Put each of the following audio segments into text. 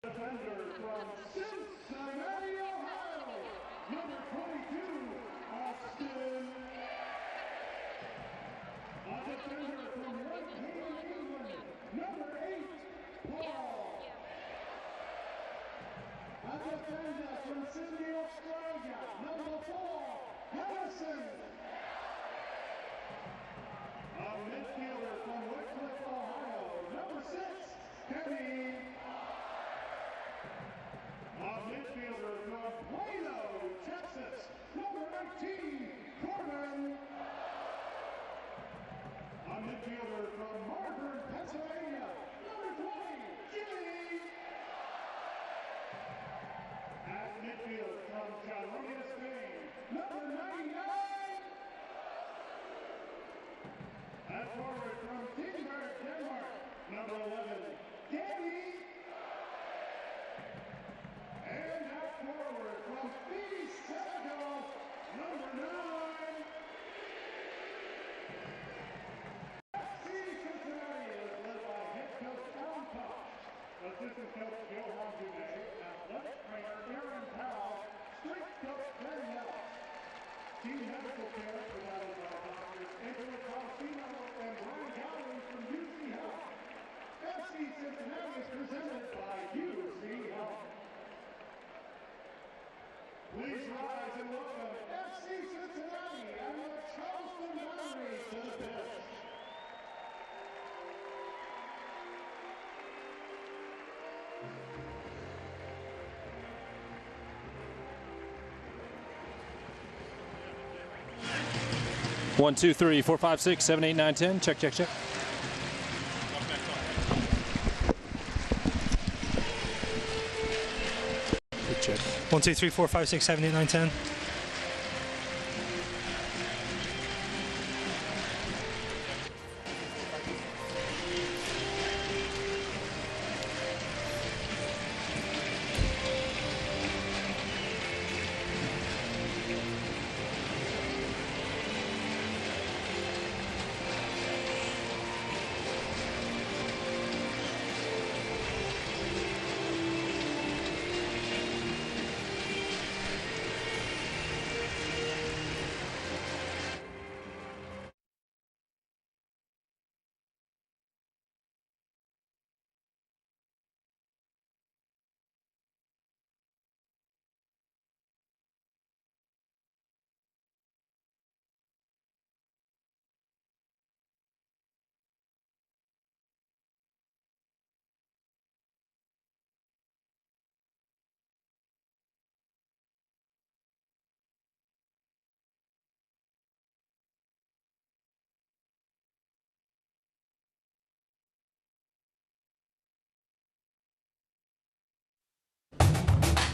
Defender from Cincinnati, Ohio, number 22, Austin. A defender from Durant, England, number 8, Paul. A defender from Sydney, Australia, number 4, Harrison. A midfielder from Wycliffe, Ohio, number 6, Kenny. A midfielder from Plano, Texas, number 19, Corbin. A midfielder from Marburg, Pennsylvania, number 20, Jimmy. At midfield from Catalonia, Spain, number 99. At forward from Kingberg, Denmark, number 11, Danny. And at forward from East Senegal, number 9. FC Cincinnati is led by head coach Alan Koch, assistant coach Johan Dunet, athletic trainer Aaron Powell, strength coach Ben Ellis. Team medical care provided by doctors Angela Faustino and Brian Gowling from UC Health. FC Cincinnati is presented by UC Health. Please rise and welcome FC Cincinnati and the Charleston Battery to the pitch. One, two, three, four, five, 6, 7, 8, 9, 10. Check, check, check. Good check. 1, 2, 3, 4, 5, 6, 7, 8, 9, 10.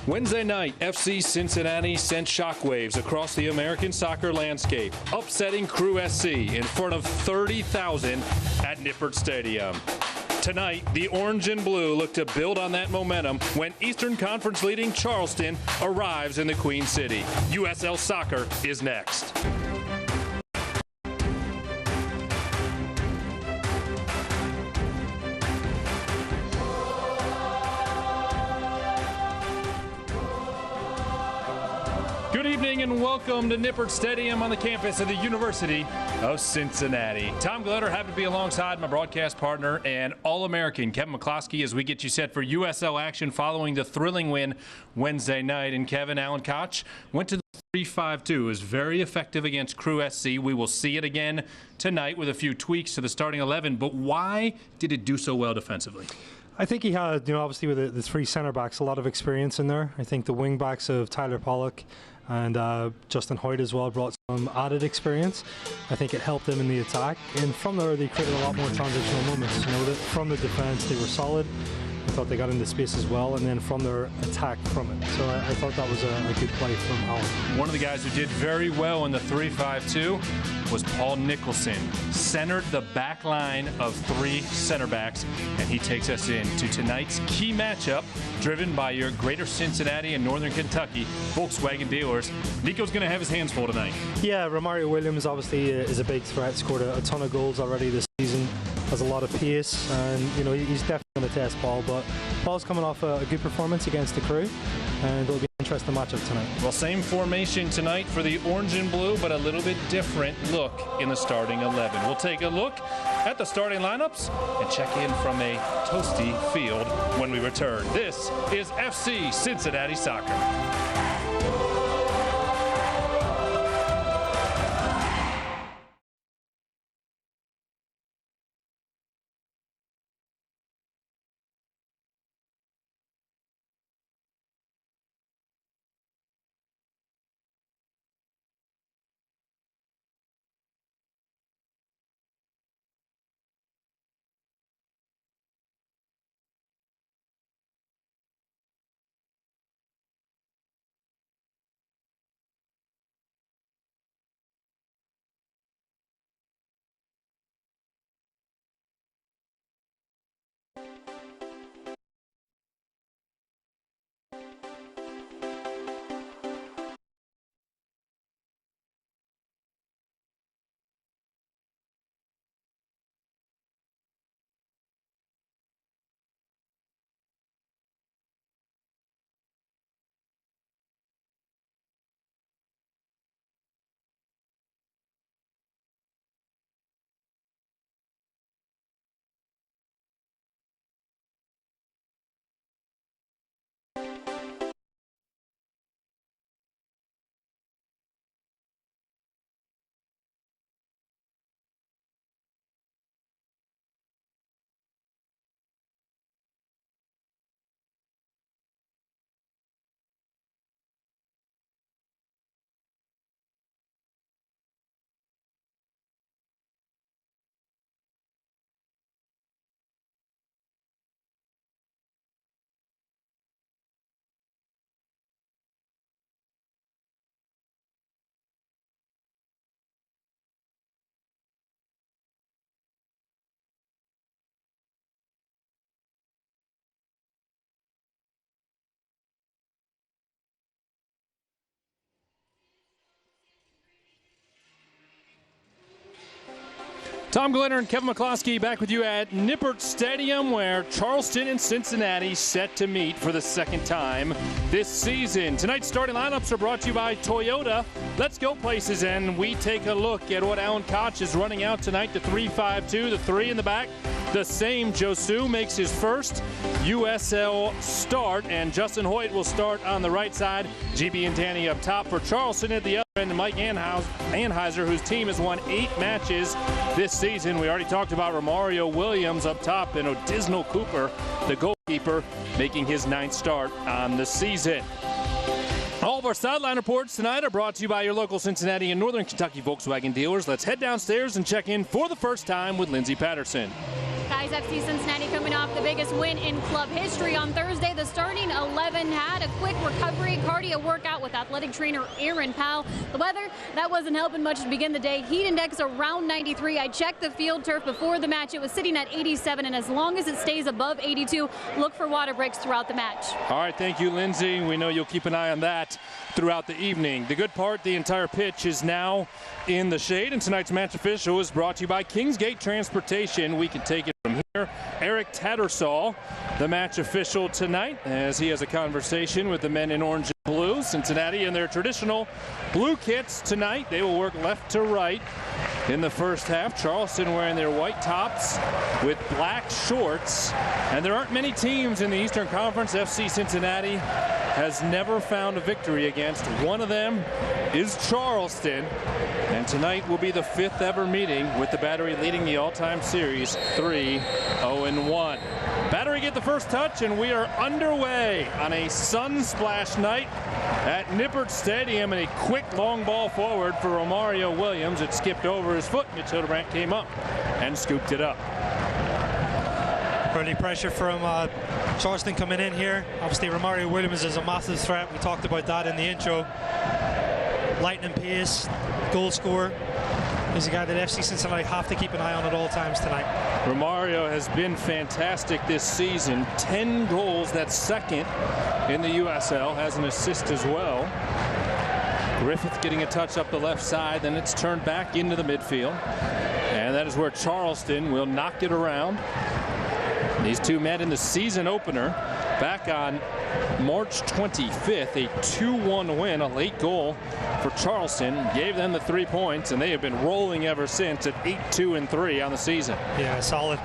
Wednesday night, FC Cincinnati sent shockwaves across the American soccer landscape, upsetting Crew SC in front of 30,000 at Nippert Stadium. Tonight, the orange and blue look to build on that momentum when Eastern Conference leading Charleston arrives in the Queen City. USL Soccer is next. Good evening and welcome to Nippert Stadium on the campus of the University of Cincinnati. Tom Glitter, happy to be alongside my broadcast partner and All-American Kevin McCloskey as we get you set for USL action following the thrilling win Wednesday night. And Kevin, Alan Koch went to the 3-5-2. It was very effective against Crew SC. We will see it again tonight with a few tweaks to the starting 11. But why did it do so well defensively? I think he had, obviously with the three centre backs, a lot of experience in there. I think the wing backs of Tyler Pollock and Justin Hoyt as well brought some added experience. I think it helped them in the attack, and from there they created a lot more transitional moments. That from the defence they were solid. I thought they got into space as well, and then from their attack from it. So I thought that was a good play from Allen. One of the guys who did very well in the 3-5-2 was Paul Nicholson. Centered the back line of three center backs, and he takes us into tonight's key matchup, driven by your Greater Cincinnati and Northern Kentucky Volkswagen dealers. Nico's going to have his hands full tonight. Yeah, Romario Williams obviously is a big threat. Scored a ton of goals already this season. Has a lot of pace, and he's definitely going to test Paul. But Paul's coming off a good performance against the Crew, and it'll be an interesting matchup tonight. Well, same formation tonight for the orange and blue, but a little bit different look in the starting 11. We'll take a look at the starting lineups and check in from a toasty field when we return. This is FC Cincinnati Soccer. Tom Glitter and Kevin McCloskey back with you at Nippert Stadium, where Charleston and Cincinnati set to meet for the second time this season. Tonight's starting lineups are brought to you by Toyota. Let's go places, and we take a look at what Alan Koch is running out tonight. The 3-5-2, the three in the back. The same Josu makes his first USL start, and Justin Hoyt will start on the right side. GB and Danny up top for Charleston. At the other end, Mike Anheuser, whose team has won 8 matches this season. We already talked about Romario Williams up top, and Odisnell Cooper, the goalkeeper, making his 9th start on the season. All of our sideline reports tonight are brought to you by your local Cincinnati and Northern Kentucky Volkswagen dealers. Let's head downstairs and check in for the first time with Lindsay Patterson. Guys, FC Cincinnati coming off the biggest win in club history on Thursday. The starting 11 had a quick recovery cardio workout with athletic trainer Aaron Powell. The weather, that wasn't helping much to begin the day. Heat index around 93. I checked the field turf before the match. It was sitting at 87, and as long as it stays above 82, look for water breaks throughout the match. All right, thank you, Lindsay. We know you'll keep an eye on that throughout the evening. The good part, the entire pitch is now in the shade, and tonight's match official is brought to you by Kingsgate Transportation. We can take it from here. Eric Tattersall, the match official tonight, as he has a conversation with the men in orange and blue. Cincinnati in their traditional blue kits tonight. They will work left to right in the first half. Charleston wearing their white tops with black shorts. And there aren't many teams in the Eastern Conference FC Cincinnati has never found a victory against. One of them is Charleston. And tonight will be the 5th ever meeting, with the Battery leading the all-time series 3-0-1. Battery get the first touch, and we are underway on a sun-splashed night at Nippert Stadium, and a quick long ball forward for Romario Williams. It skipped over his foot. Durant came up and scooped it up. Early pressure from Charleston coming in here. Obviously, Romario Williams is a massive threat. We talked about that in the intro. Lightning pace, goal scorer. He's a guy that FC Cincinnati have to keep an eye on at all times tonight. Romario has been fantastic this season. 10 goals, that's second in the USL. Has an assist as well. Griffith getting a touch up the left side, then it's turned back into the midfield. And that is where Charleston will knock it around. These two met in the season opener back on March 25th, a 2-1 win, a late goal for Charleston, gave them the 3 points, and they have been rolling ever since at 8-2-3 on the season. Yeah, solid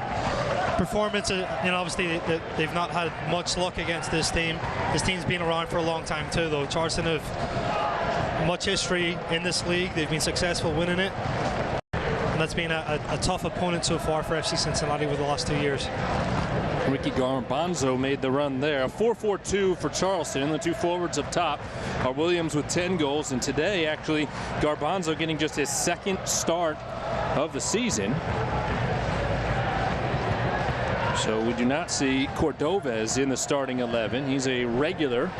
performance. Obviously they've not had much luck against this team. This team's been around for a long time too, though. Charleston have much history in this league. They've been successful winning it, and that's been a tough opponent so far for FC Cincinnati over the last 2 years. Ricky Garbanzo made the run there. 4-4-2 for Charleston, and the two forwards up top are Williams with 10 goals, and today actually Garbanzo getting just his second start of the season. So we do not see Cordovez in the starting 11. He's a regular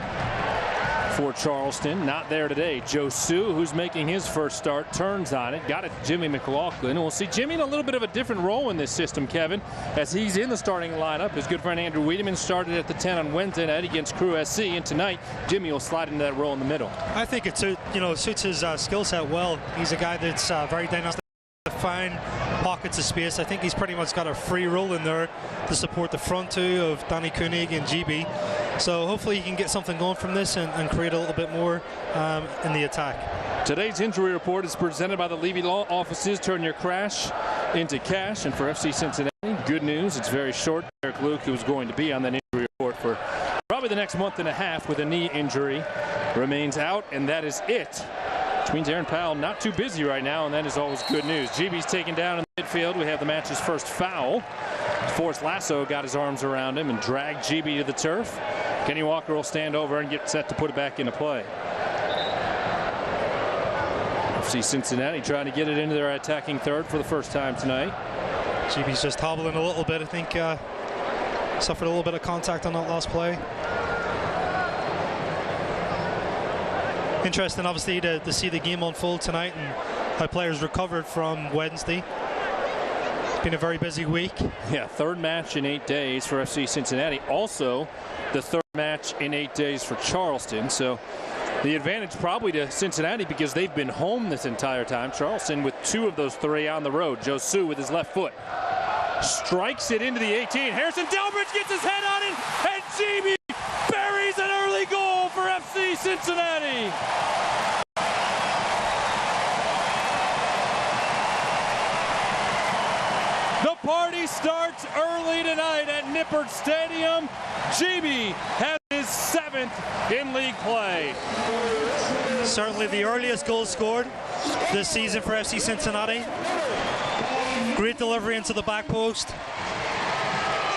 for Charleston. Not there today. Josu, who's making his first start, turns on it. Got it to Jimmy McLaughlin. We'll see Jimmy in a little bit of a different role in this system, Kevin, as he's in the starting lineup. His good friend Andrew Wiedemann started at the 10 on Wednesday night against Crew SC, and tonight Jimmy will slide into that role in the middle. I think it suits his skill set well. He's a guy that's very dynamic, find pockets of space. I think he's pretty much got a free role in there to support the front two of Danny Koenig and GB. So hopefully he can get something going from this and create a little bit more in the attack. Today's injury report is presented by the Levy Law Offices. Turn your crash into cash. And for FC Cincinnati, good news, it's very short. Eric Luke, who's going to be on that injury report for probably the next month and a half with a knee injury, remains out, and that is it. Which means Aaron Powell not too busy right now, and that is always good news. GB's taken down in the midfield. We have the match's first foul. Forrest Lasso got his arms around him and dragged GB to the turf. Kenny Walker will stand over and get set to put it back into play. FC Cincinnati trying to get it into their attacking third for the first time tonight. GB's just hobbling a little bit. I think suffered a little bit of contact on that last play. Interesting, obviously, to see the game unfold tonight and how players recovered from Wednesday. It's been a very busy week. Yeah, third match in 8 days for FC Cincinnati. Also, the third match in 8 days for Charleston. So the advantage probably to Cincinnati because they've been home this entire time. Charleston with 2 of those 3 on the road. Josu with his left foot strikes it into the 18. Harrison Delbridge gets his head on it, and GB buries an early goal for FC Cincinnati. The party starts early tonight at Nippert Stadium. GB has his 7th in league play. Certainly the earliest goal scored this season for FC Cincinnati. Great delivery into the back post.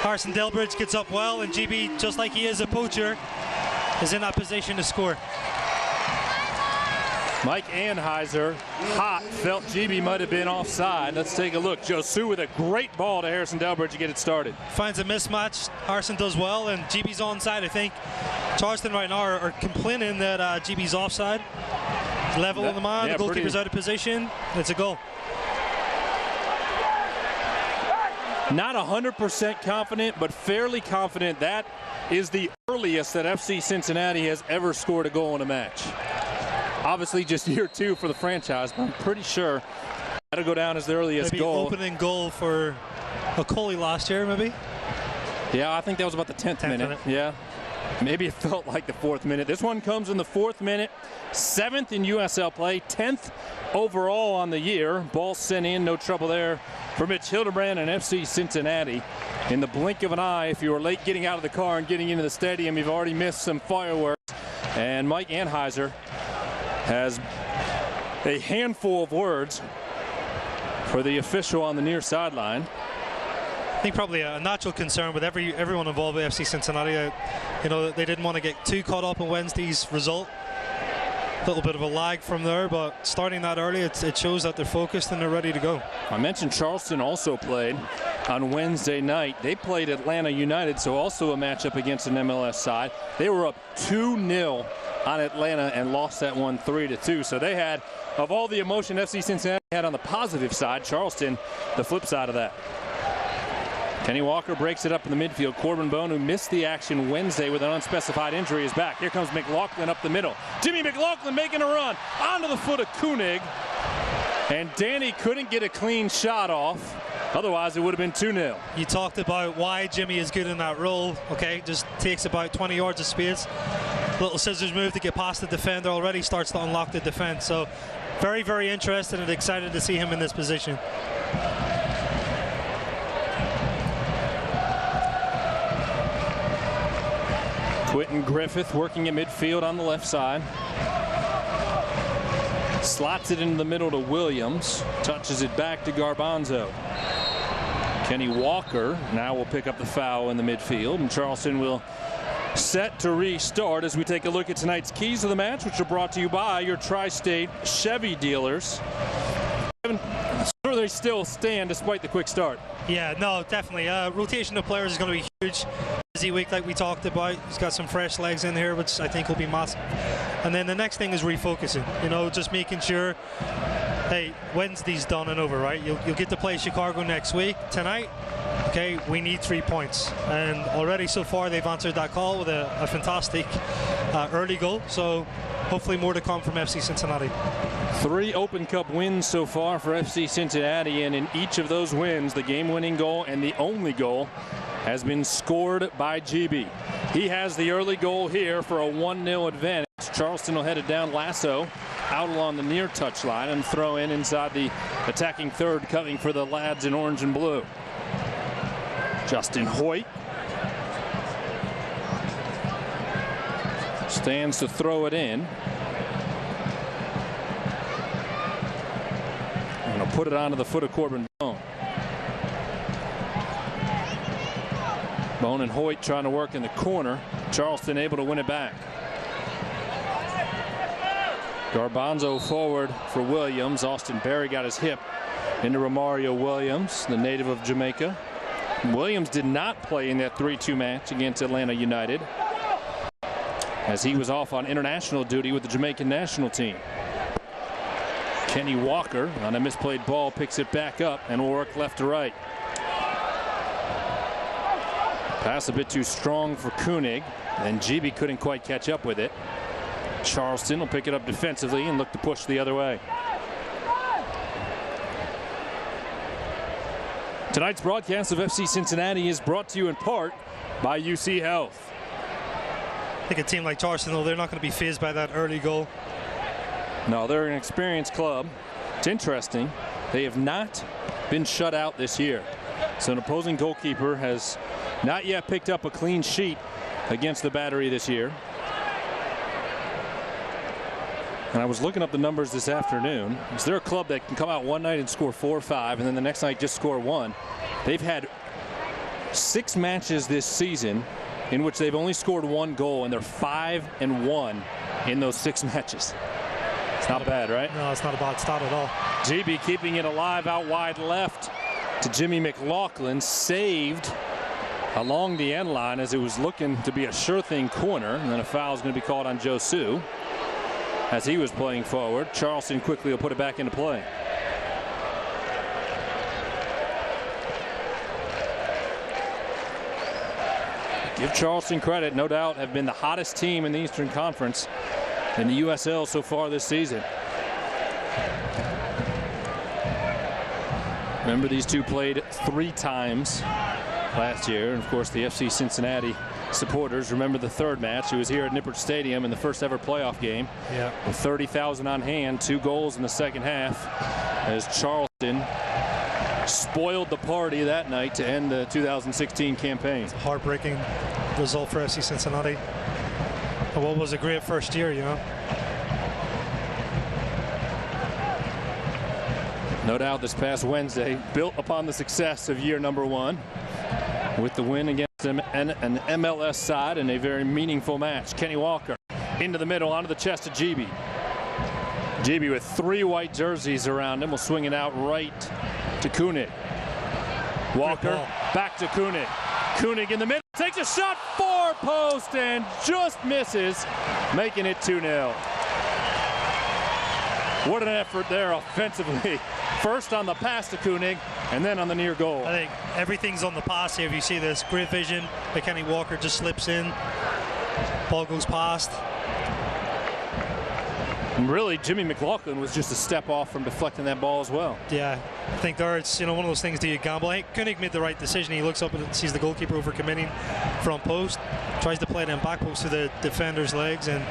Harrison Delbridge gets up well, and GB, just like he is a poacher, is in that position to score. Mike Anheuser, hot, felt GB might have been offside. Let's take a look. Josu with a great ball to Harrison Delbridge to get it started. Finds a mismatch. Harrison does well, and GB's onside. I think Charleston right now are complaining that GB's offside. Level on the man, the goalkeeper's out of position. It's a goal. Not 100% confident, but fairly confident that is the earliest that FC Cincinnati has ever scored a goal in a match. Obviously just year 2 for the franchise, but I'm pretty sure that'll go down as the earliest goal. Maybe opening goal for Okoli last year, maybe? Yeah, I think that was about the 10th minute. Yeah, maybe it felt like the 4th minute. This one comes in the 4th minute, 7th in USL play, 10th overall on the year. Ball sent in, no trouble there for Mitch Hildebrand and FC Cincinnati. In the blink of an eye, if you were late getting out of the car and getting into the stadium, you've already missed some fireworks. And Mike Anheuser has a handful of words for the official on the near sideline. I think probably a natural concern with everyone involved with FC Cincinnati. You know, they didn't want to get too caught up in Wednesday's result. A little bit of a lag from there, but starting that early, it shows that they're focused and they're ready to go. I mentioned Charleston also played on Wednesday night. They played Atlanta United, so also a matchup against an MLS side. They were up 2-0 on Atlanta and lost that one 3-2. So they had, of all the emotion FC Cincinnati had on the positive side, Charleston the flip side of that. Kenny Walker breaks it up in the midfield. Corbin Bone, who missed the action Wednesday with an unspecified injury, is back. Here comes McLaughlin up the middle. Jimmy McLaughlin making a run onto the foot of Koenig. And Danny couldn't get a clean shot off. Otherwise, it would have been 2-0. You talked about why Jimmy is good in that role. Okay, just takes about 20 yards of space. Little scissors move to get past the defender already starts to unlock the defense. So very, very interested and excited to see him in this position. Quentin Griffith working at midfield on the left side. Slots it into the middle to Williams. Touches it back to Garbanzo. Kenny Walker now will pick up the foul in the midfield, and Charleston will set to restart as we take a look at tonight's keys of the match, which are brought to you by your Tri-State Chevy dealers. Sure, they still stand despite the quick start. Yeah, no, definitely. Rotation of players is going to be huge. Busy week like we talked about. He's got some fresh legs in here, which I think will be massive. And then the next thing is refocusing. You know, just making sure, hey, Wednesday's done and over, right? You'll get to play Chicago next week. Tonight, okay, we need 3 points. And already so far they've answered that call with a fantastic early goal. So hopefully more to come from FC Cincinnati. 3 Open Cup wins so far for FC Cincinnati, and in each of those wins, the game-winning goal and the only goal has been scored by GB. He has the early goal here for a 1-0 advantage. Charleston will head it down. Lasso out along the near touchline and throw in inside the attacking third, coming for the lads in orange and blue. Justin Hoyt stands to throw it in. And he'll put it onto the foot of Corbin Bone. Bone and Hoyt trying to work in the corner. Charleston able to win it back. Garbanzo forward for Williams. Austin Berry got his hip into Romario Williams, the native of Jamaica. Williams did not play in that 3-2 match against Atlanta United, as he was off on international duty with the Jamaican national team. Kenny Walker on a misplayed ball picks it back up and will work left to right. Pass a bit too strong for Koenig, and GB couldn't quite catch up with it. Charleston will pick it up defensively and look to push the other way. Tonight's broadcast of FC Cincinnati is brought to you in part by UC Health. I think a team like Charleston, though, they're not going to be fazed by that early goal. No, they're an experienced club. It's interesting. They have not been shut out this year. So an opposing goalkeeper has not yet picked up a clean sheet against the Battery this year. And I was looking up the numbers this afternoon. Is there a club that can come out one night and score 4 or 5 and then the next night just score 1? They've had 6 matches this season in which they've only scored 1 goal, and they're 5-1 in those 6 matches. It's not bad, right? No, it's not a bad start at all. GB keeping it alive out wide left to Jimmy McLaughlin, saved along the end line as it was looking to be a sure thing corner, and then a foul is going to be called on Josu as he was playing forward. Charleston quickly will put it back into play. Give Charleston credit, no doubt have been the hottest team in the Eastern Conference in the USL so far this season. Remember, these two played 3 times last year, and of course the FC Cincinnati supporters remember the 3rd match. It was here at Nippert Stadium in the first ever playoff game. Yeah. With 30,000 on hand, 2 goals in the second half, as Charleston spoiled the party that night to end the 2016 campaign. It's a heartbreaking result for FC Cincinnati. But what was a great first year, you know. No doubt this past Wednesday built upon the success of year number 1 with the win against an MLS side in a very meaningful match. Kenny Walker into the middle, onto the chest of GB. GB with 3 white jerseys around him will swing it out right to Koenig. Walker back to Koenig. Koenig in the middle, takes a shot, 4 post, and just misses, making it 2-0. What an effort there offensively. First on the pass to Koenig, and then on the near goal. I think everything's on the pass here. If you see this, great vision. Kenny Walker just slips in. Ball goes past. And really, Jimmy McLaughlin was just a step off from deflecting that ball as well. Yeah, I think there it's one of those things. Do you gamble? I think Koenig made the right decision. He looks up and sees the goalkeeper overcommitting front post, tries to play it in back post to the defender's legs, and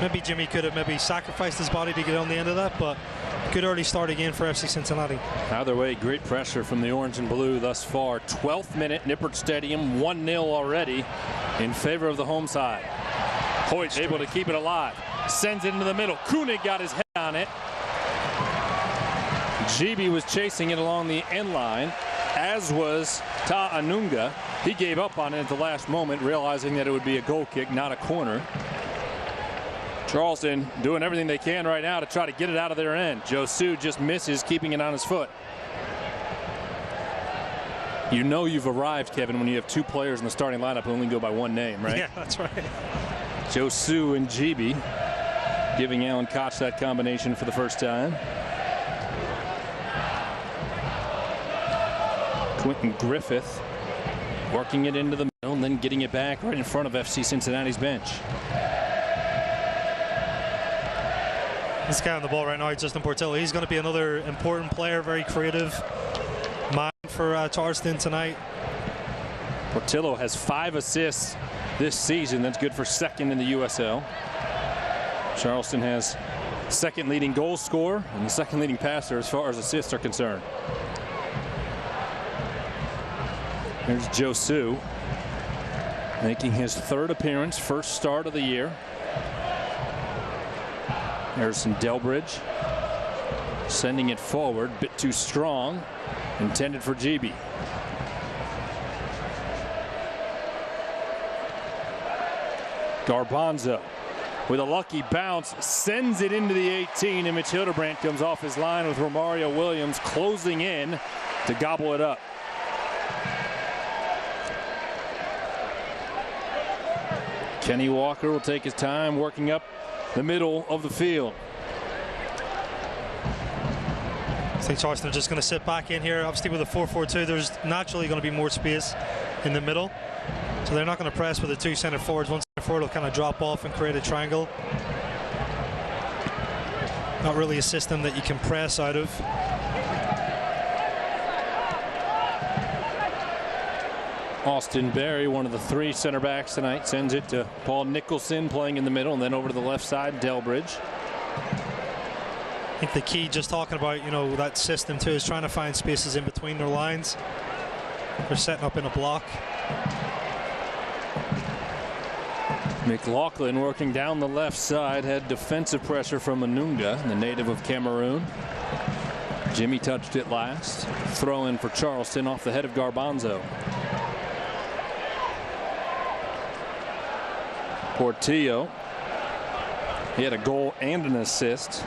maybe Jimmy could have maybe sacrificed his body to get on the end of that, but good early start again for FC Cincinnati. Either way, great pressure from the orange and blue thus far. 12th minute, Nippert Stadium, 1-0 already in favor of the home side. Hoyt able to keep it alive. Sends it into the middle. Koenig got his head on it. GB was chasing it along the end line, as was Ta Anunga. He gave up on it at the last moment, realizing that it would be a goal kick, not a corner. Charleston doing everything they can right now to try to get it out of their end. Josu just misses, keeping it on his foot. You know you've arrived, Kevin, when you have 2 players in the starting lineup who only go by 1 name, right? Yeah, that's right. Josu and GB giving Alan Koch that combination for the first time. Quentin Griffith working it into the middle and then getting it back right in front of FC Cincinnati's bench. This guy on the ball right now, Justin Portillo, he's going to be another important player, very creative mind for Charleston tonight. Portillo has 5 assists this season. That's good for 2nd in the USL. Charleston has 2nd leading goal scorer and the 2nd leading passer as far as assists are concerned. There's Josu making his 3rd appearance, 1st start of the year. Harrison Delbridge sending it forward, bit too strong, intended for GB. Garbanzo with a lucky bounce sends it into the 18, and Mitch Hildebrandt comes off his line with Romario Williams closing in to gobble it up. Kenny Walker will take his time working up the middle of the field. I think Charleston are just going to sit back in here. Obviously with a 4-4-2, there's naturally going to be more space in the middle. So they're not going to press with the 2 center forwards. One center forward will kind of drop off and create a triangle. Not really a system that you can press out of. Austin Berry, one of the 3 center backs tonight, sends it to Paul Nicholson playing in the middle, and then over to the left side, Delbridge. I think the key, just talking about, that system too, is trying to find spaces in between their lines. They're setting up in a block. McLaughlin working down the left side, had defensive pressure from Anunga, the native of Cameroon. Jimmy touched it last. Throw in for Charleston off the head of Garbanzo. Portillo, he had a goal and an assist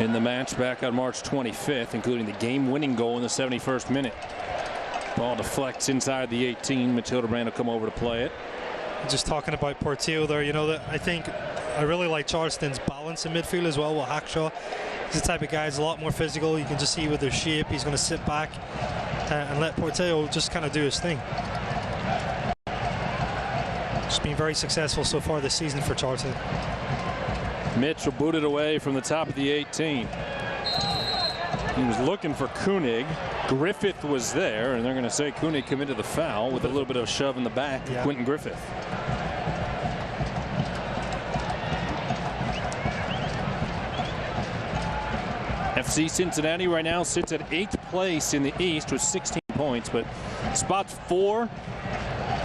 in the match back on March 25th, including the game-winning goal in the 71st minute. Ball deflects inside the 18. Mitch Hildebrandt will come over to play it. Just talking about Portillo there, I think I really like Charleston's balance in midfield as well with Hackshaw. He's the type of guy who's a lot more physical. You can just see with their shape, he's going to sit back and let Portillo just kind of do his thing. It's been very successful so far this season for Charleston. Mitch will boot it away from the top of the 18. He was looking for Koenig. Griffith was there, and they're going to say Koenig committed the foul with a little bit of a shove in the back. Yeah. Quentin Griffith. FC Cincinnati right now sits at 8th place in the East with 16 points, but spots 4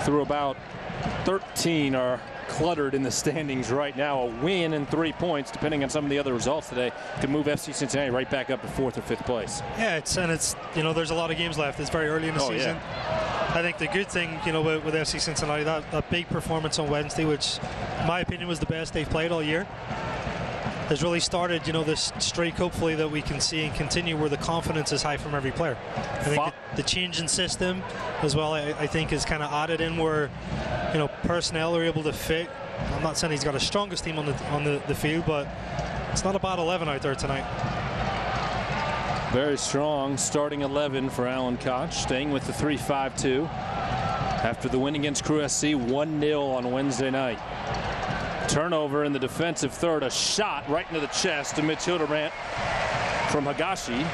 through about 13 are cluttered in the standings right now. A win and 3 points, depending on some of the other results today, could move FC Cincinnati right back up to 4th or 5th place. Yeah, it's there's a lot of games left. It's very early in the season. Yeah. I think the good thing, with FC Cincinnati, that big performance on Wednesday, which in my opinion was the best they've played all year, has really started, this streak, hopefully, that we can see and continue where the confidence is high from every player. I think the change in system as well, I think, is kind of added in where, personnel are able to fit. I'm not saying he's got a strongest team on the field, but it's not a bad 11 out there tonight. Very strong starting 11 for Alan Koch, staying with the 3-5-2 after the win against Crew SC 1-0 on Wednesday night. Turnover in the defensive third, a shot right into the chest to Mitch Hildebrandt from Higashi.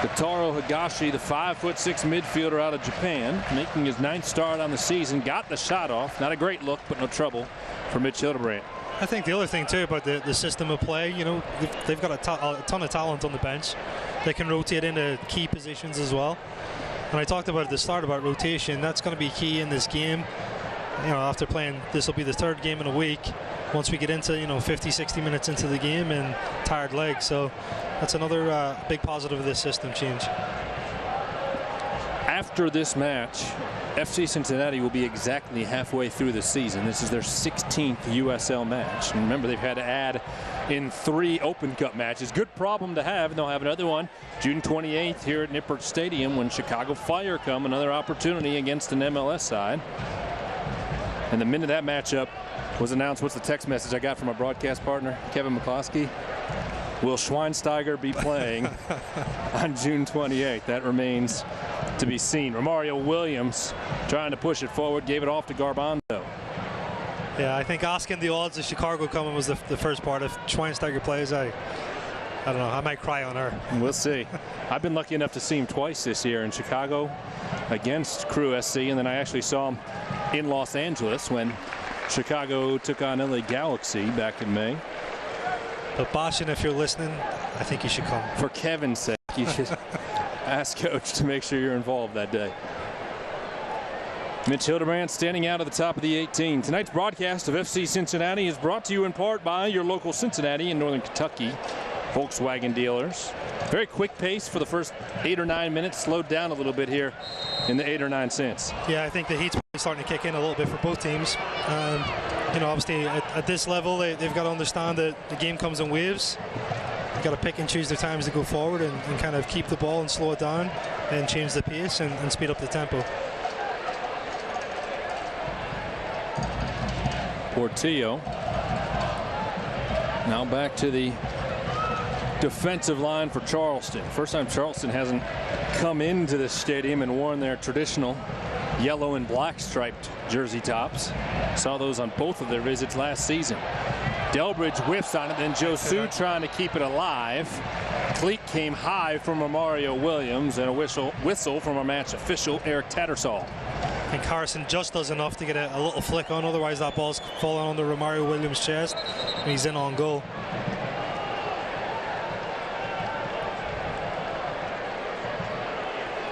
Kotaro Higashi, the 5'6" midfielder out of Japan, making his 9th start on the season, got the shot off. Not a great look, but no trouble for Mitch Hildebrandt. I think the other thing too about the system of play, they've got a ton of talent on the bench. They can rotate into key positions as well. And I talked about at the start about rotation. That's going to be key in this game. After playing, this will be the 3rd game in a week. Once we get into 50-60 minutes into the game and tired legs, so that's another big positive of this system change. After this match, FC Cincinnati will be exactly halfway through the season. This is their 16th USL match. And remember, they've had to add in 3 Open Cup matches. Good problem to have, and they'll have another one June 28th here at Nippert Stadium when Chicago Fire come. Another opportunity against an MLS side. And the minute that matchup was announced, what's the text message I got from our broadcast partner, Kevin McCloskey? Will Schweinsteiger be playing on June 28th? That remains to be seen. Romario Williams trying to push it forward, gave it off to Garbanzo. Yeah, I think asking the odds of Chicago coming was the first part. If Schweinsteiger plays, I don't know, I might cry on her. We'll see. I've been lucky enough to see him twice this year in Chicago against Crew SC, and then I actually saw him in Los Angeles when Chicago took on LA Galaxy back in May. But Bashan, if you're listening, I think you should come. For Kevin's sake, you should ask Coach to make sure you're involved that day. Mitch Hildebrandt standing out at the top of the 18. Tonight's broadcast of FC Cincinnati is brought to you in part by your local Cincinnati and Northern Kentucky Volkswagen dealers. Very quick pace for the first 8 or 9 minutes, slowed down a little bit here in the 8 or 9 cents. Yeah, I think the heat's starting to kick in a little bit for both teams. Obviously at this level, they've got to understand that the game comes in waves. They've got to pick and choose their times to go forward and kind of keep the ball and slow it down and change the pace and speed up the tempo. Portillo now back to the defensive line for Charleston. First time Charleston hasn't come into this stadium and worn their traditional yellow and black striped jersey tops. Saw those on both of their visits last season. Delbridge whiffs on it, then Josu trying to keep it alive. Cleat came high from Romario Williams, and a whistle from our match official Eric Tattersall. I think Harrison just does enough to get a little flick on, otherwise that ball's falling on the Romario Williams' chest and he's in on goal.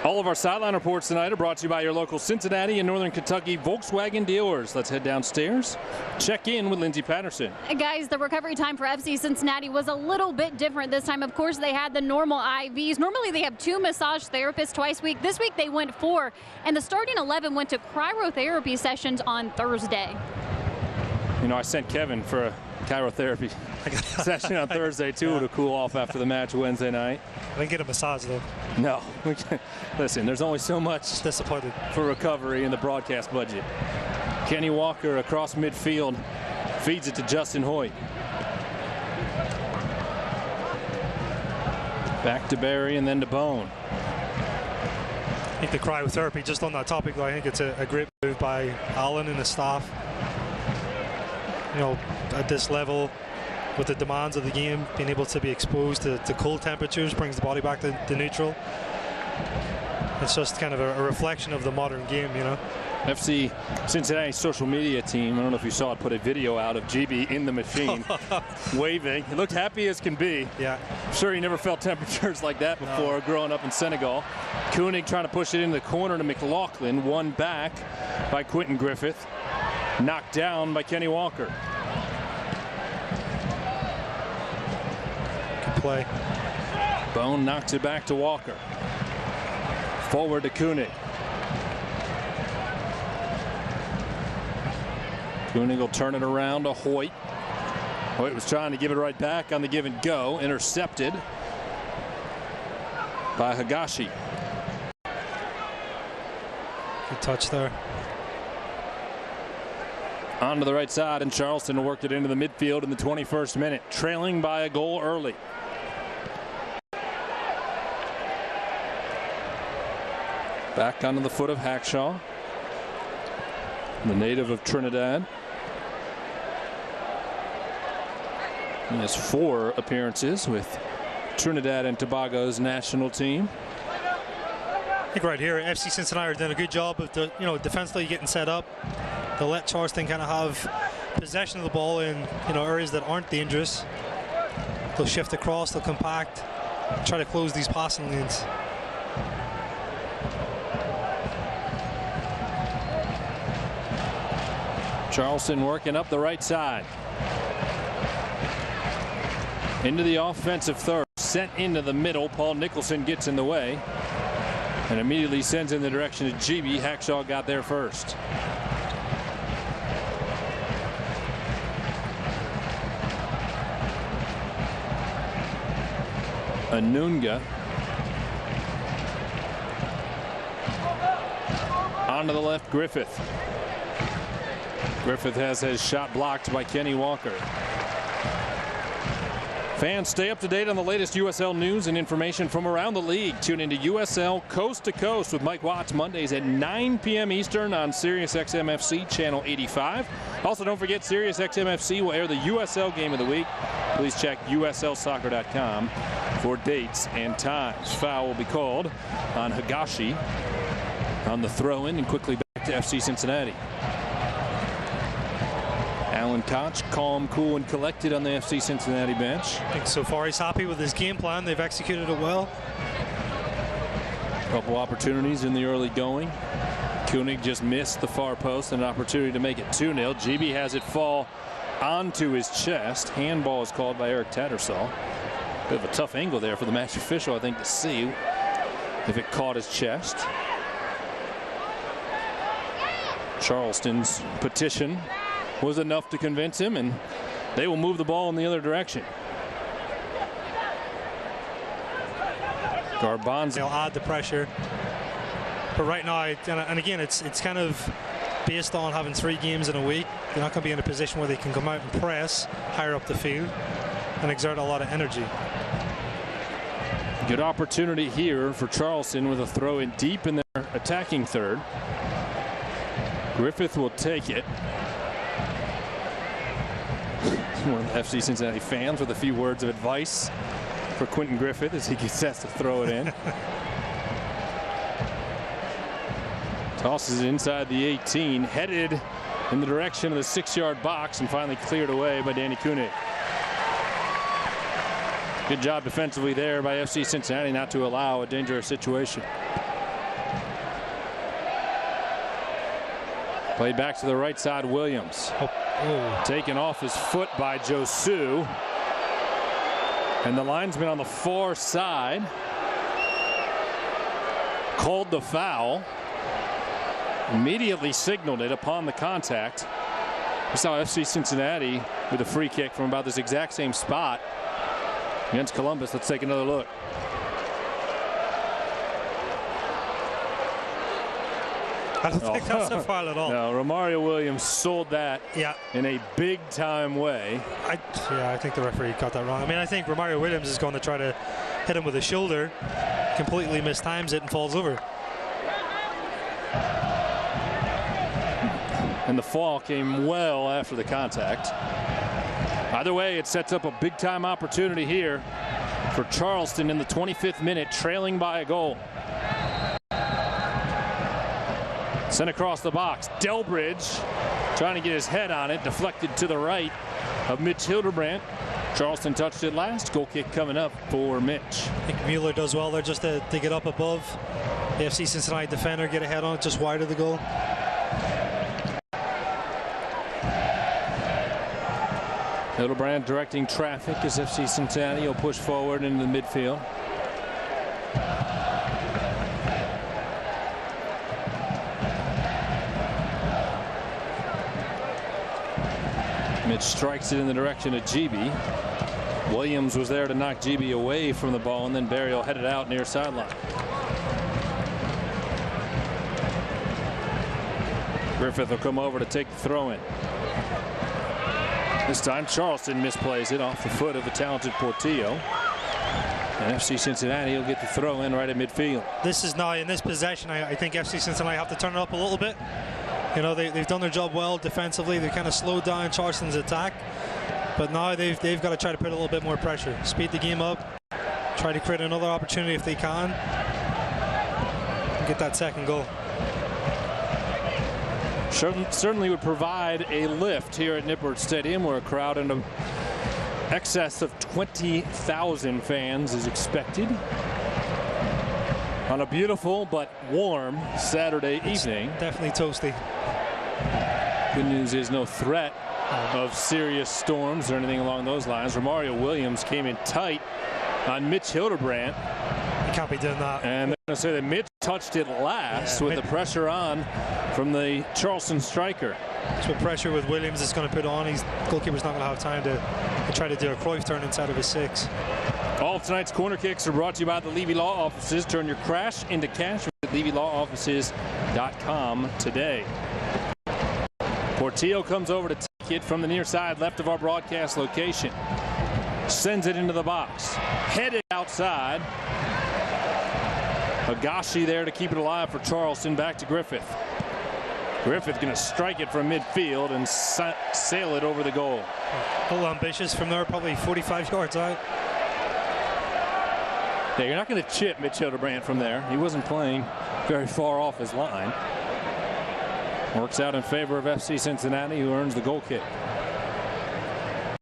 All of our sideline reports tonight are brought to you by your local Cincinnati and Northern Kentucky Volkswagen dealers. Let's head downstairs, check in with Lindsay Patterson. Guys, the recovery time for FC Cincinnati was a little bit different this time. Of course, they had the normal IVs. Normally, they have 2 massage therapists twice a week. This week, they went 4, and the starting 11 went to cryotherapy sessions on Thursday. I sent Kevin for a cryotherapy session on Thursday, too, to cool off after the match Wednesday night. I didn't get a massage, though. No. Listen, there's only so much disappointed for recovery in the broadcast budget. Kenny Walker across midfield feeds it to Justin Hoyt. Back to Barry and then to Bone. I think the cryotherapy, just on that topic, though, I think it's a great move by Allen and the staff. At this level, with the demands of the game, being able to be exposed to cold temperatures brings the body back to neutral. It's just kind of a reflection of the modern game, FC Cincinnati's social media team, I don't know if you saw it, put a video out of GB in the machine waving. He looked happy as can be. Yeah. I'm sure he never felt temperatures like that before growing up in Senegal. Koenig trying to push it into the corner to McLaughlin, won back by Quentin Griffith. Knocked down by Kenny Walker. Good play. Bone knocks it back to Walker. Forward to Koenig. Koenig will turn it around to Hoyt. Hoyt was trying to give it right back on the give and go. Intercepted by Higashi. Good touch there. On to the right side, and Charleston worked it into the midfield in the 21st minute, trailing by a goal early. Back onto the foot of Hackshaw, the native of Trinidad. He has 4 appearances with Trinidad and Tobago's national team. I think right here, FC Cincinnati are doing a good job of defensively getting set up. They'll let Charleston kind of have possession of the ball in areas that aren't dangerous. They'll shift across, they'll compact, try to close these passing lanes. Charleston working up the right side. Into the offensive third, sent into the middle. Paul Nicholson gets in the way and immediately sends in the direction of GB. Hackshaw got there first. Anunga onto the left. Griffith has his shot blocked by Kenny Walker. Fans, stay up to date on the latest USL news and information from around the league. Tune into USL Coast to Coast with Mike Watts Mondays at 9 p.m. Eastern on SiriusXM FC channel 85. Also, don't forget SiriusXM FC will air the USL game of the week. Please check USLsoccer.com for dates and times. Foul will be called on Higashi on the throw-in, and quickly back to FC Cincinnati. Alan Koch, calm, cool, and collected on the FC Cincinnati bench. I think so far he's happy with his game plan. They've executed it well. A couple opportunities in the early going. Koenig just missed the far post, and an opportunity to make it 2-0. GB has it fall onto his chest. Handball is called by Eric Tattersall. Bit of a tough angle there for the match official, I think, to see if it caught his chest. Charleston's petition was enough to convince him, and they will move the ball in the other direction. Garbanzo. They'll add the pressure, but right now, and again, it's kind of based on having 3 games in a week. They're not going to be in a position where they can come out and press higher up the field and exert a lot of energy. Good opportunity here for Charleston with a throw in deep in their attacking third. Griffith will take it. One of the FC Cincinnati fans with a few words of advice for Quentin Griffith as he gets asked to throw it in. Tosses it inside the 18, headed in the direction of the 6-yard box, and finally cleared away by Danny Koenig. Good job defensively there by FC Cincinnati not to allow a dangerous situation. Played back to the right side, Williams. Taken off his foot by Josu. And the linesman on the far side called the foul. Immediately signaled it upon the contact. We saw FC Cincinnati with a free kick from about this exact same spot against Columbus. Let's take another look. I don't think that's a foul at all. No, Romario Williams sold that in a big-time way. I think the referee got that wrong. I mean, I think Romario Williams is going to try to hit him with a shoulder, completely mistimes it, and falls over. And the fall came well after the contact. Either way, it sets up a big-time opportunity here for Charleston in the 25th minute, trailing by a goal. Sent across the box. Delbridge trying to get his head on it. Deflected to the right of Mitch Hildebrandt. Charleston touched it last. Goal kick coming up for Mitch. I think Mueller does well there just to get up above the FC Cincinnati defender, get a head on it just wide of the goal. Hildebrand directing traffic as FC Cincinnati will push forward into the midfield. Mitch strikes it in the direction of GB. Williams was there to knock GB away from the ball, and then Barry will head it out near sideline. Griffith will come over to take the throw in. This time Charleston misplays it off the foot of the talented Portillo. And FC Cincinnati will get the throw in right at midfield. This is now in this possession. I think FC Cincinnati have to turn it up a little bit. You know, they've done their job well defensively. They kind of slowed down Charleston's attack. But now they've got to try to put a little bit more pressure. Speed the game up. Try to create another opportunity if they can. And get that second goal. Certainly would provide a lift here at Nippert Stadium, where a crowd in excess of 20,000 fans is expected on a beautiful but warm Saturday evening. Definitely toasty. Good news is no threat of serious storms or anything along those lines. Romario Williams came in tight on Mitch Hildebrand. You can't be doing that. And they're going to say that Mitch touched it last with the pressure on from the Charleston striker. So with pressure with Williams is going to put on, goalkeeper's not going to have time to try to do a Cruyff turn inside of his 6. All of tonight's corner kicks are brought to you by the Levy Law Offices. Turn your crash into cash at LevyLawOffices.com today. Portillo comes over to take it from the near side left of our broadcast location. Sends it into the box. Headed outside. Higashi there to keep it alive for Charleston. Back to Griffith. Griffith going to strike it from midfield and sail it over the goal. A little ambitious from there, probably 45 yards out. Yeah, you're not going to chip Mitch Hildebrand from there. He wasn't playing very far off his line. Works out in favor of FC Cincinnati, who earns the goal kick.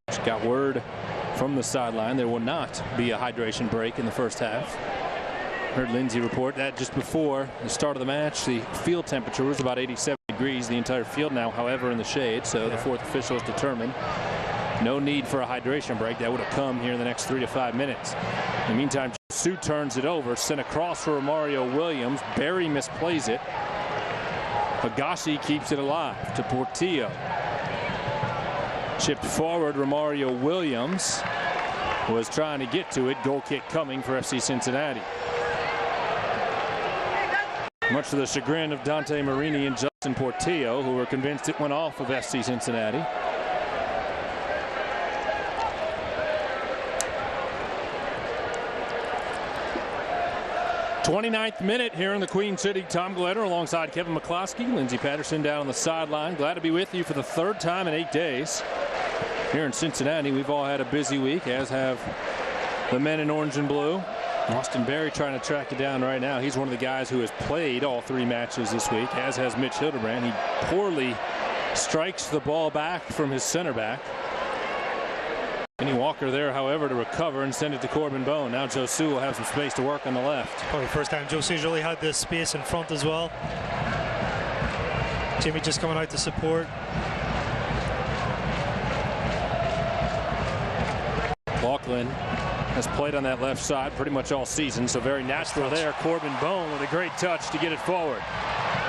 Just got word from the sideline there will not be a hydration break in the first half. Heard Lindsay report that just before the start of the match, the field temperature was about 87 degrees. The entire field now, however, in the shade. So the fourth official has determined no need for a hydration break. That would have come here in the next 3 to 5 minutes. In the meantime, Sue turns it over, sent across for Romario Williams. Barry misplays it. Higashi keeps it alive to Portillo. Chipped forward, Romario Williams was trying to get to it. Goal kick coming for FC Cincinnati. Much to the chagrin of Dante Marini and Justin Portillo, who were convinced it went off of FC Cincinnati. '29th minute here in the Queen City. Tom Gletter alongside Kevin McCloskey. Lindsey Patterson down on the sideline. Glad to be with you for the 3rd time in 8 days. Here in Cincinnati, we've all had a busy week, as have the men in orange and blue. Austin Berry trying to track it down right now. He's one of the guys who has played all 3 matches this week, as has Mitch Hildebrand. He poorly strikes the ball back from his center back. Kenny Walker there, however, to recover and send it to Corbin Bone. Now Josu will have some space to work on the left. Probably first time Josu's really had this space in front as well. Jimmy just coming out to support. Laughlin has played on that left side pretty much all season, so very natural there. Corbin Bone with a great touch to get it forward.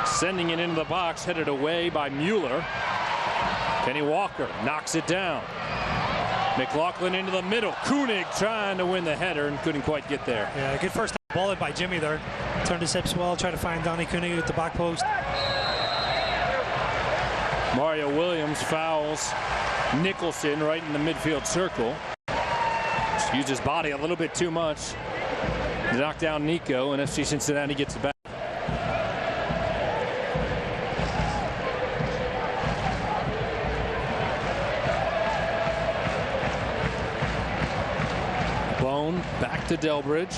Sending it into the box, headed away by Mueller. Kenny Walker knocks it down. McLaughlin into the middle. Koenig trying to win the header and couldn't quite get there. Yeah, good first ball in by Jimmy there. Turned his hips well, trying to find Donnie Koenig at the back post. Mario Williams fouls Nicholson right in the midfield circle. Just used his body a little bit too much to knock down Nico, and FC Cincinnati gets it back. Bone back to Delbridge.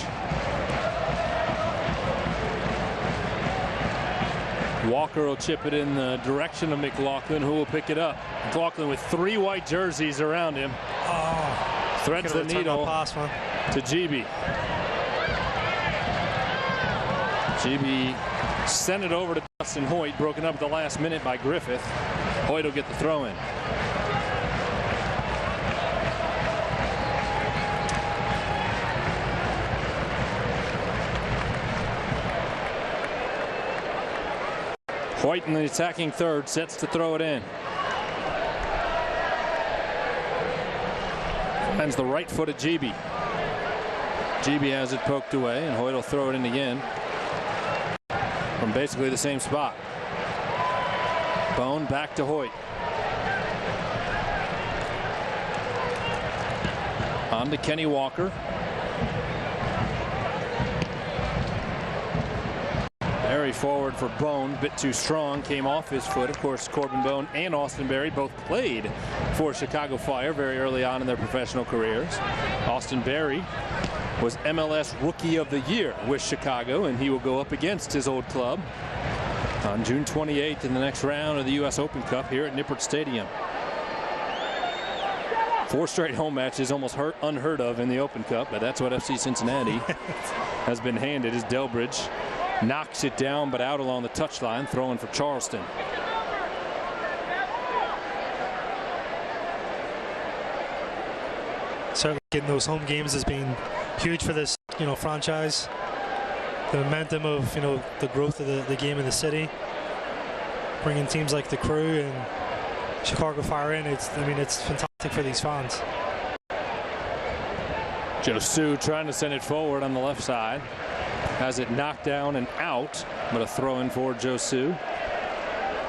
Walker will chip it in the direction of McLaughlin, who will pick it up. McLaughlin with 3 white jerseys around him. Oh, threads the needle pass, to GB. GB sent it over to Dustin Hoyt, broken up at the last minute by Griffith. Hoyt will get the throw in. White in the attacking third, sets to throw it in. Finds the right foot of GB. GB has it poked away, and Hoyt will throw it in again from basically the same spot. Bone back to Hoyt. On to Kenny Walker. Berry forward for Bone, bit too strong, came off his foot. Of course, Corbin Bone and Austin Berry both played for Chicago Fire very early on in their professional careers. Austin Berry was MLS Rookie of the Year with Chicago, and he will go up against his old club on June 28th in the next round of the U.S. Open Cup here at Nippert Stadium. 4 straight home matches, almost unheard of in the Open Cup, but that's what FC Cincinnati has been handed as Delbridge knocks it down, but out along the touchline, throwing for Charleston. Certainly getting those home games has been huge for this, franchise. The momentum of, the growth of the game in the city, bringing teams like the Crew and Chicago Fire in. It's fantastic for these fans. Josu trying to send it forward on the left side. Has it knocked down and out, but a throw in for Josu.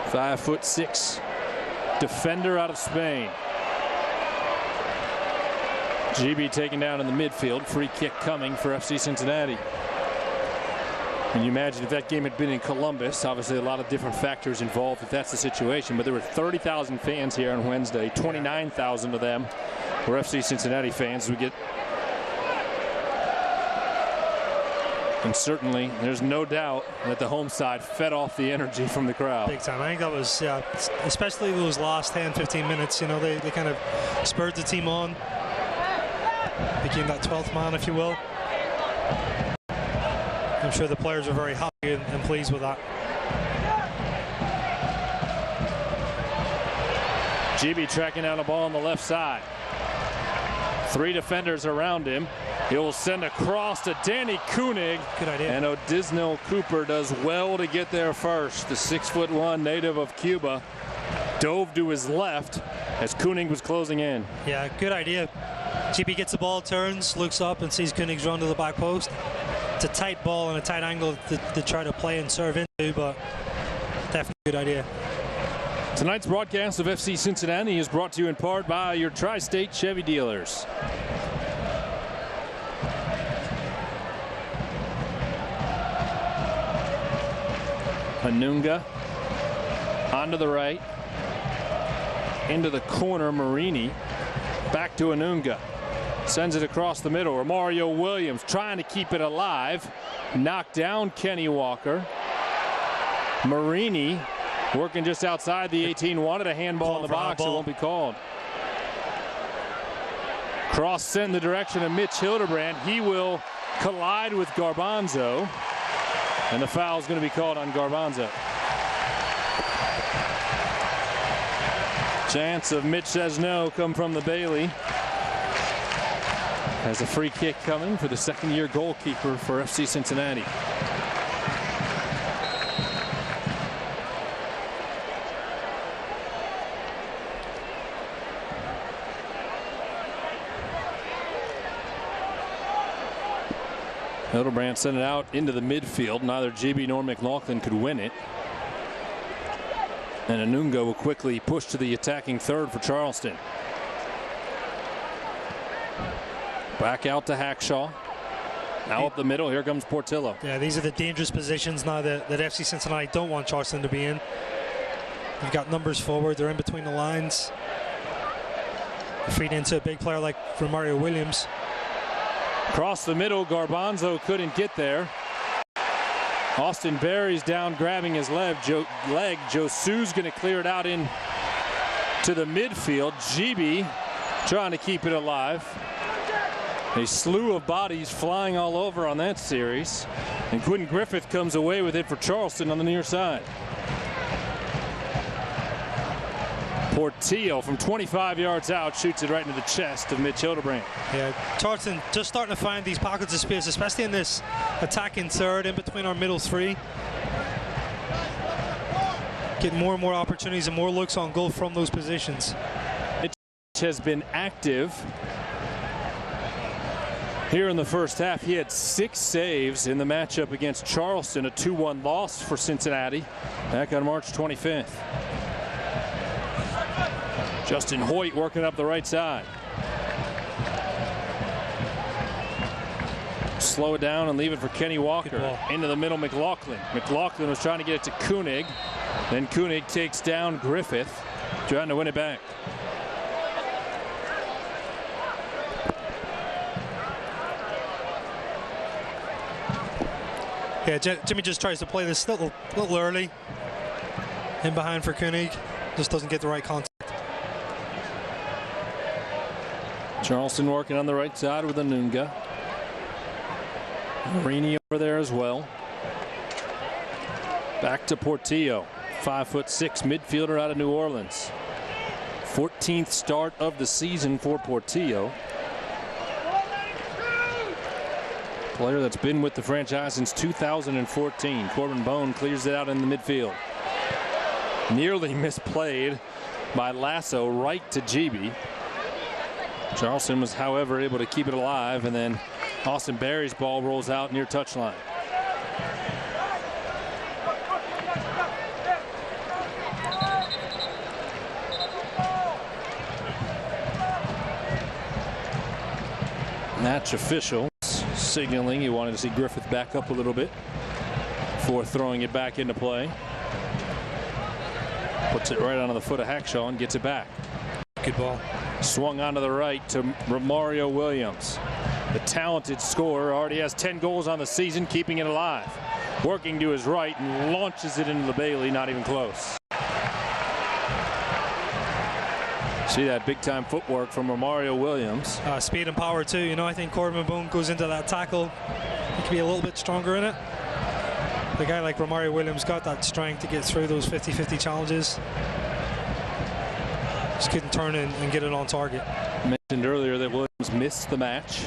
5'6" defender out of Spain. GB taken down in the midfield. Free kick coming for FC Cincinnati. Can you imagine if that game had been in Columbus? Obviously a lot of different factors involved if that's the situation, but there were 30,000 fans here on Wednesday. 29,000 of them were FC Cincinnati fans. And certainly there's no doubt that the home side fed off the energy from the crowd. Big time. I think that was, especially those last 10-15 minutes, they kind of spurred the team on. Became that 12th man, if you will. I'm sure the players are very happy and pleased with that. GB tracking down a ball on the left side. 3 defenders around him. He'll send a cross to Danny Koenig. Good idea. And Odisno Cooper does well to get there first. The 6'1" native of Cuba dove to his left as Koenig was closing in. Yeah, good idea. GB gets the ball, turns, looks up and sees Koenig's run to the back post. It's a tight ball and a tight angle to try to play and serve into, but definitely a good idea. Tonight's broadcast of FC Cincinnati is brought to you in part by your Tri-State Chevy dealers. Anunga onto the right, into the corner. Marini back to Anunga, sends it across the middle. Romario Williams trying to keep it alive, knocked down Kenny Walker. Marini working just outside the 18, wanted a handball in the box. It won't be called. Cross sent in the direction of Mitch Hildebrand. He will collide with Garbanzo, and the foul is going to be called on Garbanzo. Chance of Mitch says no come from the Bailey. Has a free kick coming for the second-year goalkeeper for FC Cincinnati. Hildebrand sent it out into the midfield. Neither GB nor McLaughlin could win it. And Anunga will quickly push to the attacking third for Charleston. Back out to Hackshaw. Now up the middle. Here comes Portillo. Yeah, these are the dangerous positions now that FC Cincinnati don't want Charleston to be in. You've got numbers forward. They're in between the lines. Feed into a big player like Romario Williams. Across the middle, Garbanzo couldn't get there. Austin Berry's down grabbing his leg. Josu's going to clear it out in to the midfield. GB trying to keep it alive. A slew of bodies flying all over on that series. And Quentin Griffith comes away with it for Charleston on the near side. Portillo from 25 yards out shoots it right into the chest of Mitch Hildebrand. Yeah, Charleston just starting to find these pockets of space, especially in this attacking third in between our middle three. getting more and more opportunities and more looks on goal from those positions. It has been active here in the first half. He had 6 saves in the matchup against Charleston, a 2-1 loss for Cincinnati back on March 25th. Justin Hoyt working up the right side. Slow it down and leave it for Kenny Walker. Into the middle, McLaughlin. McLaughlin was trying to get it to Koenig. Then Koenig takes down Griffith, trying to win it back. Yeah, Jimmy just tries to play this a little early. In behind for Koenig. Just doesn't get the right contact. Charleston working on the right side with Anunga. Marini over there as well. Back to Portillo. 5'6" midfielder out of New Orleans. 14th start of the season for Portillo. Player that's been with the franchise since 2014. Corbin Bone clears it out in the midfield. Nearly misplayed by Lasso right to GB. Charleston was, however, able to keep it alive, and then Austin Berry's ball rolls out near touchline. Match officials signaling he wanted to see Griffith back up a little bit before throwing it back into play. Puts it right onto the foot of Hackshaw and gets it back. Good ball. Swung onto the right to Romario Williams. The talented scorer already has 10 goals on the season, keeping it alive. Working to his right and launches it into the Bailey, not even close. See that big-time footwork from Romario Williams. Speed and power too. You know, I think Corbin Bone goes into that tackle. He can be a little bit stronger in it. The guy like Romario Williams got that strength to get through those 50-50 challenges. Just couldn't turn and get it on target. Mentioned earlier that Williams missed the match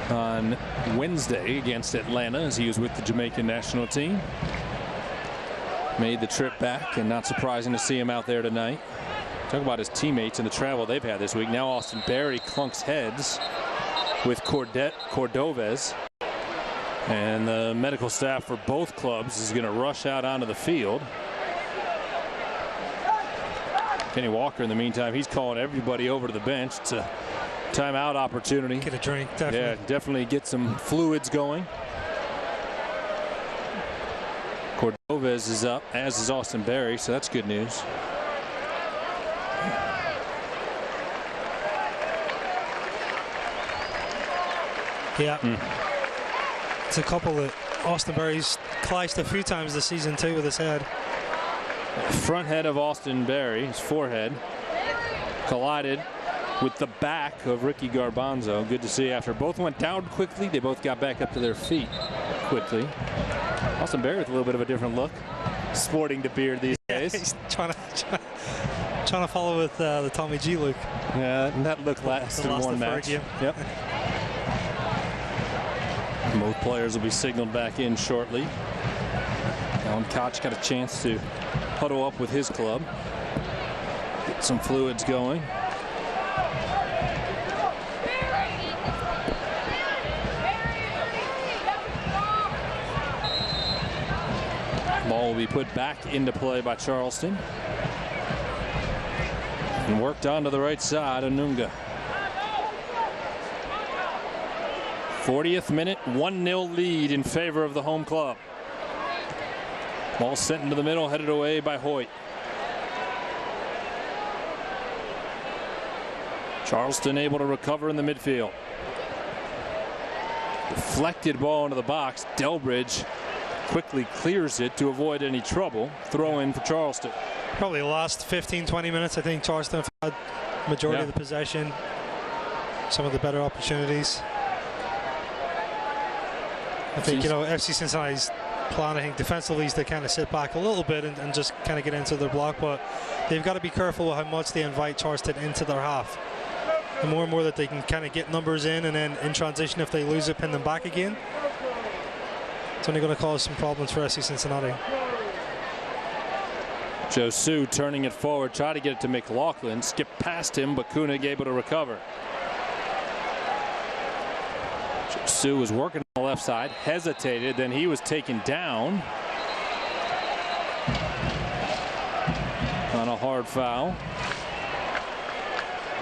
on Wednesday against Atlanta as he was with the Jamaican national team. Made the trip back, and not surprising to see him out there tonight. Talk about his teammates and the travel they've had this week. Now Austin Berry clunks heads with Cordovez. And the medical staff for both clubs is going to rush out onto the field. Kenny Walker, in the meantime, he's calling everybody over to the bench. It's a timeout opportunity. Get a drink, definitely. Yeah, definitely get some fluids going. Cordovez is up, as is Austin Berry, so that's good news. Yeah. It's a couple that Austin Berry's clashed a few times this season too with his head. Front head of Austin Berry, his forehead, collided with the back of Ricky Garbanzo. Good to see. After both went down quickly, they both got back up to their feet quickly. Austin Berry with a little bit of a different look, sporting the beard these days. He's trying to follow with the Tommy G look. Yeah, and that look lasted one match. Yep. Both players will be signaled back in shortly. Alan Koch got a chance to huddle up with his club, get some fluids going. Ball will be put back into play by Charleston and worked onto the right side. Anunga. 40th minute, 1-0 lead in favor of the home club. Ball sent into the middle, headed away by Hoyt. Charleston able to recover in the midfield. Deflected ball into the box. Delbridge quickly clears it to avoid any trouble. Throw in for Charleston. Probably the last 15-20 minutes, I think Charleston had majority of the possession, some of the better opportunities. I think, you know, FC Cincinnati's plan, I think, defensively is to kind of sit back a little bit and just kind of get into their block, but they've got to be careful how much they invite Charleston into their half. The more and more that they can kind of get numbers in, and then in transition, if they lose it, pin them back again. It's only going to cause some problems for FC Cincinnati. Josu turning it forward, try to get it to McLaughlin, skipped past him, but Koenig able to recover. Josu was working on the left side, hesitated, then he was taken down on a hard foul.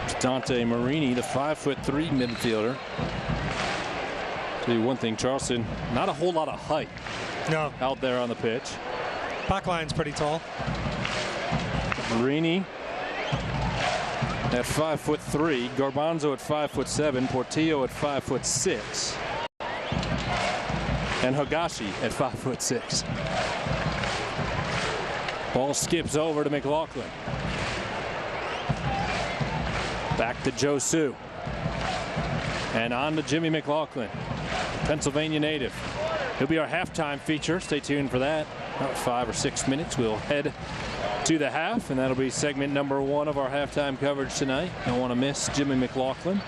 It's Dante Marini, the 5'3" midfielder. Tell you one thing, Charleston, not a whole lot of height out there on the pitch. Backline's pretty tall. Marini at 5'3", Garbanzo at 5'7", Portillo at 5'6", and Higashi at 5'6". Ball skips over to McLaughlin. Back to Josu. And on to Jimmy McLaughlin, Pennsylvania native. He'll be our halftime feature. Stay tuned for that. About 5 or 6 minutes. We'll head to the half, and that'll be segment number 1 of our halftime coverage tonight. Don't want to miss Jimmy McLaughlin.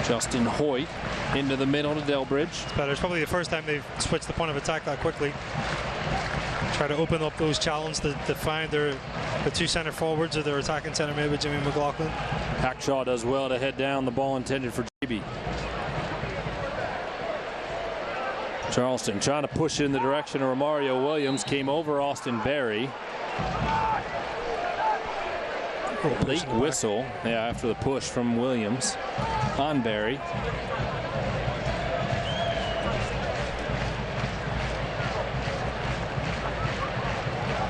Justin Hoyt into the middle to Delbridge. It's better. It's probably the first time they've switched the point of attack that quickly. Try to open up those challenges to find the 2 center forwards or their attacking center, maybe Jimmy McLaughlin. Hackshaw does well to head down. The ball intended for GB. Charleston trying to push it in the direction of Romario Williams. Came over Austin Berry. Late whistle, after the push from Williams on Berry.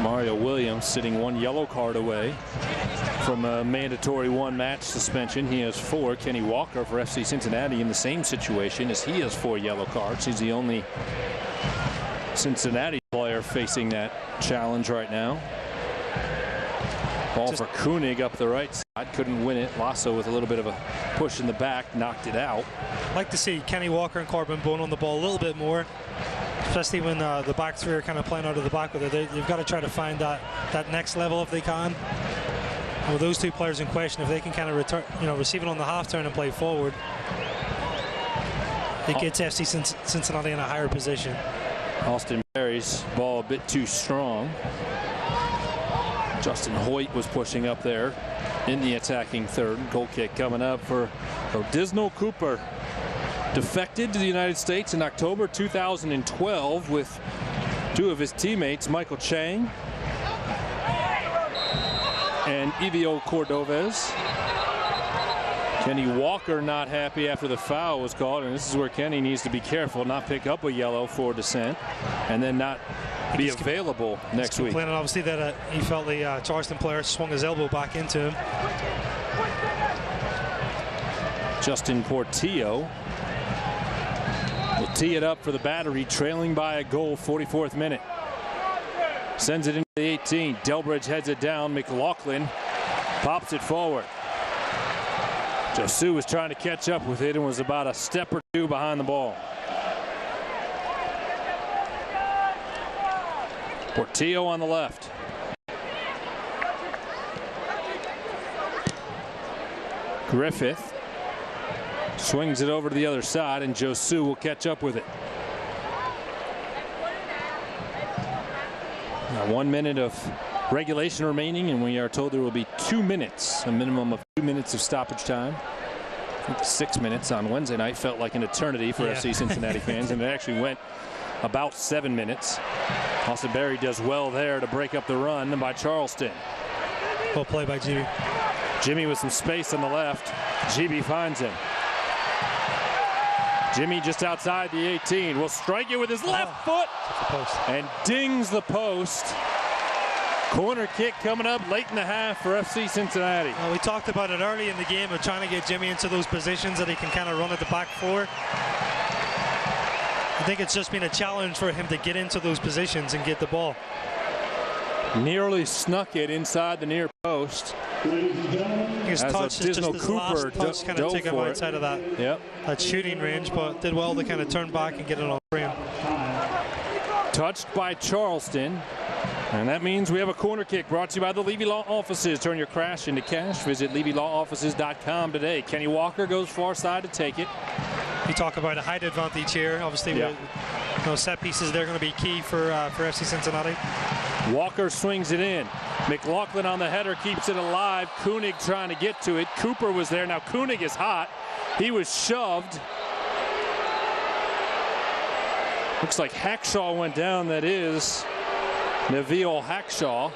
Mario Williams sitting 1 yellow card away from a mandatory 1-match suspension. He has 4. Kenny Walker for FC Cincinnati in the same situation as he has 4 yellow cards. He's the only Cincinnati player facing that challenge right now. Ball for Koenig up the right side. Couldn't win it. Lasso with a little bit of a push in the back. Knocked it out. I'd like to see Kenny Walker and Corbin Bone on the ball a little bit more. Especially when the back 3 are kind of playing out of the back with it. They've got to try to find that next level if they can. And with those 2 players in question, if they can kind of return, receive it on the half turn and play forward, it gets FC Cincinnati in a higher position. Austin Berry's ball a bit too strong. Justin Hoyt was pushing up there in the attacking third. Goal kick coming up for Disnell Cooper. Defected to the United States in October 2012 with 2 of his teammates, Michael Chang and Evio Cordovez. Kenny Walker not happy after the foul was called, and this is where Kenny needs to be careful, not pick up a yellow for dissent, and then not be available next week. Complaining obviously that he felt the Charleston player swung his elbow back into him. Justin Portillo will tee it up for the Battery, trailing by a goal, 44th minute. Sends it into the 18. Delbridge heads it down. McLaughlin pops it forward. Josu was trying to catch up with it and was about a step or 2 behind the ball. Portillo on the left. Griffith swings it over to the other side, and Josu will catch up with it. Now 1 minute of regulation remaining, and we are told there will be 2 minutes, a minimum of 2 minutes of stoppage time. I think 6 minutes on Wednesday night felt like an eternity for FC Cincinnati fans, and it actually went about 7 minutes. Austin Berry does well there to break up the run by Charleston. Well played by Jimmy. Jimmy with some space on the left. GB finds him. Jimmy just outside the 18 will strike it with his left foot and dings the post. Corner kick coming up late in the half for FC Cincinnati. Well, we talked about it early in the game of trying to get Jimmy into those positions that he can kind of run at the back 4. I think it's just been a challenge for him to get into those positions and get the ball. Nearly snuck it inside the near post. His touch is just his last touch, kind of take him outside of that shooting range, but did well to kind of turn back and get it on frame. Touched by Charleston, and that means we have a corner kick brought to you by the Levy Law Offices. Turn your crash into cash. Visit LevyLawOffices.com today. Kenny Walker goes far side to take it. You talk about a height advantage here. Obviously, those set pieces, they're going to be key for FC Cincinnati. Walker swings it in. McLaughlin on the header keeps it alive. Koenig trying to get to it. Cooper was there. Now Koenig is hot. He was shoved. Looks like Hackshaw went down. That is Neville Hackshaw.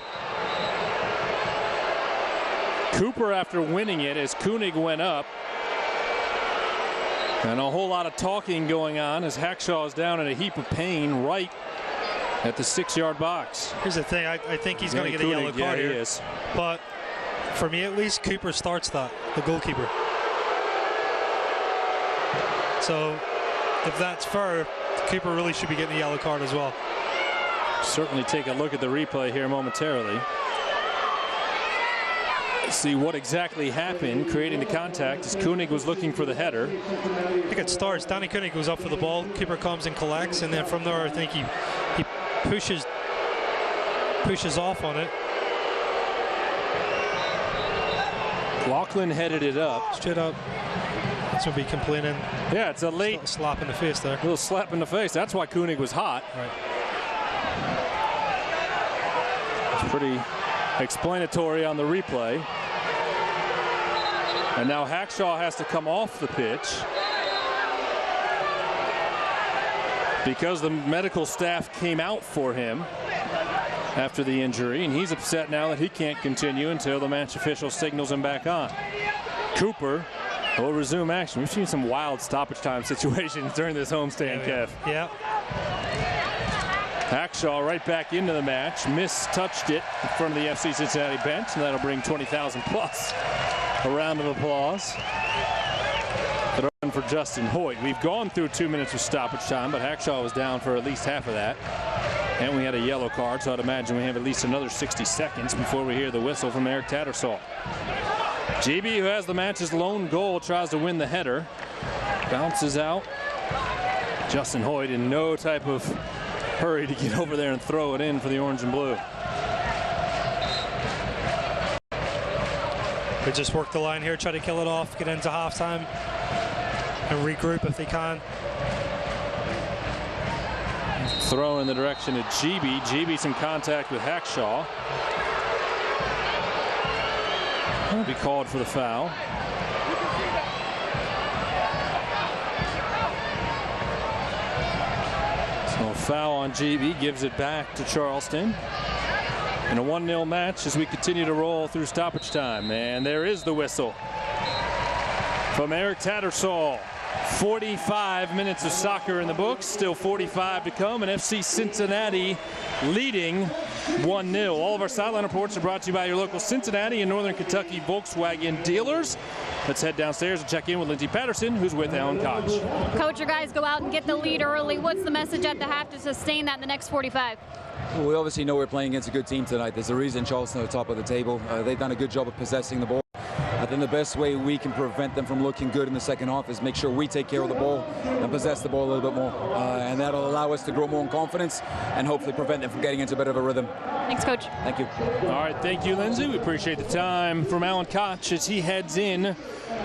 Cooper after winning it as Koenig went up. And a whole lot of talking going on as Hackshaw is down in a heap of pain right at the 6-yard box. Here's the thing, I think he's going to get a yellow card here. He is. But for me at least, Cooper starts that, the goalkeeper. So if that's fair, Cooper really should be getting a yellow card as well. Certainly take a look at the replay here momentarily. See what exactly happened, creating the contact as Koenig was looking for the header. I think it starts. Danny Koenig goes up for the ball. Cooper comes and collects, and then from there, I think he pushes off on it. Laughlin headed it up. Straight up. That's going to be complaining. Yeah, it's a late slap in the face there. Little slap in the face. That's why Koenig was hot. Right. It's pretty explanatory on the replay. And now Hackshaw has to come off the pitch because the medical staff came out for him after the injury, and he's upset now that he can't continue until the match official signals him back on. Cooper will resume action. We've seen some wild stoppage time situations during this homestand, Kev. Yeah. Hackshaw right back into the match, mistouched it in front of the FC Cincinnati bench, and that'll bring 20,000 plus. A round of applause. For Justin Hoyt. We've gone through 2 minutes of stoppage time, but Hackshaw was down for at least half of that. And we had a yellow card, so I'd imagine we have at least another 60 seconds before we hear the whistle from Eric Tattersall. GB, who has the match's lone goal, tries to win the header. Bounces out. Justin Hoyt in no type of hurry to get over there and throw it in for the orange and blue. They just work the line here, try to kill it off, get into halftime, and regroup if they can. Throw in the direction of GB. GB's in contact with Hackshaw. Will be called for the foul. So a foul on GB gives it back to Charleston. In a 1-0 match as we continue to roll through stoppage time. And there is the whistle from Eric Tattersall. 45 minutes of soccer in the books, still 45 to come, and FC Cincinnati leading 1-0. All of our sideline reports are brought to you by your local Cincinnati and Northern Kentucky Volkswagen dealers. Let's head downstairs and check in with Lindsey Patterson, who's with Alan Koch. Coach, your guys go out and get the lead early. What's the message at the half to sustain that in the next 45? Well, we obviously know we're playing against a good team tonight. There's a reason Charleston are top of the table. They've done a good job of possessing the ball. I think the best way we can prevent them from looking good in the second half is make sure we take care of the ball and possess the ball a little bit more. And that'll allow us to grow more in confidence and hopefully prevent them from getting into a bit of a rhythm. Thanks, Coach. Thank you. All right, thank you, Lindsey. We appreciate the time from Alan Koch as he heads in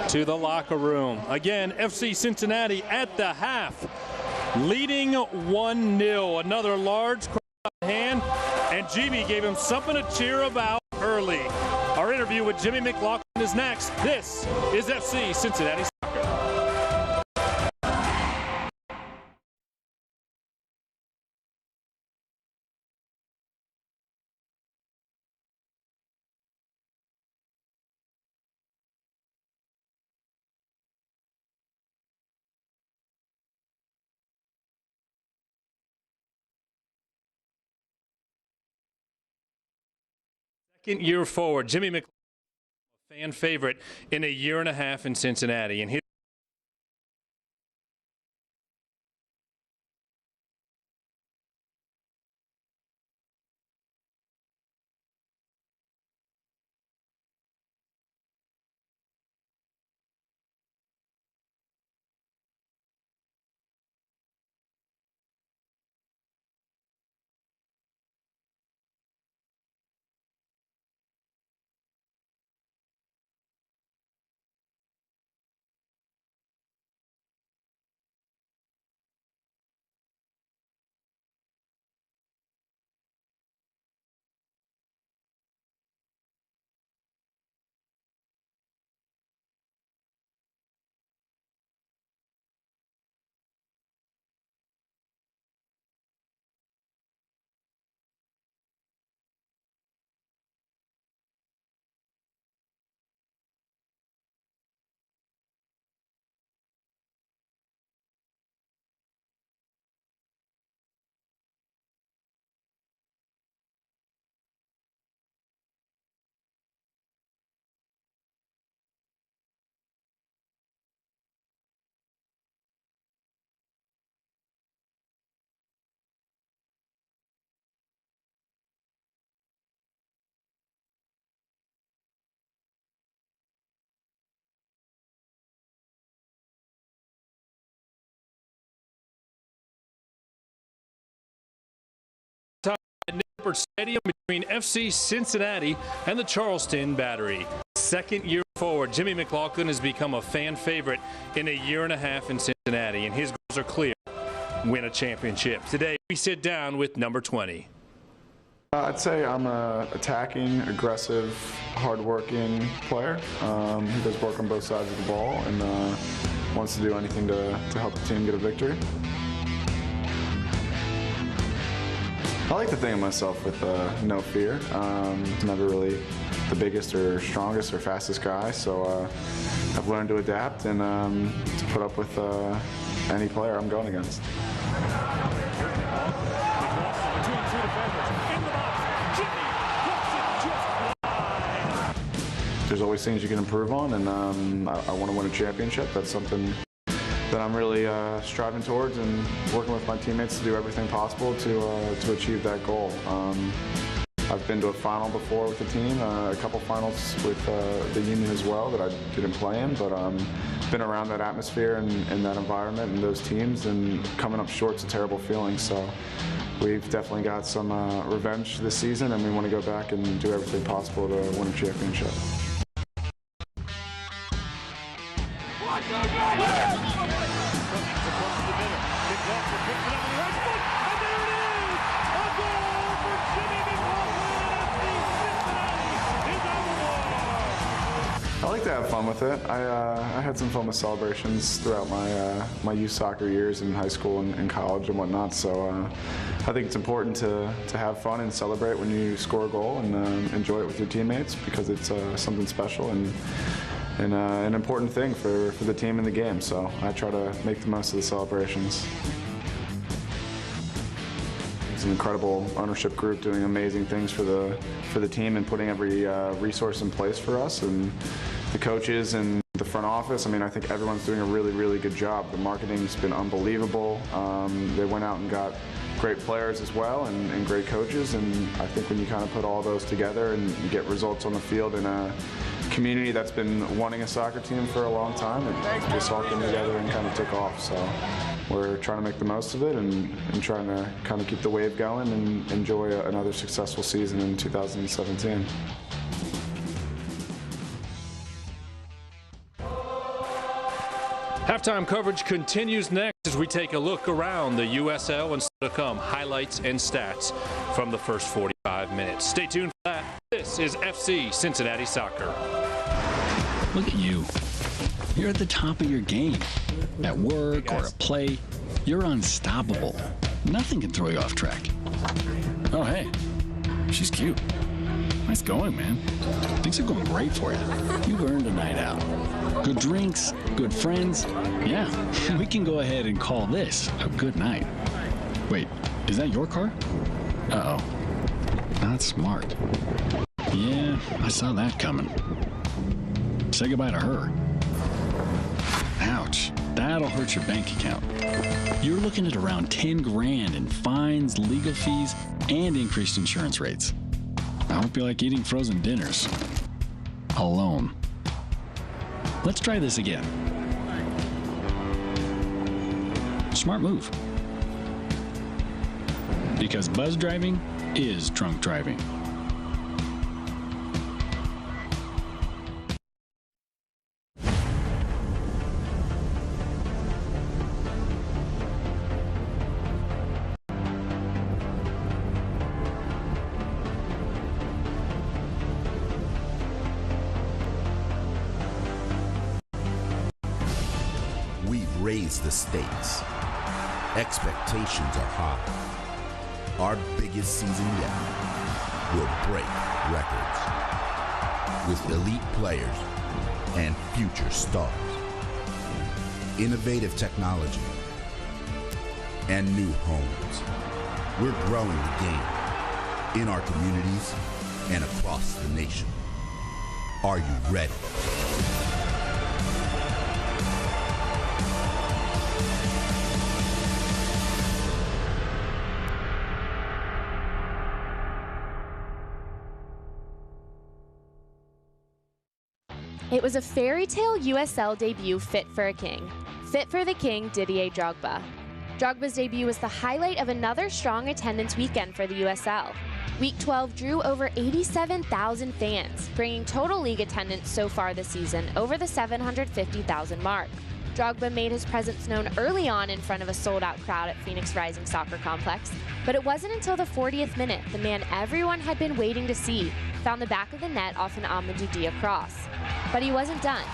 to the locker room. Again, FC Cincinnati at the half, leading 1-0. Another large crowd hand, and GB gave him something to cheer about early. Our interview with Jimmy McLaughlin is next. This is FC Cincinnati Soccer. Second year forward, Jimmy McLaughlin, a fan favorite in a year and a half in Cincinnati. And Nippert Stadium between FC Cincinnati and the Charleston Battery. Second year forward, Jimmy McLaughlin has become a fan favorite in a year and a half in Cincinnati, and his goals are clear: win a championship. Today, we sit down with number 20. I'd say I'm an attacking, aggressive, hard-working player who does work on both sides of the ball and wants to do anything to help the team get a victory. I like to think of myself with no fear. Never really the biggest or strongest or fastest guy, so I've learned to adapt and to put up with any player I'm going against. There's always things you can improve on, and I want to win a championship. That's something that I'm really striving towards and working with my teammates to do everything possible to achieve that goal. I've been to a final before with the team, a couple finals with the Union as well that I didn't play in, but been around that atmosphere and that environment and those teams, and coming up short's a terrible feeling. So we've definitely got some revenge this season, and we want to go back and do everything possible to win a championship. I like to have fun with it. I had some fun with celebrations throughout my youth soccer years in high school and college and whatnot. So I think it's important to have fun and celebrate when you score a goal and enjoy it with your teammates, because it's something special and an important thing for the team in the game. So I try to make the most of the celebrations. It's an incredible ownership group doing amazing things for the team and putting every resource in place for us, and the coaches and the front office. I mean, I think everyone's doing a really, really good job. The marketing's been unbelievable. They went out and got great players as well and great coaches, and I think when you kind of put all those together and you get results on the field in a community that's been wanting a soccer team for a long time, it just all came together and kind of took off. So we're trying to make the most of it and trying to kind of keep the wave going and enjoy another successful season in 2017. Halftime coverage continues next as we take a look around the USL and still to come highlights and stats from the first 45 minutes. Stay tuned for that. This is FC Cincinnati Soccer. Look at you. You're at the top of your game. At work or at play, you're unstoppable. Nothing can throw you off track. Oh, hey, she's cute. Nice going, man. Things are going great for you. You've earned a night out. Good drinks, good friends. Yeah, we can go ahead and call this a good night. Wait, is that your car? Uh-oh. Not smart. Yeah, I saw that coming. Say goodbye to her. Ouch. That'll hurt your bank account. You're looking at around 10 grand in fines, legal fees, and increased insurance rates. I hope you like eating frozen dinners. Alone. Let's try this again. Smart move. Because buzz driving is drunk driving. Raise the stakes. Expectations are high. Our biggest season yet will break records with elite players and future stars. Innovative technology and new homes. We're growing the game in our communities and across the nation. Are you ready? It was a fairy tale USL debut fit for a king. Fit for the king, Didier Drogba. Drogba's debut was the highlight of another strong attendance weekend for the USL. Week 12 drew over 87,000 fans, bringing total league attendance so far this season over the 750,000 mark. Drogba made his presence known early on in front of a sold-out crowd at Phoenix Rising Soccer Complex, but it wasn't until the 40th minute the man everyone had been waiting to see found the back of the net off an Amadou Dia cross. But he wasn't done.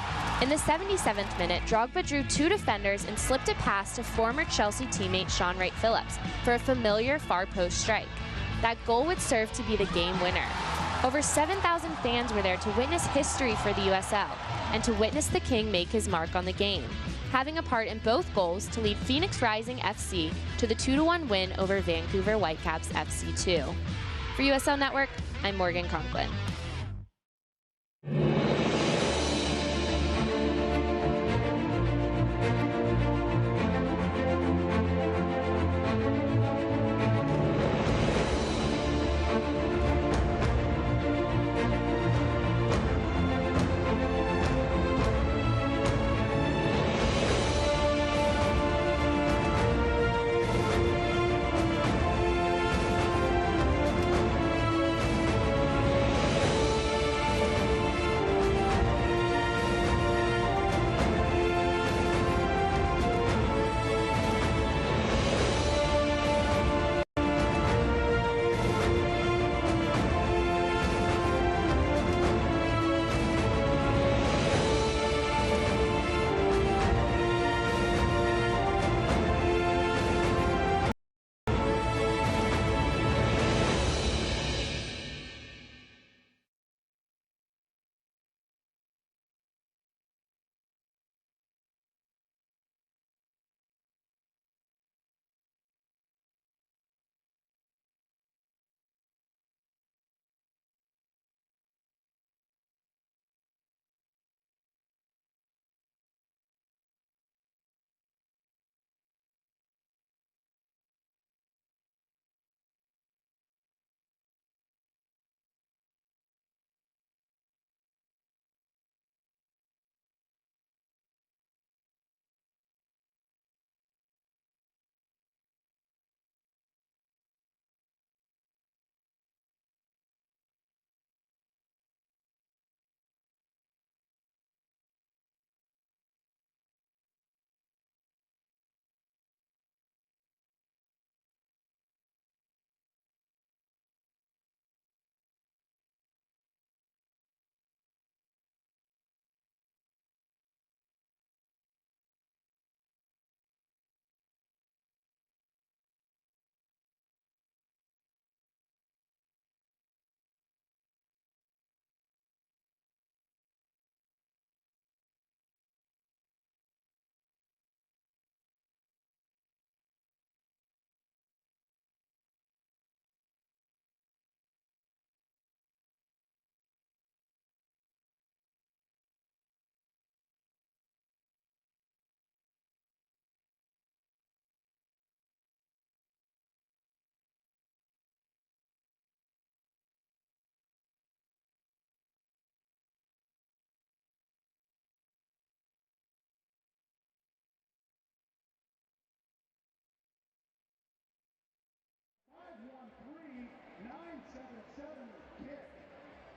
In the 77th minute, Drogba drew two defenders and slipped a pass to former Chelsea teammate Sean Wright-Phillips for a familiar far post strike. That goal would serve to be the game winner. Over 7,000 fans were there to witness history for the USL and to witness the King make his mark on the game, having a part in both goals to lead Phoenix Rising FC to the 2-1 win over Vancouver Whitecaps FC 2. For USL Network, I'm Morgan Conklin.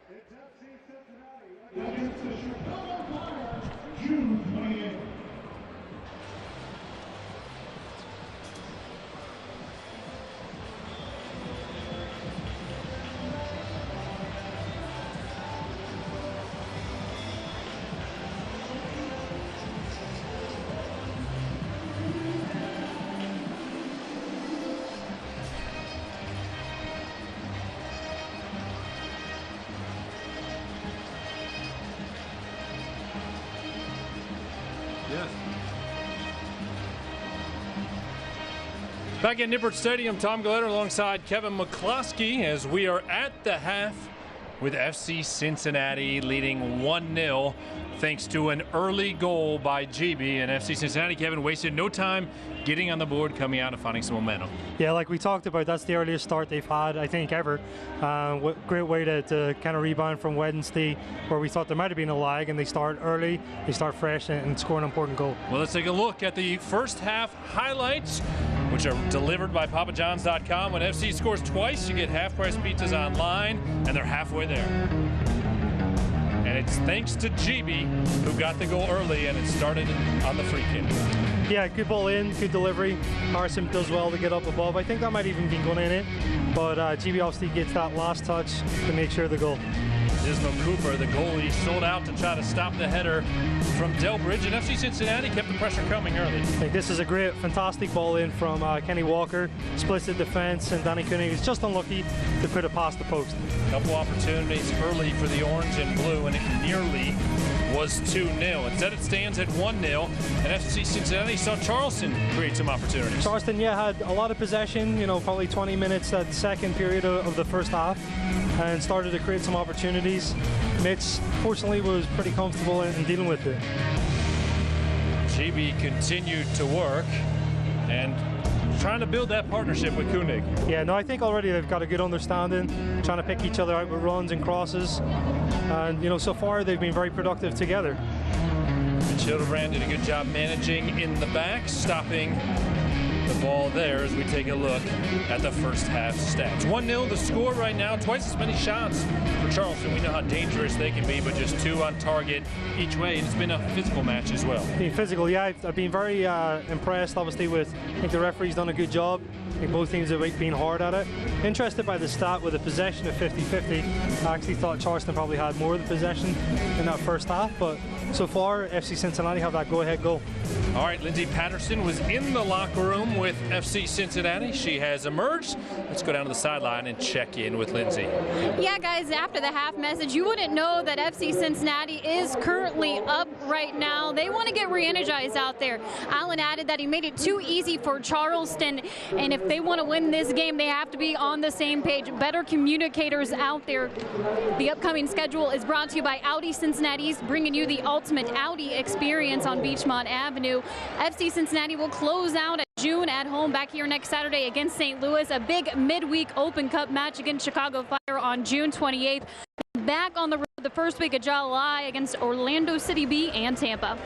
It's FC Cincinnati against the Chicago Fire, June 28th. Back at Nippert Stadium, Tom Glitter alongside Kevin McCloskey as we are at the half with FC Cincinnati leading 1-0 thanks to an early goal by GB. And FC Cincinnati, Kevin, wasted no time getting on the board, coming out and finding some momentum. Yeah, like we talked about, that's the earliest start they've had, I think, ever. Great way to kind of rebound from Wednesday, where we thought there might have been a lag, and they start early, they start fresh, and score an important goal. Well, let's take a look at the first half highlights. which are delivered by papajohns.com. When FC scores twice, you get half-price pizzas online, and they're halfway there. And it's thanks to GB, who got the goal early, and it started on the free kick. Yeah, good ball in, good delivery. Harrison does well to get up above. I think that might even be going in it, but GB obviously gets that last touch to make sure the goal. Dismo Cooper, the goalie, sold out to try to stop the header from Delbridge, and FC Cincinnati kept the pressure coming early. I think this is a great, fantastic ball in from Kenny Walker. Splits the defense, and Danny Koenig is just unlucky to put it past the post. A couple opportunities early for the orange and blue, and it nearly was 2-0. Instead, it stands at 1-0, and FC Cincinnati saw Charleston create some opportunities. Charleston, yeah, had a lot of possession, probably 20 minutes that second period of the first half, and started to create some opportunities. Mitch, fortunately, was pretty comfortable in dealing with it. GB continued to work and trying to build that partnership with Koenig. Yeah, no, I think already they've got a good understanding, trying to pick each other out with runs and crosses. And, so far they've been very productive together. Durant did a good job managing in the back, stopping the ball there as we take a look at the first half stats. 1-0 the score right now, twice as many shots for Charleston. We know how dangerous they can be, but just 2 on target each way, and it's been a physical match as well. Being physical, yeah, I've been very impressed, obviously, with, I think the referee's done a good job. I think both teams have been hard at it. Interested by the stat with a possession of 50-50. I actually thought Charleston probably had more of the possession in that first half, but so far, FC Cincinnati have that go-ahead goal. All right, Lindsay Patterson was in the locker room with FC Cincinnati. She has emerged. Let's go down to the sideline and check in with Lindsay. Yeah, guys, after the half message, you wouldn't know that FC Cincinnati is currently up right now. They want to get re-energized out there. Allen added that he made it too easy for Charleston, and if they want to win this game, they have to be on the same page. Better communicators out there. The upcoming schedule is brought to you by Audi Cincinnati's, bringing you the ultimate Audi experience on Beachmont Avenue. FC Cincinnati will close out at June at home back here next Saturday against St. Louis. A big midweek Open Cup match against Chicago Fire on June 28th. Back on the road the first week of July against Orlando City B and Tampa.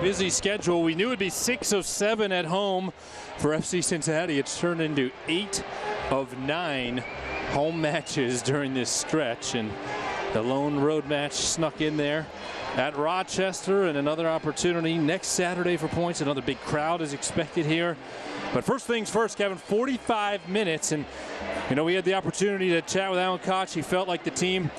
Busy schedule. We knew it'd be 6 of 7 at home for FC Cincinnati. It's turned into 8 of 9 home matches during this stretch, and the lone road match snuck in there at Rochester, and another opportunity next Saturday for points. Another big crowd is expected here. But first things first, Kevin, 45 minutes, and we had the opportunity to chat with Alan Koch. He felt like the team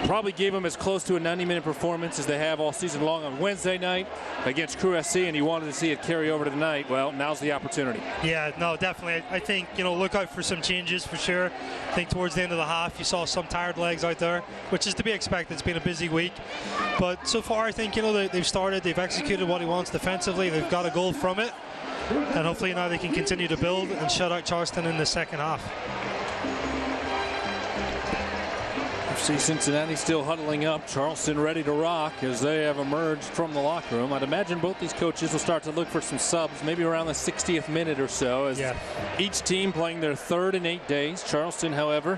probably gave him as close to a 90-minute performance as they have all season long on Wednesday night against Crew SC, and he wanted to see it carry over to tonight. Well, now's the opportunity. Yeah, no, definitely. I think, look out for some changes for sure. I think towards the end of the half, you saw some tired legs out there, which is to be expected. It's been a busy week. But so far, I think, they've started, they've executed what he wants defensively. They've got a goal from it. And hopefully now they can continue to build and shut out Charleston in the second half. FC Cincinnati still huddling up. Charleston ready to rock as they have emerged from the locker room. I'd imagine both these coaches will start to look for some subs, maybe around the 60th minute or so, as each team playing their third in 8 days. Charleston, however,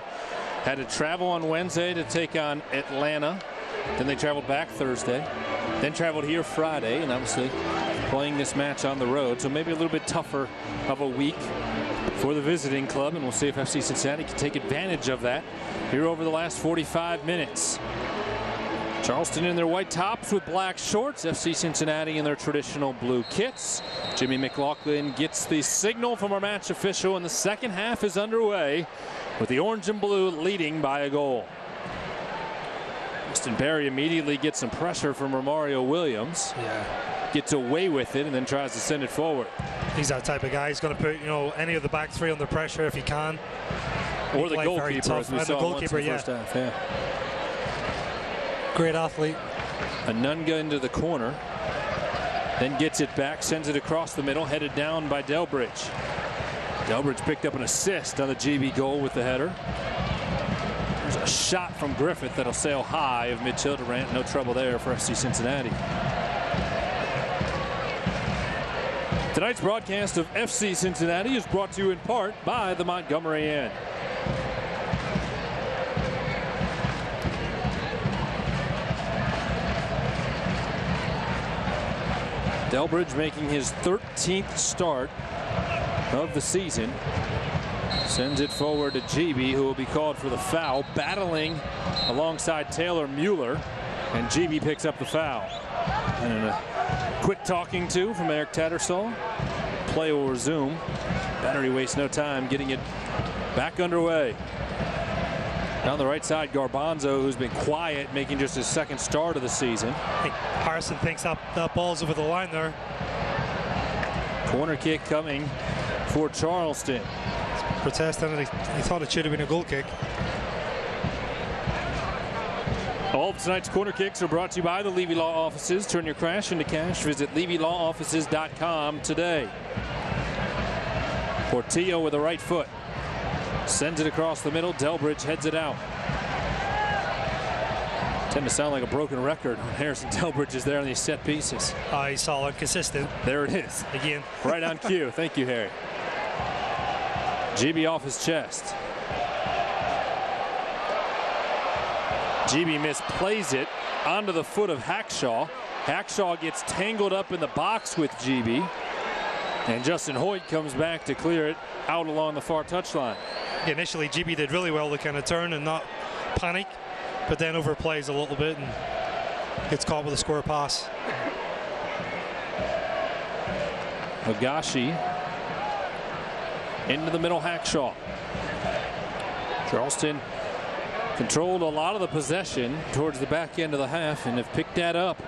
had to travel on Wednesday to take on Atlanta. Then they traveled back Thursday, then traveled here Friday, and obviously playing this match on the road. So maybe a little bit tougher of a week for the visiting club, and we'll see if FC Cincinnati can take advantage of that here over the last 45 minutes. Charleston in their white tops with black shorts. FC Cincinnati in their traditional blue kits. Jimmy McLaughlin gets the signal from our match official, and the second half is underway with the orange and blue leading by a goal. Austin Berry immediately gets some pressure from Romario Williams. Gets away with it and then tries to send it forward. He's that type of guy. He's going to put, any of the back three under pressure if he can. Or the goalkeeper, as we saw once in the first half. Great athlete. Anunga into the corner. Then gets it back, sends it across the middle, headed down by Delbridge. Delbridge picked up an assist on the GB goal with the header. There's a shot from Griffith that'll sail high of Mitchell Durant. No trouble there for FC Cincinnati. Tonight's broadcast of FC Cincinnati is brought to you in part by the Montgomery Inn. Delbridge making his 13th start of the season. Sends it forward to GB, who will be called for the foul, battling alongside Taylor Mueller, and GB picks up the foul. And a quick talking to from Eric Tattersall. Play will resume. Battery wastes no time getting it back underway. Down the right side, Garbanzo, who's been quiet, making just his second start of the season. I think Harrison thinks that ball's over the line there. Corner kick coming for Charleston. Protesting, and he thought it should have been a goal kick. All of tonight's corner kicks are brought to you by the Levy Law Offices. Turn your crash into cash. Visit LevyLawOffices.com today. Portillo with the right foot. Sends it across the middle. Delbridge heads it out. Tend to sound like a broken record when Harrison Delbridge is there on these set pieces. He's solid, consistent. There it is. Again. Right on cue. Thank you, Harry. GB off his chest. GB misplays it onto the foot of Hackshaw. Hackshaw gets tangled up in the box with GB. And Justin Hoyt comes back to clear it out along the far touchline. Initially, GB did really well to kind of turn and not panic, but then overplays a little bit and gets caught with a square pass. Higashi into the middle, Hackshaw. Charleston controlled a lot of the possession towards the back end of the half and have picked that up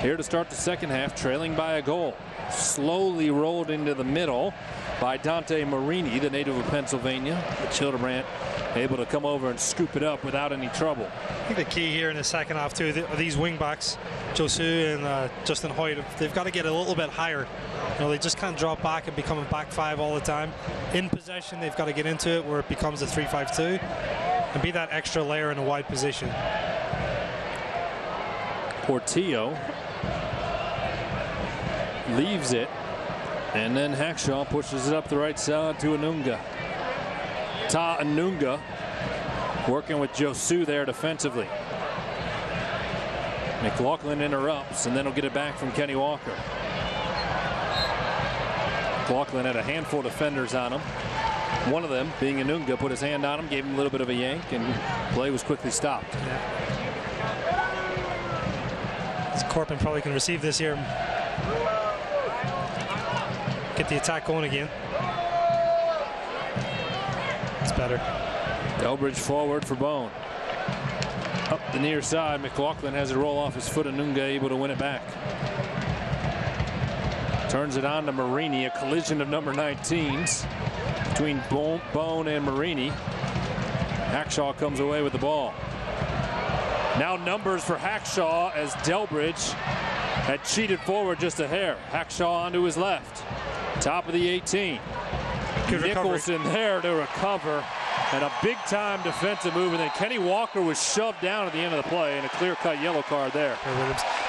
here to start the second half, trailing by a goal. Slowly rolled into the middle by Dante Marini, the native of Pennsylvania. Childebrand able to come over and scoop it up without any trouble. I think the key here in the second half too are these wing backs, Josu and Justin Hoyt. They've got to get a little bit higher. You know, they just can't drop back and become a back five all the time. In possession, they've got to get into it where it becomes a 3-5-2 and be that extra layer in a wide position. Portillo leaves it, and then Hackshaw pushes it up the right side to Anunga. Ta Anunga working with Josu there defensively. McLaughlin interrupts, and then he'll get it back from Kenny Walker. McLaughlin had a handful of defenders on him. One of them, being Anunga, put his hand on him, gave him a little bit of a yank, and play was quickly stopped. Corpin probably can receive this here. Get the attack going again. It's better. Delbridge forward for Bone. Up the near side, McLaughlin has it roll off his foot. Anunga able to win it back. Turns it on to Marini. A collision of number 19s between Bone and Marini. Hackshaw comes away with the ball. Now numbers for Hackshaw as Delbridge had cheated forward just a hair. Hackshaw onto his left. Top of the 18. Good Nicholson recovery there to recover. And a big-time defensive move. And then Kenny Walker was shoved down at the end of the play, and a clear-cut yellow card there.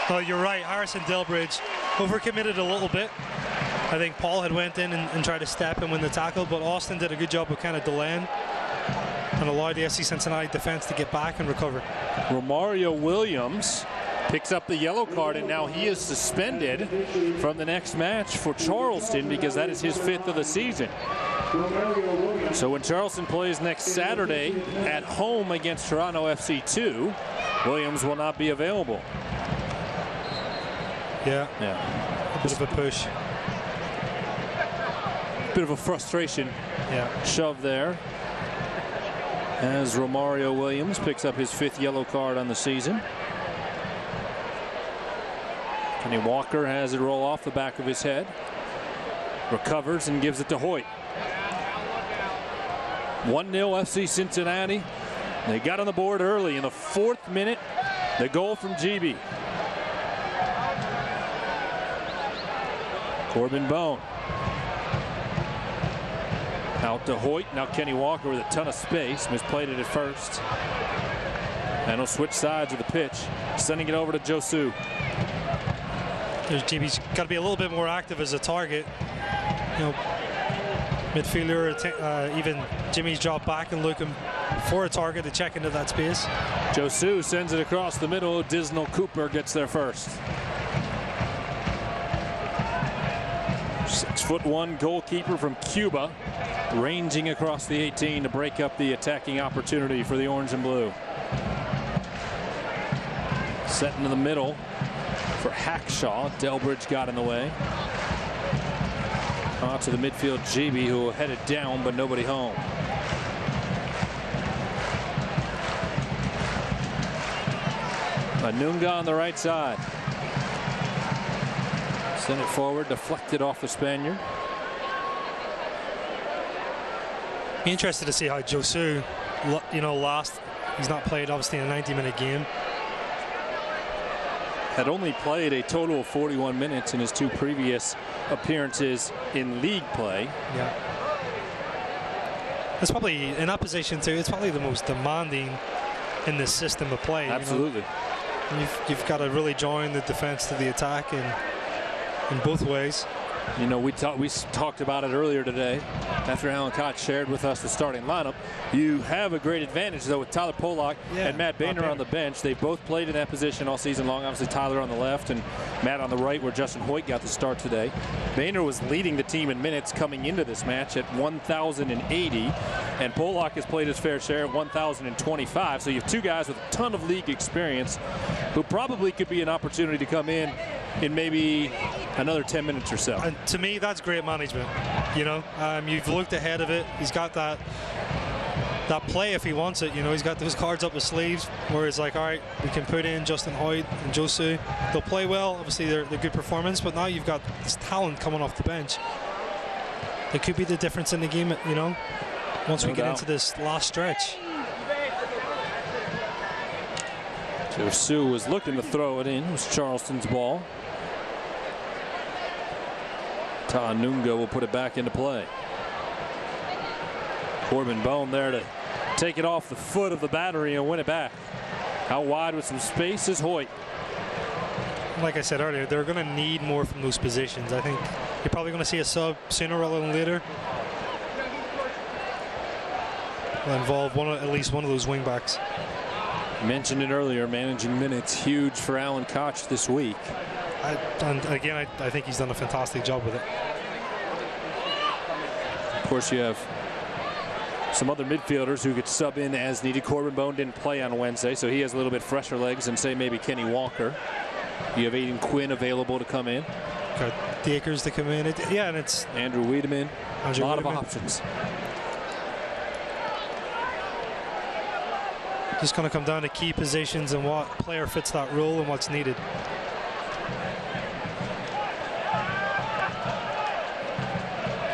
Oh, you're right. Harrison Delbridge overcommitted a little bit. I think Paul had went in and tried to step and win the tackle, but Austin did a good job of kind of delaying and allowed the FC Cincinnati defense to get back and recover. Romario Williams picks up the yellow card, and now he is suspended from the next match for Charleston because that is his 5th of the season. So when Charleston plays next Saturday at home against Toronto FC2, Williams will not be available. Yeah. Yeah. A bit of a push. Bit of a frustration shove there as Romario Williams picks up his 5th yellow card on the season. Kenny Walker has it roll off the back of his head. Recovers and gives it to Hoyt. 1-0 FC Cincinnati. They got on the board early in the 4th minute. The goal from GB. Corbin Bone. Out to Hoyt. Now Kenny Walker with a ton of space. Misplayed it at first. And he'll switch sides of the pitch. Sending it over to Josu. GB's got to be a little bit more active as a target. You know, midfielder, even Jimmy's dropped back and looking for a target to check into that space. Josu sends it across the middle. Disnell Cooper gets there first. 6'1" goalkeeper from Cuba, ranging across the 18 to break up the attacking opportunity for the orange and blue. Set into the middle for Hackshaw. Delbridge got in the way. Out to the midfield, GB, who headed down, but nobody home. Anunga on the right side. Sent it forward, deflected off the Spaniard. Be interested to see how Josu, last. He's not played, obviously, in a 90-minute game. Had only played a total of 41 minutes in his 2 previous appearances in league play. Yeah. It's probably, in that position too, it's probably the most demanding in this system of play. Absolutely. You've got to really join the defense to the attack in both ways. We talked about it earlier today after Alan Koch shared with us the starting lineup. You have a great advantage, though, with Tyler Polak and Matt Boehner on the bench. They've both played in that position all season long. Obviously, Tyler on the left and Matt on the right, where Justin Hoyt got the start today. Boehner was leading the team in minutes coming into this match at 1,080, and Polak has played his fair share at 1,025. So you have 2 guys with a ton of league experience who probably could be an opportunity to come in maybe another 10 minutes or so. And to me, that's great management. You've looked ahead of it. He's got that play if he wants it. He's got those cards up his sleeves where it's like, all right, we can put in Justin Hoyt and Josu. They'll play well. Obviously, they're good performance, but now you've got this talent coming off the bench. It could be the difference in the game, once we get into this last stretch. Josu was looking to throw it in. It was Charleston's ball. Anunga will put it back into play. Corbin Bone there to take it off the foot of the battery and win it back. Out wide with some space is Hoyt. Like I said earlier, they're going to need more from those positions. I think you're probably going to see a sub sooner rather than later. Will involve at least one of those wing backs. Mentioned it earlier, managing minutes huge for Alan Koch this week. And again, I think he's done a fantastic job with it. Of course, you have some other midfielders who could sub in as needed. Corbin Bone didn't play on Wednesday, so he has a little bit fresher legs than, say, maybe Kenny Walker. You have Aiden Quinn available to come in. Got Dakers to come in. And it's Andrew Wiedemann. A lot of options. Just going to come down to key positions and what player fits that role and what's needed.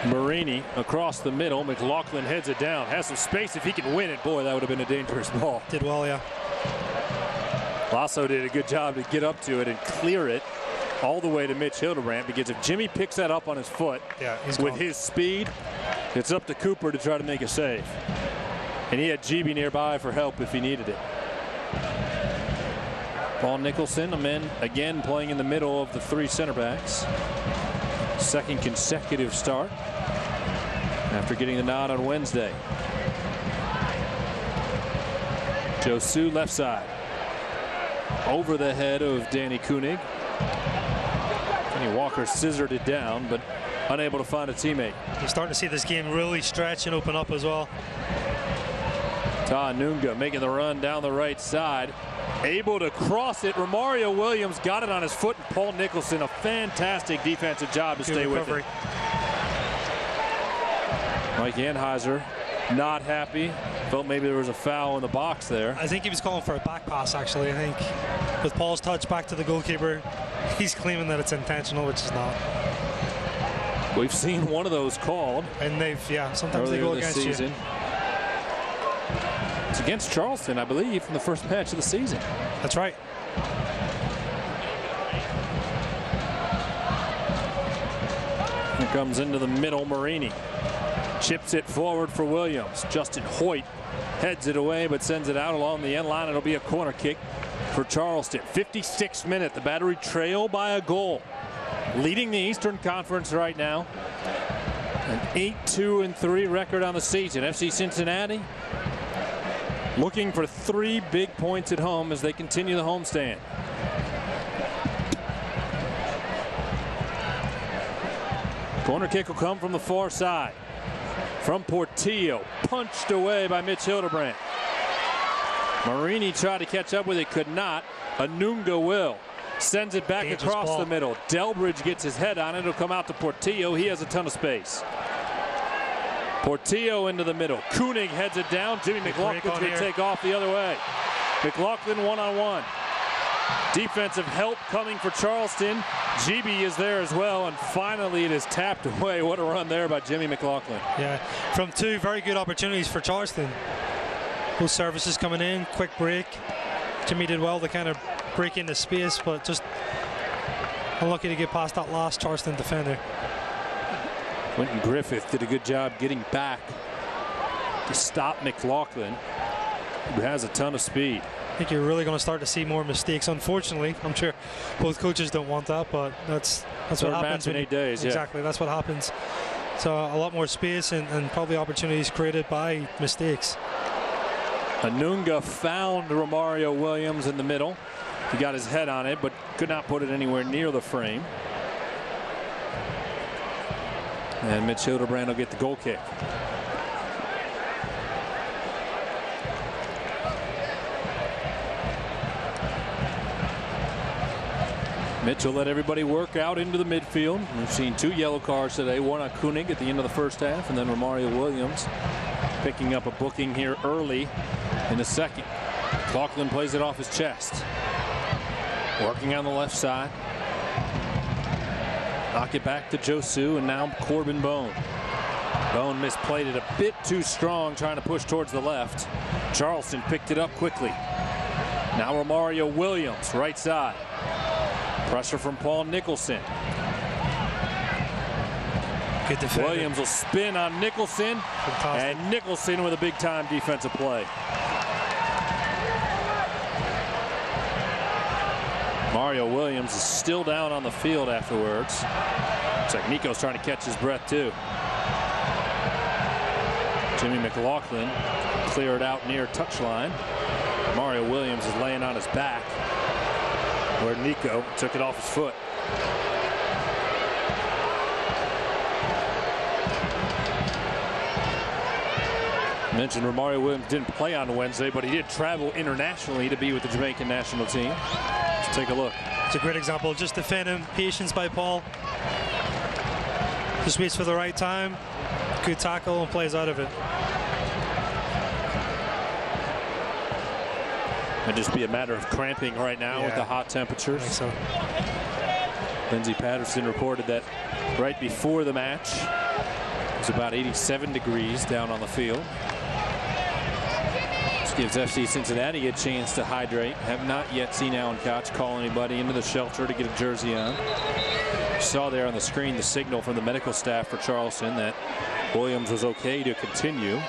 Marini across the middle. McLaughlin heads it down. Has some space if he can win it. Boy, that would have been a dangerous ball. Did well, yeah. Lasso did a good job to get up to it and clear it all the way to Mitch Hildebrand, because if Jimmy picks that up on his foot with his speed, it's up to Cooper to try to make a save. And he had GB nearby for help if he needed it. Paul Nicholson, again playing in the middle of the 3 center backs. Second consecutive start after getting the nod on Wednesday. Josu left side. Over the head of Danny Koenig. Kenny Walker scissored it down, but unable to find a teammate. You're starting to see this game really stretch and open up as well. Anunga making the run down the right side. Able to cross it. Romario Williams got it on his foot, and Paul Nicholson, a fantastic defensive job to stay with it. Mike Anheuser not happy. Felt maybe there was a foul in the box there. I think he was calling for a back pass, actually. I think with Paul's touch back to the goalkeeper, he's claiming that it's intentional, which is not. We've seen one of those called. And sometimes they go against you. It's against Charleston, I believe, in the first match of the season. That's right. Here comes into the middle, Marini. Chips it forward for Williams. Justin Hoyt heads it away, but sends it out along the end line. It'll be a corner kick for Charleston. 56th minute. The Battery trail by a goal. Leading the Eastern Conference right now. An 8-2-3 record on the season. FC Cincinnati looking for 3 big points at home as they continue the homestand. Corner kick will come from the far side. From Portillo, punched away by Mitch Hildebrand. Marini tried to catch up with it, could not. Anunga will. Sends it back across the middle. Delbridge gets his head on it. It'll come out to Portillo. He has a ton of space. Portillo into the middle. Koenig heads it down. Jimmy McLaughlin's going to take off the other way. McLaughlin one-on-one. Defensive help coming for Charleston. GB is there as well, and finally it is tapped away. What a run there by Jimmy McLaughlin. Yeah, from two very good opportunities for Charleston. Both services coming in, quick break. Jimmy did well to kind of break into space, but just unlucky to get past that last Charleston defender. Quentin Griffith did a good job getting back to stop McLaughlin, who has a ton of speed. I think you're really going to start to see more mistakes. Unfortunately, I'm sure both coaches don't want that, but that's what happens in 8 days. Exactly, that's what happens. So a lot more space and probably opportunities created by mistakes. Anunga found Romario Williams in the middle. He got his head on it, but could not put it anywhere near the frame. And Mitch Hildebrand will get the goal kick. Mitch will let everybody work out into the midfield. We've seen 2 yellow cards today, one on Koenig at the end of the first half, and then Romario Williams picking up a booking here early in the second. McLaughlin plays it off his chest. Working on the left side. Knock it back to Josu, and now Corbin Bone. Bone misplayed it a bit too strong, trying to push towards the left. Charleston picked it up quickly. Now Romario Williams, right side. Pressure from Paul Nicholson. Good defender. Williams will spin on Nicholson. Fantastic. And Nicholson with a big-time defensive play. Mario Williams is still down on the field afterwards. Looks like Nico's trying to catch his breath too. Jimmy McLaughlin cleared out near touchline. Mario Williams is laying on his back, where Nico took it off his foot. Mentioned Romario Williams didn't play on Wednesday, but he did travel internationally to be with the Jamaican national team. Let's take a look. It's a great example. Just defending, patience by Paul. Just waits for the right time. Good tackle and plays out of it. It'd just be a matter of cramping right now with the hot temperatures. I think so. Lindsey Patterson reported that right before the match it was about 87 degrees down on the field. This gives FC Cincinnati a chance to hydrate. Have not yet seen Alan Koch call anybody into the shelter to get a jersey on. You saw there on the screen the signal from the medical staff for Charleston that Williams was okay to continue.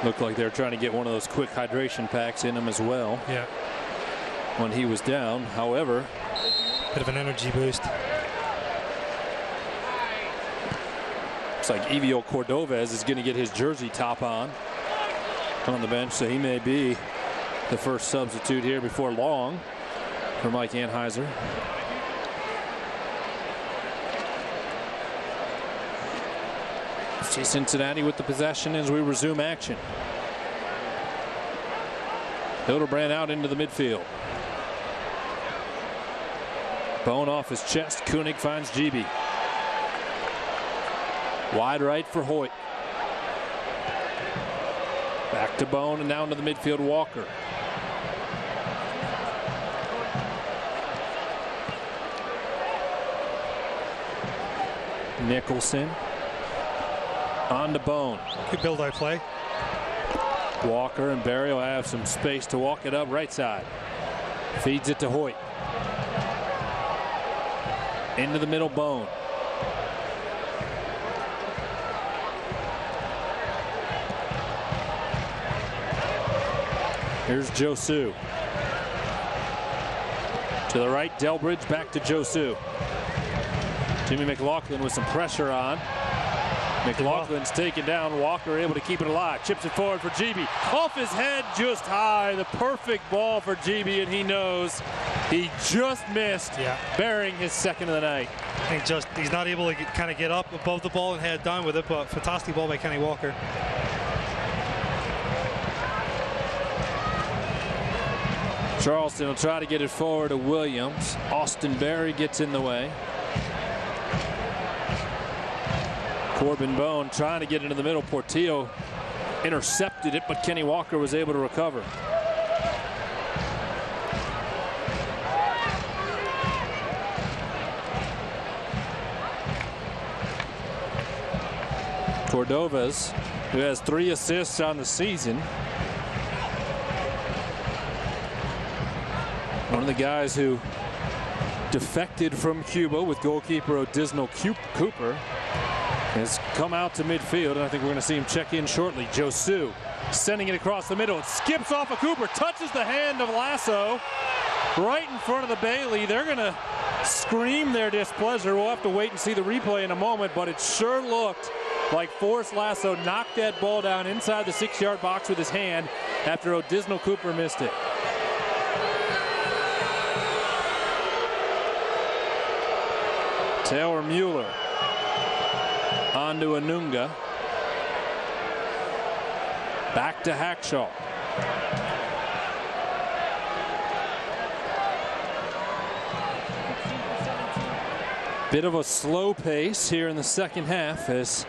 Looked like they're trying to get one of those quick hydration packs in him as well. Yeah. When he was down, however. Bit of an energy boost. Looks like Evio Cordovez is going to get his jersey top on the bench, so he may be the first substitute here before long for Mike Anheuser. See Cincinnati with the possession as we resume action. Hildebrand out into the midfield. Bone off his chest. Koenig finds GB. Wide right for Hoyt. Back to Bone and down to the midfield, Walker. Nicholson. On to Bone. Good build-out play. Walker and Barry will have some space to walk it up right side. Feeds it to Hoyt. Into the middle, Bone. Here's Josu. To the right, Delbridge back to Josu. Jimmy McLaughlin with some pressure on. McLaughlin's taken down. Walker able to keep it alive. Chips it forward for GB. Off his head, just high. The perfect ball for GB, and he knows he just missed, bearing his second of the night. I think he's not able to kind of get up above the ball and head down with it, but fantastic ball by Kenny Walker. Charleston will try to get it forward to Williams. Austin Berry gets in the way. Corbin Bone trying to get into the middle. Portillo intercepted it, but Kenny Walker was able to recover. Cordovez, who has 3 assists on the season. One of the guys who defected from Cuba with goalkeeper Odisnell Cooper has come out to midfield, and I think we're going to see him check in shortly. Josu sending it across the middle. It skips off of Cooper, touches the hand of Lasso right in front of the Bailey. They're going to scream their displeasure. We'll have to wait and see the replay in a moment, but it sure looked like Forrest Lasso knocked that ball down inside the 6-yard box with his hand after Odisnell Cooper missed it. Taylor Mueller onto Anunga. Back to Hackshaw. Bit of a slow pace here in the second half as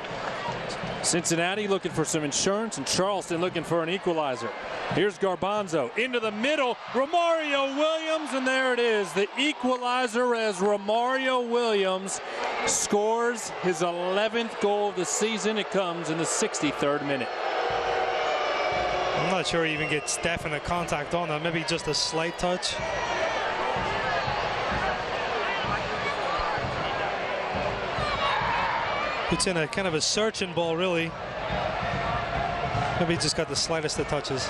Cincinnati looking for some insurance and Charleston looking for an equalizer. Here's Garbanzo into the middle. Romario Williams, and there it is. The equalizer as Romario Williams scores his 11th goal of the season. It comes in the 63rd minute. I'm not sure he even gets definite contact on that. Maybe just a slight touch. Puts in a kind of a searching ball, really. Maybe he just got the slightest of touches.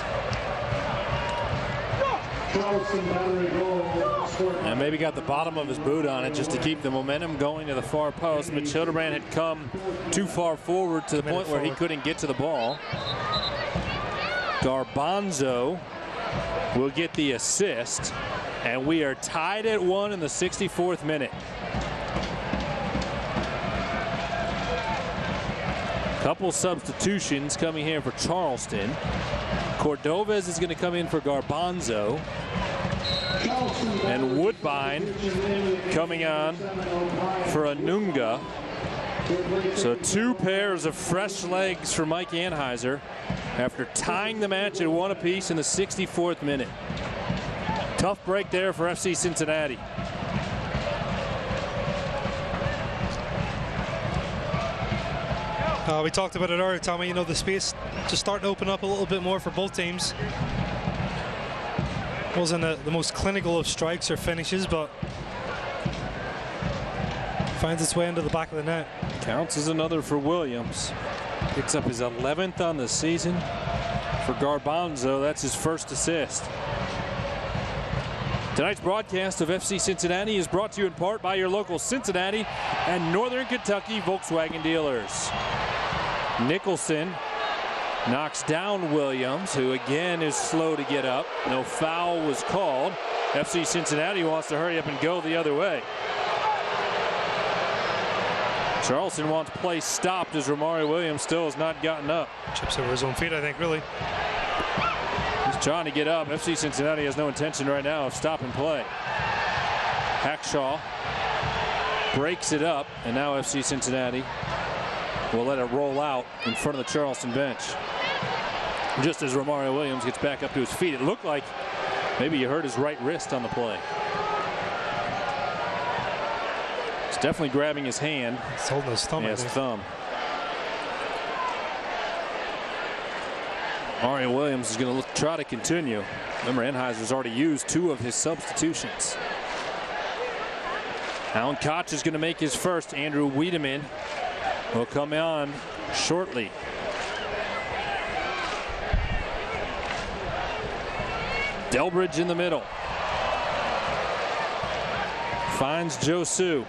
And maybe got the bottom of his boot on it just to keep the momentum going to the far post. Mitch Hildebrand had come too far forward to the point where he couldn't get to the ball. Garbanzo will get the assist, and we are tied at 1 in the 64th minute. Couple substitutions coming here for Charleston. Cordovez is going to come in for Garbanzo. And Woodbine coming on for Anunga. So 2 pairs of fresh legs for Mike Anheuser after tying the match at 1 apiece in the 64th minute. Tough break there for FC Cincinnati. We talked about it earlier, Tommy. You know, the space just starting to open up a little bit more for both teams. Wasn't the most clinical of strikes or finishes, but finds its way into the back of the net. Counts as another for Williams. Picks up his 11th on the season. For Garbanzo, that's his first assist. Tonight's broadcast of FC Cincinnati is brought to you in part by your local Cincinnati and Northern Kentucky Volkswagen dealers. Nicholson knocks down Williams, who again is slow to get up. No foul was called. FC Cincinnati wants to hurry up and go the other way. Charleston wants play stopped as Romario Williams still has not gotten up. Chips over his own feet, I think, really. He's trying to get up. FC Cincinnati has no intention right now of stopping play. Hackshaw breaks it up, and now FC Cincinnati will let it roll out in front of the Charleston bench. Just as Romario Williams gets back up to his feet, it looked like maybe he hurt his right wrist on the play. He's definitely grabbing his hand. He's holding his thumb. Yeah, his thumb. Mario Williams is going to try to continue. Remember, Anheuser's already used 2 of his substitutions. Alan Koch is going to make his first. Andrew Wiedemann will come on shortly. Delbridge in the middle. Finds Josu.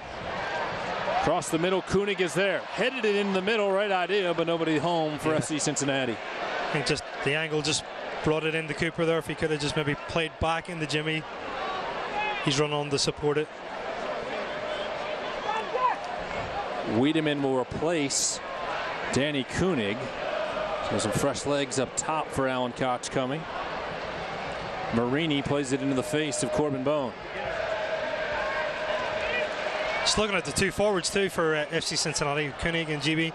Across the middle, Koenig is there. Headed it in the middle, right idea, but nobody home for FC Cincinnati. I think just the angle just brought it into Cooper there. If he could have just maybe played back into Jimmy. He's run on to support it. Wiedemann will replace Danny Koenig. So some fresh legs up top for Alan Koch coming. Marini plays it into the face of Corbin Bone. Just looking at the two forwards too for FC Cincinnati, Koenig and GB.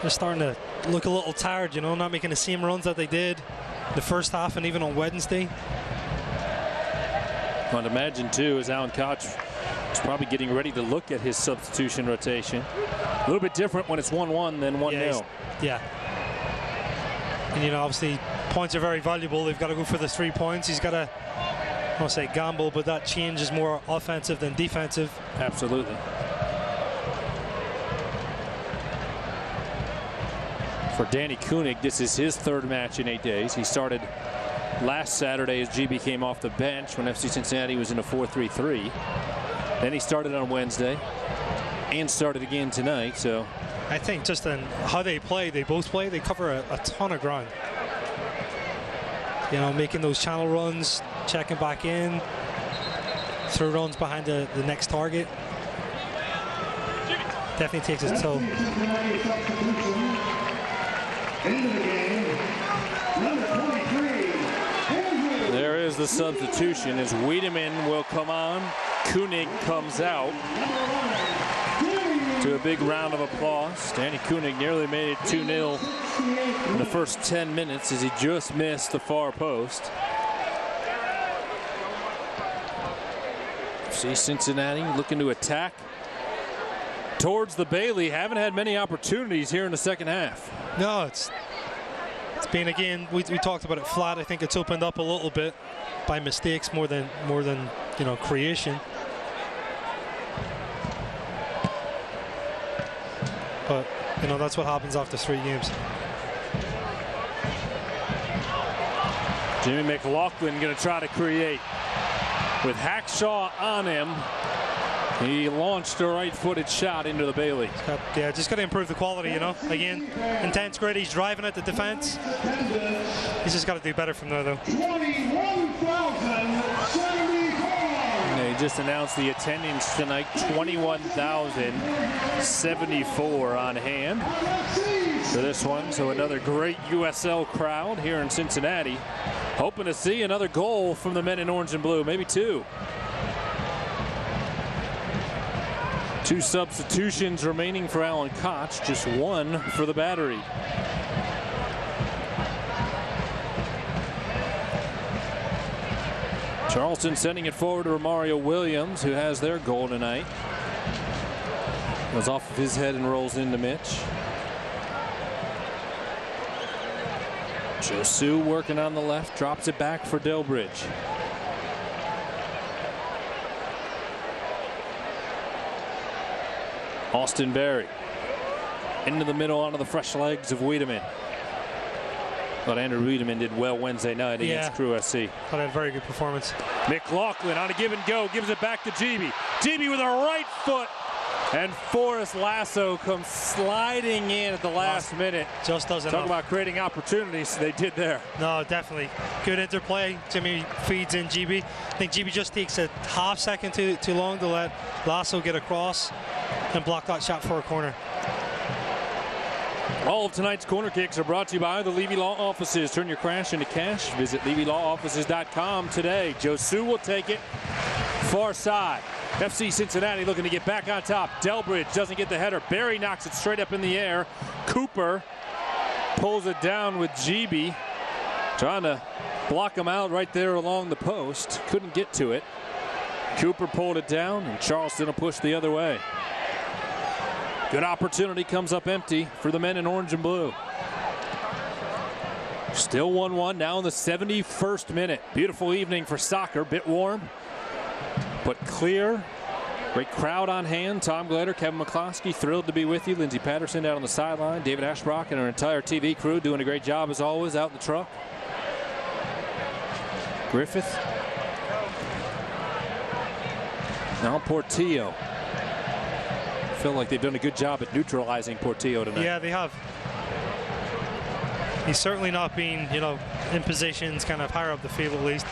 They're starting to look a little tired, you know, not making the same runs that they did the first half and even on Wednesday. I'd imagine too, as Alan Koch is probably getting ready to look at his substitution rotation. A little bit different when it's 1-1 than 1-0. Yeah. And you know, obviously points are very valuable. They've got to go for the 3 points. He's got to, I won't say gamble, but that change is more offensive than defensive. Absolutely. For Danny Koenig, this is his third match in 8 days. He started last Saturday as GB came off the bench when FC Cincinnati was in a 4-3-3. Then he started on Wednesday and started again tonight. So I think just in how they play, they both play, they cover a ton of ground. You know, making those channel runs, checking back in, through runs behind the next target. Definitely takes its toll. There is the substitution as Wiedemann will come on. Koenig comes out. To a big round of applause. Danny Koenig nearly made it 2-0 in the first 10 minutes as he just missed the far post. See Cincinnati looking to attack towards the Bailey. Haven't had many opportunities here in the second half. No, it's been, again, we talked about it flat. I think it's opened up a little bit by mistakes more than you know, creation. But you know, that's what happens after 3 games. Jimmy McLaughlin going to try to create with Hackshaw on him. He launched a right-footed shot into the Bailey. Yeah, just got to improve the quality, you know. Again, intense, grit. He's driving at the defense. He's just got to do better from there, though. They just announced the attendance tonight, 21,074 on hand for this one. So another great USL crowd here in Cincinnati. Hoping to see another goal from the men in orange and blue, maybe 2. 2 substitutions remaining for Alan Koch, just 1 for the Battery. Charleston sending it forward to Romario Williams, who has their goal tonight. Goes off of his head and rolls into Mitch. Josu working on the left, drops it back for Delbridge. Austin Berry into the middle onto the fresh legs of Wiedemann. But Andrew Wiedemann did well Wednesday night against Crew SC. But a very good performance. McLaughlin on a give and go, gives it back to GB. GB with a right foot, and Forrest Lasso comes sliding in at the last minute. Just doesn't talk about creating opportunities. They did there. No, definitely good interplay. Jimmy feeds in GB. I think GB just takes a half second too long to let Lasso get across and block that shot for a corner. All of tonight's corner kicks are brought to you by the Levy Law Offices. Turn your crash into cash. Visit LevyLawOffices.com today. Josu will take it far side. FC Cincinnati looking to get back on top. Delbridge doesn't get the header. Barry knocks it straight up in the air. Cooper pulls it down with GB. Trying to block him out right there along the post. Couldn't get to it. Cooper pulled it down, and Charleston will push the other way. Good opportunity comes up empty for the men in orange and blue. Still 1-1 now in the 71st minute. Beautiful evening for soccer. Bit warm, but clear. Great crowd on hand. Tom Glader, Kevin McCloskey, thrilled to be with you. Lindsey Patterson down on the sideline. David Ashbrock and our entire TV crew doing a great job as always out in the truck. Griffith. Now Portillo. feel like they've done a good job at neutralizing Portillo tonight. Yeah, they have. He's certainly not being, you know, in positions kind of higher up the field at least.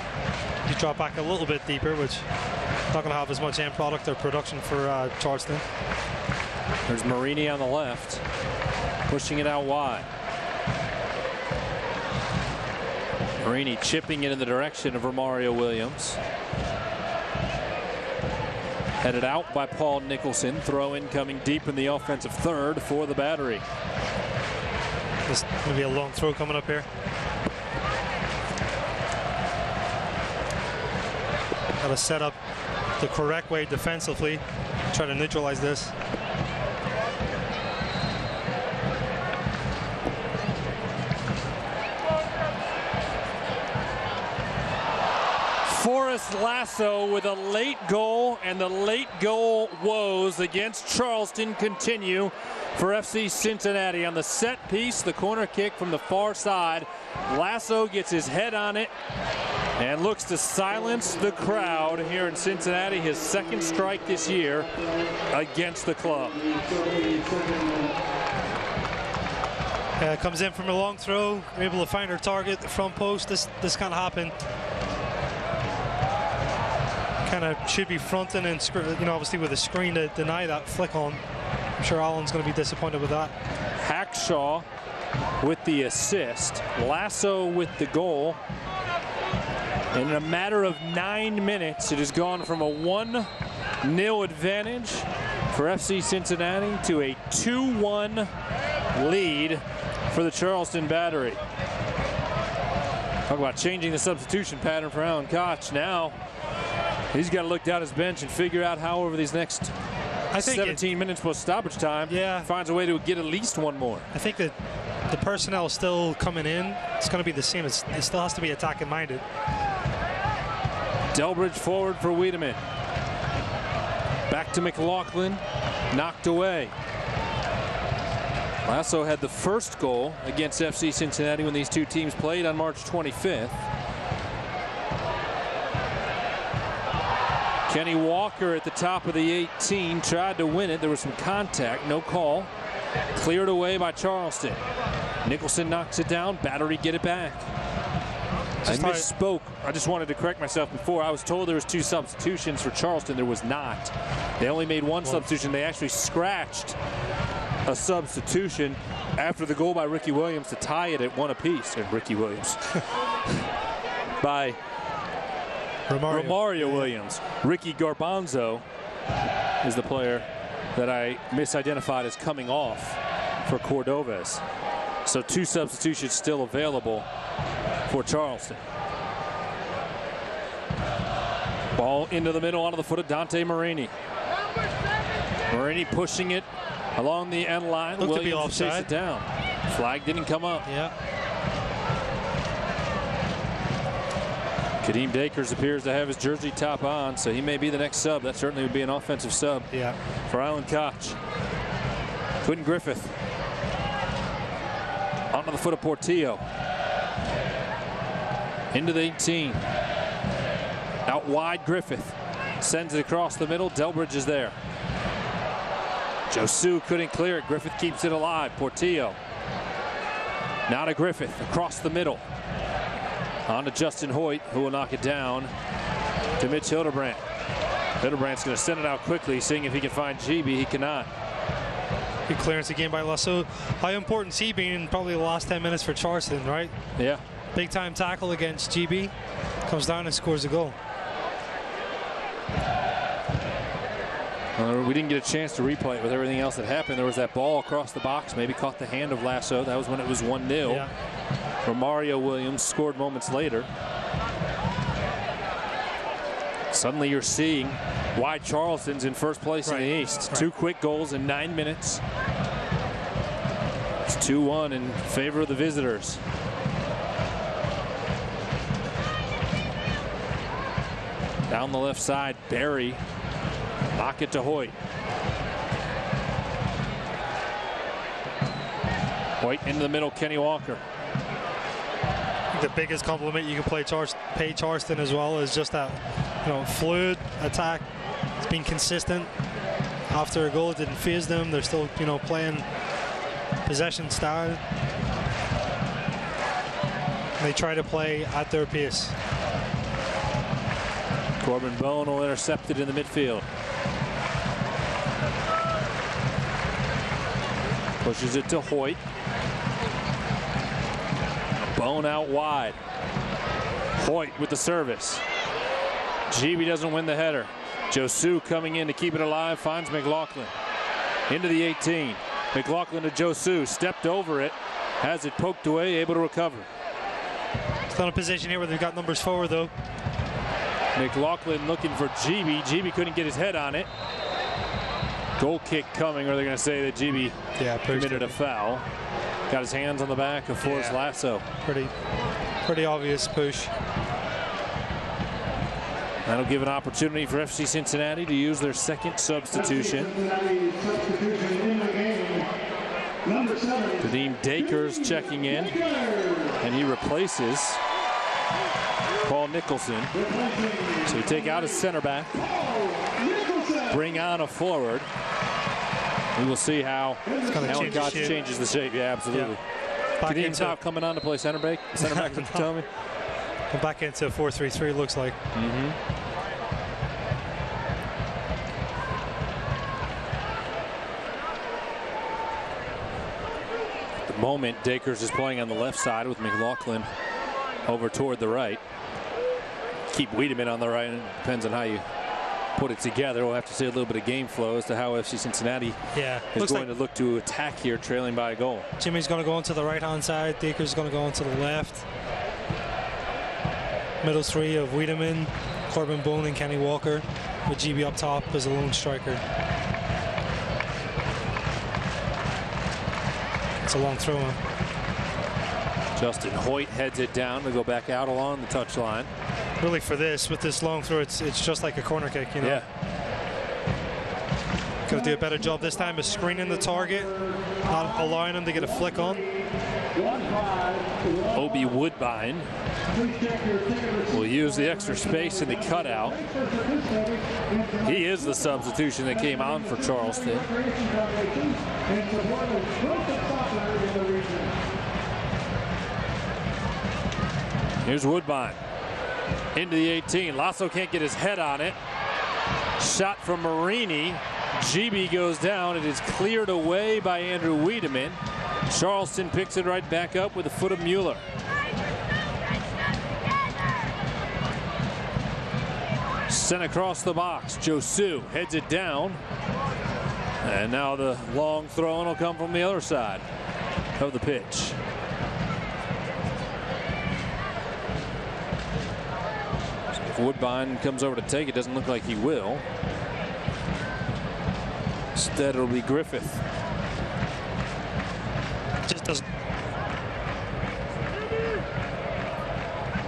He dropped back a little bit deeper, which not going to have as much end product or production for Charleston. There's Marini on the left, pushing it out wide. Marini chipping it in the direction of Romario Williams. Headed out by Paul Nicholson. Throw in coming deep in the offensive third for the Battery. There's maybe a long throw coming up here. Got to set up the correct way defensively. Try to neutralize this. Forrest Lasso with a late goal, and the late goal woes against Charleston continue for FC Cincinnati. On the set piece, the corner kick from the far side, Lasso gets his head on it and looks to silence the crowd here in Cincinnati. His second strike this year against the club. Comes in from a long throw, able to find her target, the front post. This kind of happened. Kind of should be fronting and, you know, obviously with a screen to deny that flick on. I'm sure Allen's going to be disappointed with that. Hackshaw with the assist, Lasso with the goal. And in a matter of 9 minutes, it has gone from a 1-0 advantage for FC Cincinnati to a 2-1 lead for the Charleston Battery. Talk about changing the substitution pattern for Alan Koch. Now he's got to look down his bench and figure out how over these next 17 minutes plus stoppage time, finds a way to get at least one more. I think that the personnel still coming in, it's going to be the same. It still has to be attacking minded. Delbridge forward for Wiedemann. Back to McLaughlin, knocked away. Lasso had the first goal against FC Cincinnati when these two teams played on March 25th. Kenny Walker at the top of the 18 tried to win it. There was some contact, no call. Cleared away by Charleston. Nicholson knocks it down. Battery get it back. I misspoke. I just wanted to correct myself before. I was told there was 2 substitutions for Charleston. There was not. They only made one substitution. They actually scratched a substitution after the goal by Ricky Williams to tie it at 1 apiece. And Ricky Williams by Romario Williams. Ricky Garbanzo is the player that I misidentified as coming off for Cordovez. So 2 substitutions still available for Charleston. Ball into the middle onto the foot of Dante Marini. Marini pushing it along the end line. Looked Williams to be offside. chased it down. Flag didn't come up. Yeah. Kadeem Dakers appears to have his jersey top on, so he may be the next sub. That certainly would be an offensive sub for Alan Koch. Quentin Griffith onto the foot of Portillo. Into the 18. Out wide, Griffith sends it across the middle. Delbridge is there. Josu couldn't clear it. Griffith keeps it alive. Portillo. Now to Griffith across the middle. On to Justin Hoyt, who will knock it down to Mitch Hildebrandt. Hildebrandt's going to send it out quickly, seeing if he can find GB. He cannot. Good clearance again by Lasso. How important is he being in probably the last 10 minutes for Charleston, right? Yeah. Big time tackle against GB. Comes down and scores a goal. We didn't get a chance to replay it with everything else that happened. There was that ball across the box, maybe caught the hand of Lasso. That was when it was 1-0. Yeah. Romario Williams scored moments later. Suddenly you're seeing why Charleston's in first place in the East. 2 quick goals in 9 minutes. It's 2-1 in favor of the visitors. Down the left side, Barry. Knock it to Hoyt. Hoyt into the middle, Kenny Walker. The biggest compliment you can pay Charleston as well is just that, fluid attack. It's been consistent. after a goal. It didn't phase them. They're still, you know, playing possession style. They try to play at their pace. Corbin Bone will intercept it in the midfield. Pushes it to Hoyt. Bone out wide. Hoyt with the service. Gibi doesn't win the header. Josu coming in to keep it alive, finds McLaughlin. Into the 18. McLaughlin to Josu, stepped over it, has it poked away, able to recover. Still in a position here where they've got numbers forward though. McLaughlin looking for Gibi. Gibi couldn't get his head on it. Goal kick coming, or they're going to say that Gibi committed a foul. Got his hands on the back of Forrest Lasso. Pretty obvious push. That'll give an opportunity for FC Cincinnati to use their second substitution. Kadeem Dakers checking in, and he replaces Paul Nicholson. So you take out a center back, bring on a forward. We will see how Alan Koch changes the shape. Yeah, absolutely. Yeah. Kadeem's not coming on to play center back. Center back, what you tell me? Come back into 4-3-3, it looks like. At the moment, Dakers is playing on the left side with McLaughlin over toward the right. Keep Wiedemann on the right, and it depends on how you put it together. We'll have to see a little bit of game flow as to how FC Cincinnati is going to look to attack here, trailing by a goal. Jimmy's going to go onto the right-hand side. Dakers going to go onto the left. Middle three of Wiedemann, Corbin Bone, and Kenny Walker, with Gibi up top as a lone striker. It's a long throw in. Justin Hoyt heads it down to go back out along the touchline. Really, for this, with this long throw, it's just like a corner kick, you know. Yeah. Got to do a better job this time of screening the target, not allowing him to get a flick on. Obi Woodbine will use the extra space in the cutout. He is the substitution that came on for Charleston. Here's Woodbine. Into the 18. Lasso can't get his head on it. Shot from Marini. Gibi goes down. It is cleared away by Andrew Wiedemann. Charleston picks it right back up with the foot of Mueller. Sent across the box. Josu heads it down. And now the long throw will come from the other side of the pitch. If Woodbine comes over to take it, doesn't look like he will. Instead, it'll be Griffith. Just doesn't.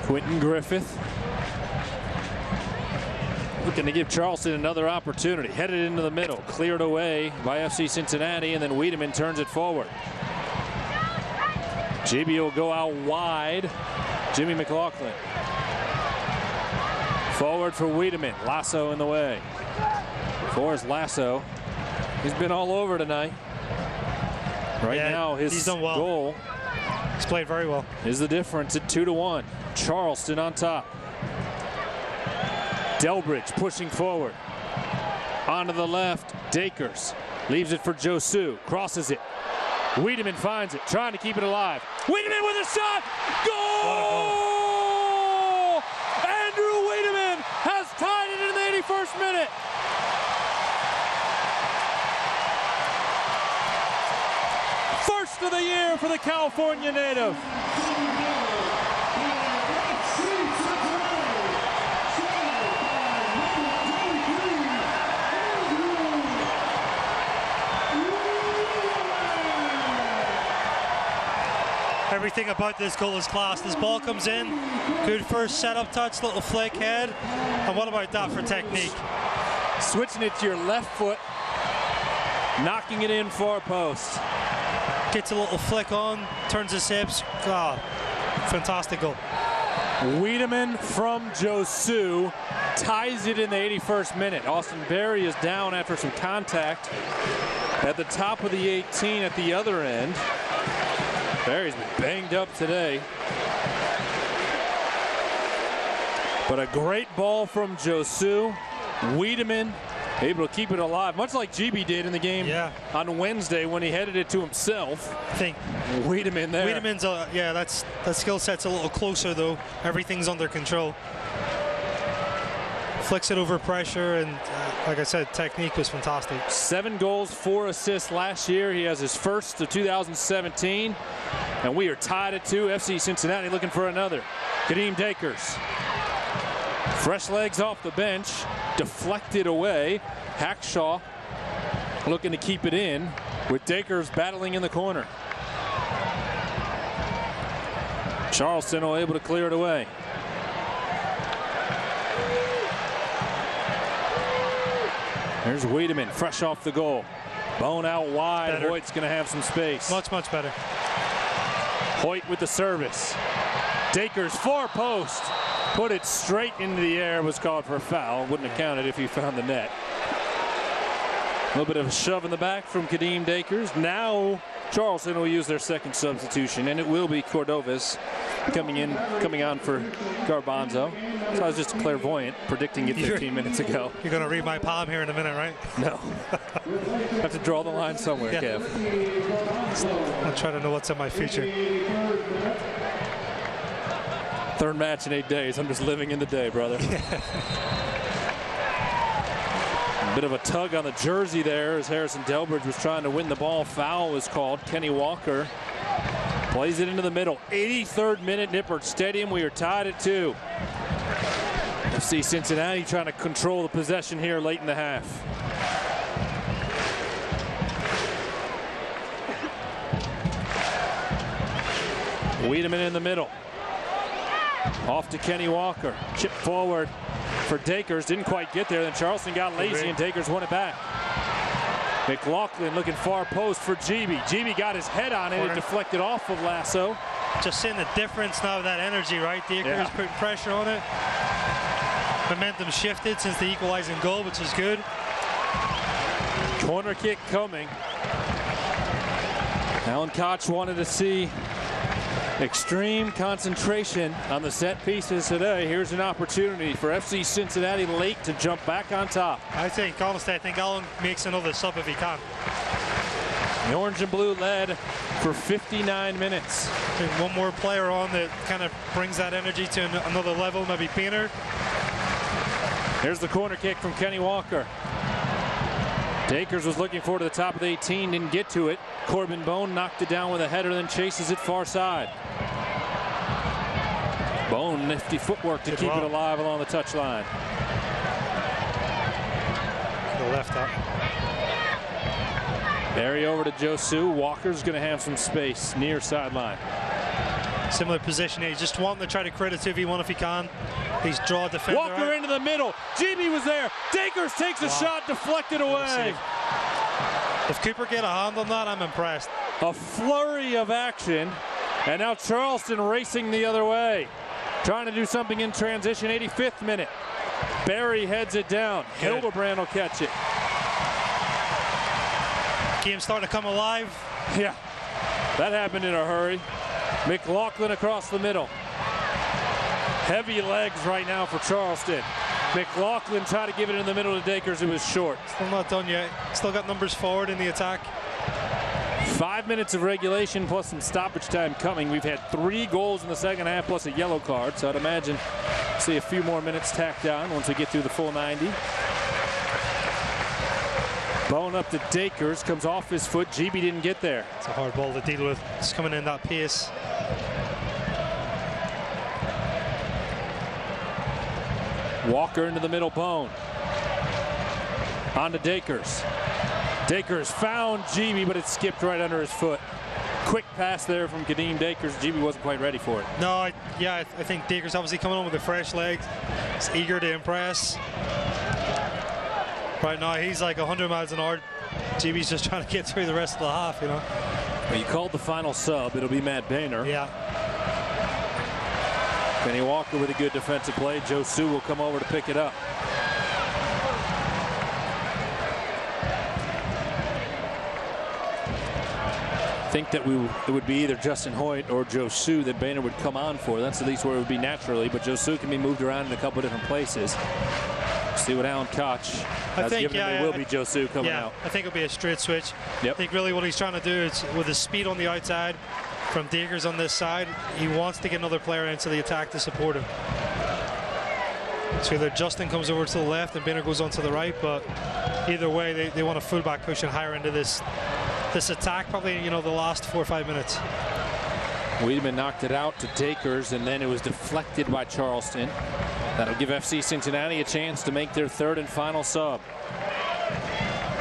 Quentin Griffith looking to give Charleston another opportunity. Headed into the middle, cleared away by FC Cincinnati, and then Wiedemann turns it forward. Gibi will go out wide. Jimmy McLaughlin. Forward for Wiedemann. Lasso in the way. Forrest Lasso. He's been all over tonight. Right now, his goal. He's played very well. Is the difference at 2-1. Charleston on top. Delbridge pushing forward. Onto the left. Dakers leaves it for Josu. Crosses it. Wiedemann finds it, trying to keep it alive. Wiedemann with a shot. Goal! Andrew Wiedemann has tied it in the 81st minute. First of the year for the California native. Everything about this goal is class. This ball comes in, good first setup touch, little flick head. And what about that for technique? Switching it to your left foot, knocking it in far post. Gets a little flick on, turns his hips. Oh, fantastic goal. Wiedemann from Josu ties it in the 81st minute. Austin Berry is down after some contact at the top of the 18 at the other end. Berry's been banged up today. But a great ball from Josu. Wiedemann able to keep it alive, much like GB did in the game on Wednesday when he headed it to himself. I think Wiedemann there. Wiedemann's, that skill set's a little closer though. Everything's under control. Flicks it over pressure, and like I said, technique was fantastic. 7 goals, 4 assists last year. He has his first of 2017, and we are tied at 2. FC Cincinnati looking for another. Kadeem Dakers. Fresh legs off the bench, deflected away. Hackshaw looking to keep it in with Dakers battling in the corner. Charleston will able to clear it away. There's Wiedemann, fresh off the goal. Bone out wide. Better. Hoyt's going to have some space. Much better. Hoyt with the service. Dakers far post. Put it straight into the air, was called for a foul. Wouldn't have counted if he found the net. A little bit of a shove in the back from Kadeem Dakers. Now Charleston will use their second substitution, and it will be Cordovez coming on for Garbanzo. So I was just clairvoyant predicting it 15 minutes ago. You're going to read my palm here in a minute, right? No. I have to draw the line somewhere, Kev. I'm trying to know what's in my future. Third match in 8 days. I'm just living in the day, brother. A bit of a tug on the jersey there as Harrison Delbridge was trying to win the ball. Foul was called. Kenny Walker plays it into the middle. 83rd minute, Nippert Stadium. We are tied at 2. FC Cincinnati trying to control the possession here late in the half. Wiedemann in the middle. Off to Kenny Walker. Chip forward for Dakers. Didn't quite get there. Then Charleston got lazy and Dakers won it back. McLaughlin looking far post for GB. GB got his head on it. It deflected off of Lasso. Just seeing the difference now of that energy, right? Dakers putting pressure on it. Momentum shifted since the equalizing goal, which is good. Corner kick coming. Alan Koch wanted to see extreme concentration on the set pieces today. Here's an opportunity for FC Cincinnati late to jump back on top. Honestly, I think Alan makes another sub if he can. The orange and blue led for 59 minutes. One more player on that kind of brings that energy to another level, maybe Painter. Here's the corner kick from Kenny Walker. Dakers was looking for it to the top of the 18, didn't get to it. Corbin Bone knocked it down with a header, then chases it far side. Bone, nifty footwork to keep it alive along the touchline. The left up. Barry over to Josu. Walker's going to have some space near sideline. Similar position here. He's just wanting to try to create a 2v1 if he can. He's draw defender. Walker into the middle. GB was there. Dakers takes a shot, deflected away. If Cooper get a hand on that, I'm impressed. A flurry of action, and now Charleston racing the other way. Trying to do something in transition, 85th minute. Barry heads it down. Good. Hildebrand will catch it. Game starting to come alive. Yeah, that happened in a hurry. McLaughlin across the middle. Heavy legs right now for Charleston. McLaughlin tried to give it in the middle to Dakers. It was short. Still not done yet. Still got numbers forward in the attack. 5 minutes of regulation plus some stoppage time coming. We've had 3 goals in the second half plus a yellow card, so I'd imagine see a few more minutes tacked on once we get through the full 90. Bone up to Dakers, comes off his foot. GB didn't get there. It's a hard ball to deal with. It's coming in that pace. Walker into the middle, Bone. On to Dakers. Dakers found GB, but it skipped right under his foot. Quick pass there from Kadeem Dakers. GB wasn't quite ready for it. No, I think Dakers obviously coming on with the fresh legs. He's eager to impress. Right now, he's like 100 miles an hour. GB's just trying to get through the rest of the half, you know. Well, you called the final sub. It'll be Matt Boehner. Yeah. Kenny Walker with a good defensive play. Joe Sue will come over to pick it up. I think that it would be either Justin Hoyt or Joe Sue that Boehner would come on for. That's at least where it would be naturally, but Joe Sue can be moved around in a couple of different places. See what Alan Koch has given him. It will be Joe Sue coming out. I think it'll be a straight switch. Yep. I think really what he's trying to do is, with his speed on the outside, from Dagers on this side, he wants to get another player into the attack to support him. So either Justin comes over to the left and Boehner goes on to the right, but either way, they want a fullback pushing higher into this attack, probably, you know, the last 4 or 5 minutes. Wiedemann knocked it out to Dakers, and then it was deflected by Charleston. That'll give FC Cincinnati a chance to make their third and final sub.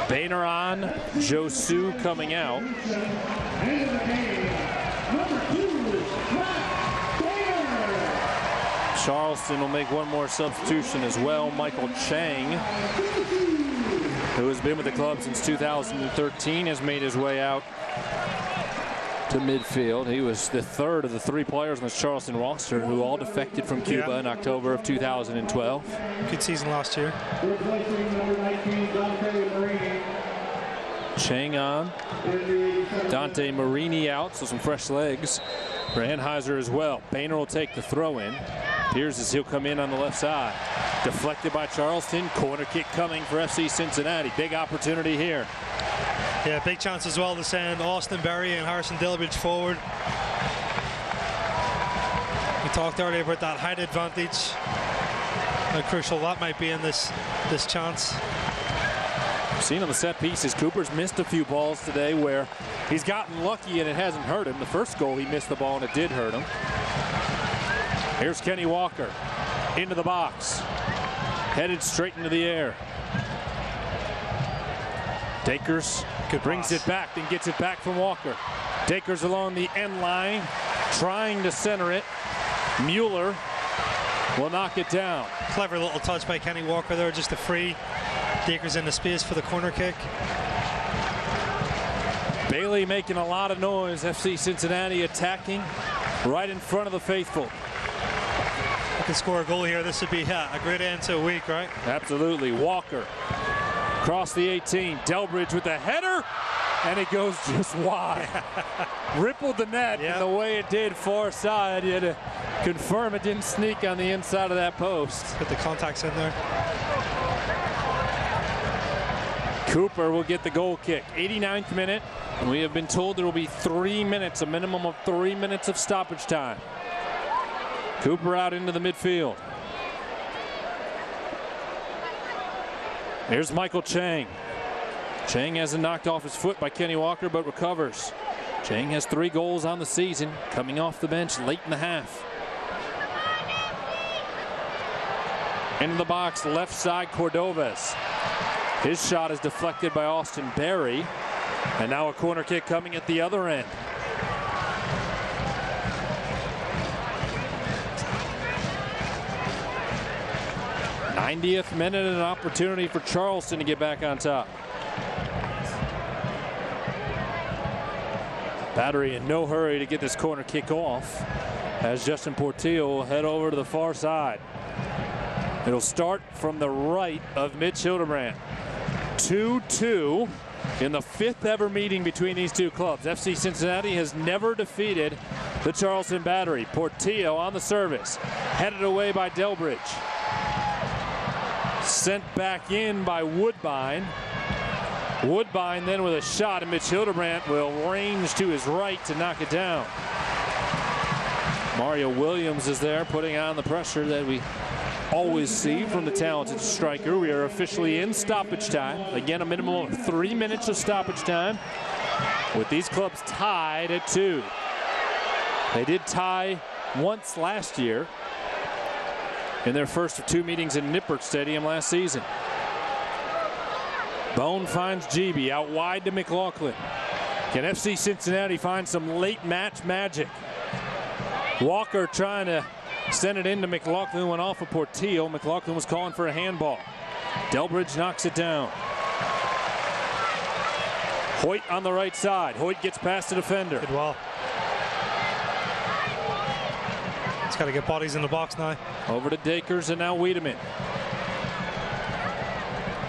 Boehner on, Joe Sue coming out. Charleston will make one more substitution as well. Michael Chang, who has been with the club since 2013, has made his way out to midfield. He was the third of the 3 players on the Charleston roster who all defected from Cuba in October of 2012. Good season last year. Chang on. Dante Marini out, so some fresh legs for Anheuser as well. Boehner will take the throw in. Appears as he'll come in on the left side. Deflected by Charleston. Corner kick coming for FC Cincinnati. Big opportunity here. Yeah, big chance as well to send Austin Berry and Harrison Dillbridge forward. We talked earlier about that height advantage. How crucial that might be in this chance. Seen on the set pieces, Cooper's missed a few balls today where he's gotten lucky and it hasn't hurt him. The first goal he missed the ball and it did hurt him. Here's Kenny Walker into the box, headed straight into the air. Dakers brings it back, then gets it back from Walker. Dakers along the end line, trying to center it. Mueller will knock it down. Clever little touch by Kenny Walker there, just to free Dakers in the space for the corner kick. Bailey making a lot of noise. FC Cincinnati attacking right in front of the faithful. Can score a goal here. This would be a great end to a week, right? Absolutely. Walker across the 18. Delbridge with the header, and it goes just wide. Rippled the net, and the way it did far side, you had to confirm it didn't sneak on the inside of that post. Put the contacts in there. Cooper will get the goal kick. 89th minute, and we have been told there will be 3 minutes, a minimum of 3 minutes of stoppage time. Cooper out into the midfield. Here's Michael Chang. Chang hasn't knocked off his foot by Kenny Walker, but recovers. Chang has 3 goals on the season, coming off the bench late in the half. Into the box, left side, Cordovez. His shot is deflected by Austin Berry. And now a corner kick coming at the other end. '90th minute, and an opportunity for Charleston to get back on top. Battery in no hurry to get this corner kick off as Justin Portillo will head over to the far side. It'll start from the right of Mitch Hildebrand. 2-2 in the 5th ever meeting between these two clubs. FC Cincinnati has never defeated the Charleston Battery. Portillo on the service, headed away by Delbridge. Sent back in by Woodbine. Woodbine then with a shot, and Mitch Hildebrand will range to his right to knock it down. Mario Williams is there putting on the pressure that we always see from the talented striker. We are officially in stoppage time. Again, a minimum of 3 minutes of stoppage time, with these clubs tied at 2. They did tie once last year in their first of 2 meetings in Nippert Stadium last season. Bone finds GB out wide to McLaughlin. Can FC Cincinnati find some late match magic? Walker trying to send it into McLaughlin, went off of Portillo. McLaughlin was calling for a handball. Delbridge knocks it down. Hoyt on the right side. Hoyt gets past the defender. Good ball. He's got to get bodies in the box now. Over to Dakers and now Wiedemann.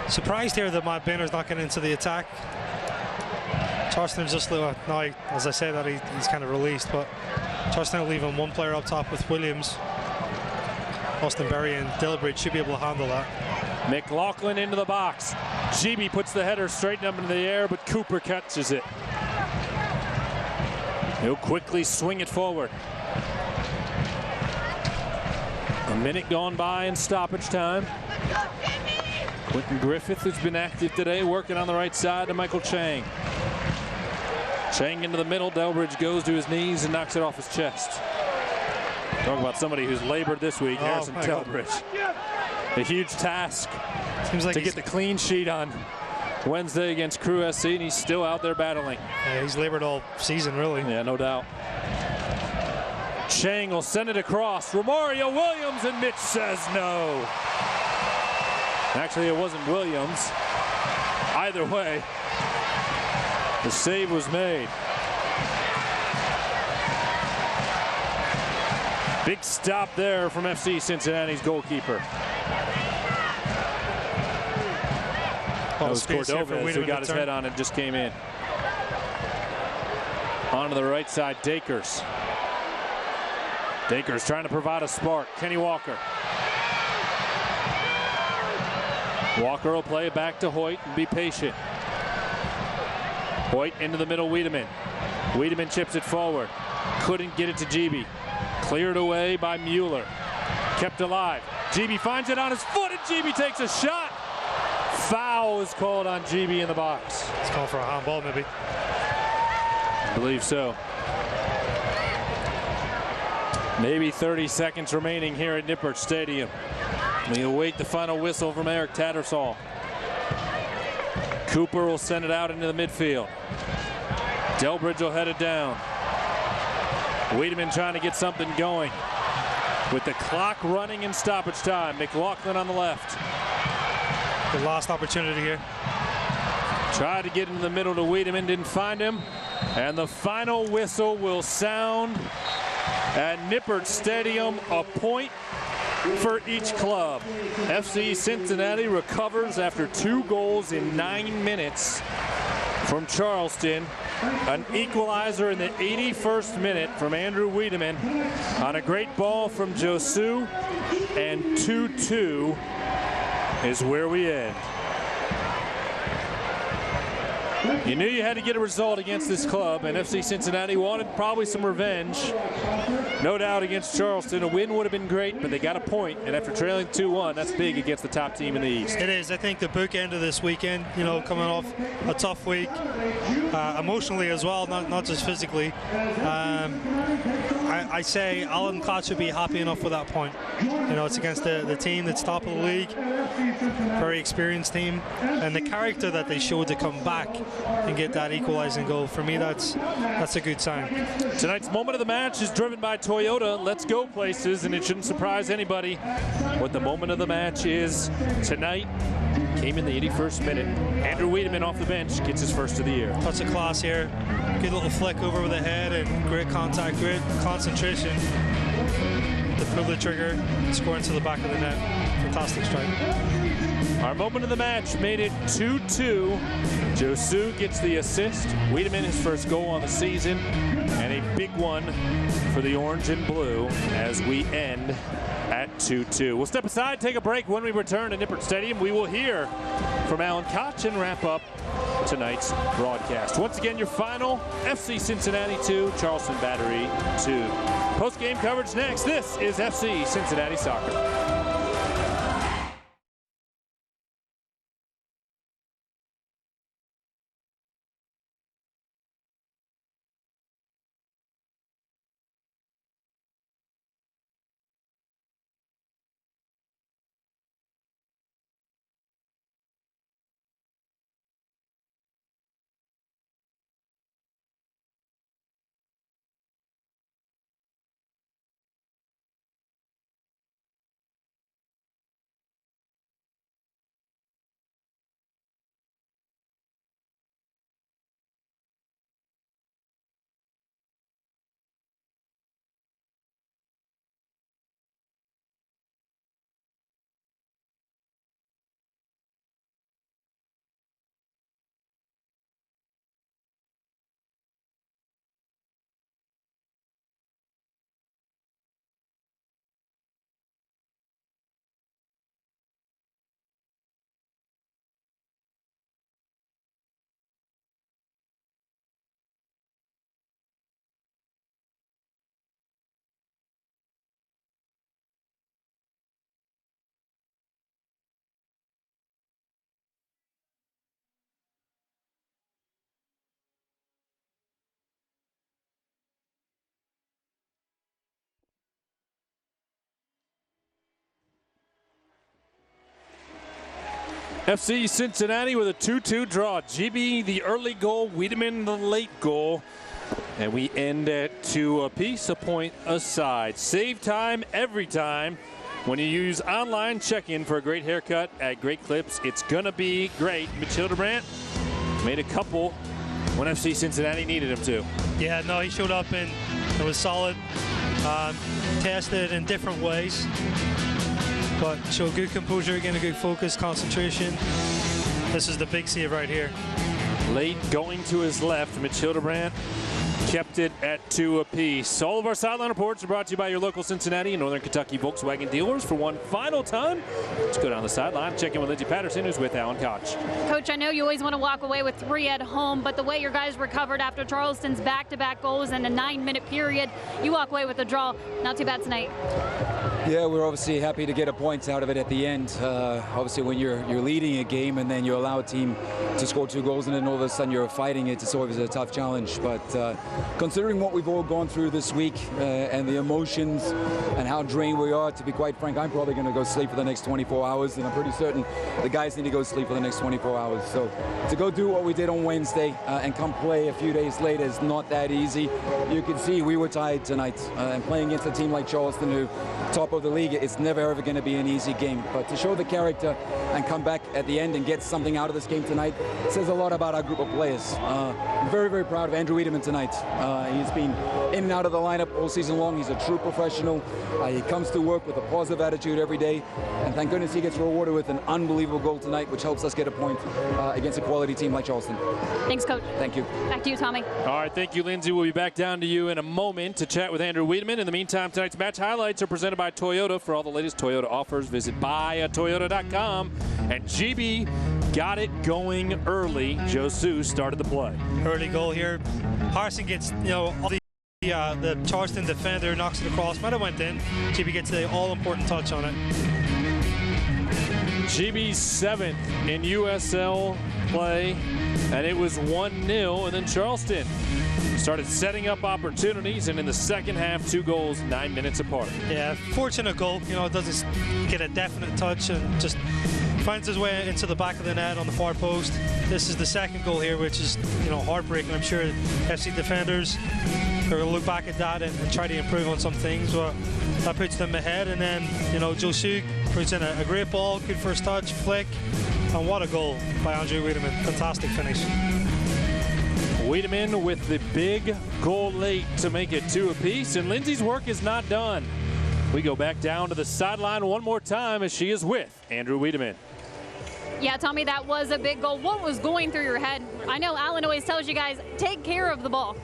Surprised here that Matt Boehner's not getting into the attack. Charleston just now, as I say that, he's kind of released, but Charleston will leave him one player up top with Williams. Austin Berry and Delbridge should be able to handle that. McLaughlin into the box. GB puts the header straight up into the air, but Cooper catches it. He'll quickly swing it forward. A minute gone by in stoppage time. Quentin Griffith has been active today, working on the right side to Michael Chang. Chang into the middle. Delbridge goes to his knees and knocks it off his chest. Talk about somebody who's labored this week, Harrison Delbridge. A huge task Seems like to get the clean sheet on Wednesday against Crew SC, and he's still out there battling. Yeah, he's labored all season, really. Yeah, no doubt. Chang will send it across. Romario Williams, and Mitch says no. Actually, it wasn't Williams. Either way, the save was made. Big stop there from FC Cincinnati's goalkeeper. That was Cordova who got his head on and just came in. Onto the right side, Dakers. Dakers trying to provide a spark. Kenny Walker. Walker will play it back to Hoyt and be patient. Hoyt into the middle, Wiedemann. Wiedemann chips it forward. Couldn't get it to GB. Cleared away by Mueller. Kept alive. GB finds it on his foot, and GB takes a shot. Foul is called on GB in the box. It's called for a handball, maybe. I believe so. Maybe 30 seconds remaining here at Nippert Stadium. We await the final whistle from Eric Tattersall. Cooper will send it out into the midfield. Delbridge will head it down. Wiedemann trying to get something going. With the clock running in stoppage time, McLaughlin on the left. The last opportunity here. Tried to get into the middle to Wiedemann, didn't find him. And the final whistle will sound at Nippert Stadium, a point for each club. FC Cincinnati recovers after 2 goals in 9 minutes from Charleston. An equalizer in the 81st minute from Andrew Wiedemann on a great ball from Josu, and 2-2 is where we end. You knew you had to get a result against this club, and FC Cincinnati wanted probably some revenge. No doubt against Charleston. A win would have been great, but they got a point, and after trailing 2-1, that's big against the top team in the East. It is. I think the bookend of this weekend, you know, coming off a tough week, emotionally as well, not just physically. I say Alan Klotz should be happy enough with that point. You know, it's against the team that's top of the league, very experienced team, and the character that they showed to come back and get that equalizing goal. For me, that's a good sign. Tonight's moment of the match is driven by Toyota. Let's go places, and it shouldn't surprise anybody what the moment of the match is tonight. Came in the 81st minute. Andrew Wiedemann off the bench gets his first of the year. Touch of class here. Good little flick over with the head and great contact, great concentration. To pull the trigger, score into the back of the net. Fantastic strike. Our moment of the match made it 2-2. Josu gets the assist. Wiedemann his first goal on the season, and a big one for the orange and blue as we end at 2-2. We'll step aside, take a break. When we return to Nippert Stadium, we will hear from Alan Koch and wrap up tonight's broadcast. Once again, your final: FC Cincinnati 2, Charleston Battery 2. Post-game coverage next. This is FC Cincinnati Soccer. FC Cincinnati with a 2-2 draw. GB the early goal, Wiedemann the late goal. And we end at 2 apiece, a point aside. Save time every time. When you use online check-in for a great haircut at Great Clips, it's going to be great. Mitchell Durant made a couple when FC Cincinnati needed him to. Yeah, no, he showed up and it was solid. Tested in different ways, but showed good composure, again, a good focus, concentration. This is the big save right here. Late going to his left, Mitchell Durant kept it at 2 apiece. All of our sideline reports are brought to you by your local Cincinnati and Northern Kentucky Volkswagen dealers. For one final time, let's go down the sideline, check in with Lindsey Patterson, who's with Alan Koch. Coach, I know you always want to walk away with 3 at home, but the way your guys recovered after Charleston's back-to-back goals in a 9-minute period, you walk away with a draw. Not too bad tonight. Yeah, we're obviously happy to get a point out of it at the end. Obviously, when you're leading a game and then you allow a team to score 2 goals and then all of a sudden you're fighting it, it's always a tough challenge. But considering what we've all gone through this week and the emotions and how drained we are, to be quite frank, I'm probably going to go sleep for the next 24 hours, and I'm pretty certain the guys need to go sleep for the next 24 hours. So to go do what we did on Wednesday and come play a few days later is not that easy. You can see we were tired tonight, and playing against a team like Charleston, who top of the league, it's never ever going to be an easy game. But to show the character and come back at the end and get something out of this game tonight says a lot about our group of players. I'm very, very proud of Andrew Wiedemann tonight. He's been in and out of the lineup all season long. He's a true professional. He comes to work with a positive attitude every day, and thank goodness he gets rewarded with an unbelievable goal tonight, which helps us get a point against a quality team like Charleston. Thanks, Coach. Thank you. Back to you, Tommy. All right, thank you, Lindsey. We'll be back down to you in a moment to chat with Andrew Wiedemann. In the meantime, tonight's match highlights are presented by Toyota. For all the latest Toyota offers, visit buyatoyota.com. And GB got it going early. Josu started the play. Early goal here. Harrison gets, all the Charleston defender knocks it across. Might have went in. GB gets the all-important touch on it. GB's 7th in USL play, and it was 1-0. And then Charleston started setting up opportunities, and in the second half, 2 goals, 9 minutes apart. Yeah, fortunate goal. It doesn't get a definite touch and just finds his way into the back of the net on the far post. This is the second goal here, which is heartbreaking. I'm sure FC defenders are going to look back at that and try to improve on some things, but that puts them ahead. And then Josu puts in a great ball, good first touch, flick, and what a goal by Andrew Wiedemann. Fantastic finish. Wiedemann with the big goal late to make it 2 apiece, and Lindsey's work is not done. We go back down to the sideline one more time as she is with Andrew Wiedemann. Yeah, Tommy, that was a big goal. What was going through your head? I know Alan always tells you guys, take care of the ball.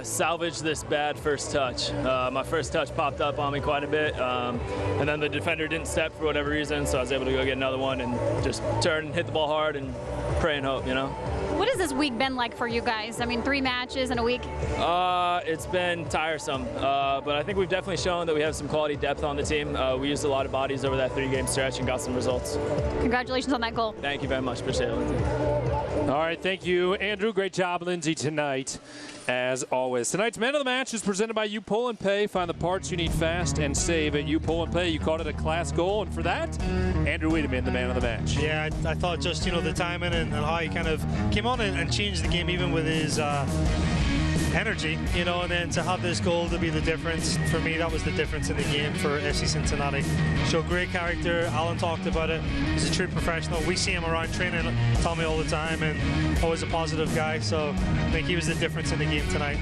Salvage this bad first touch. My first touch popped up on me quite a bit, and then the defender didn't step for whatever reason, so I was able to go get another one and just turn and hit the ball hard and pray and hope, What has this week been like for you guys? I mean, 3 matches in a week. It's been tiresome, but I think we've definitely shown that we have some quality depth on the team. We used a lot of bodies over that 3-game stretch and got some results. Congratulations on that goal. Thank you very much. Appreciate it, Lindsey. All right, thank you, Andrew. Great job, Lindsey, tonight, as always. Tonight's Man of the Match is presented by You Pull and Pay. Find the parts you need fast and save at You Pull and Pay. You called it a class goal, and for that, Andrew Wiedemann, the Man of the Match. Yeah, I thought just, the timing and how he kind of came on and changed the game even with his energy, and then to have this goal to be the difference, for me, that was the difference in the game for FC Cincinnati. Showed great character. Alan talked about it. He's a true professional. We see him around training, Tommy, all the time, and always a positive guy, so I think he was the difference in the game tonight.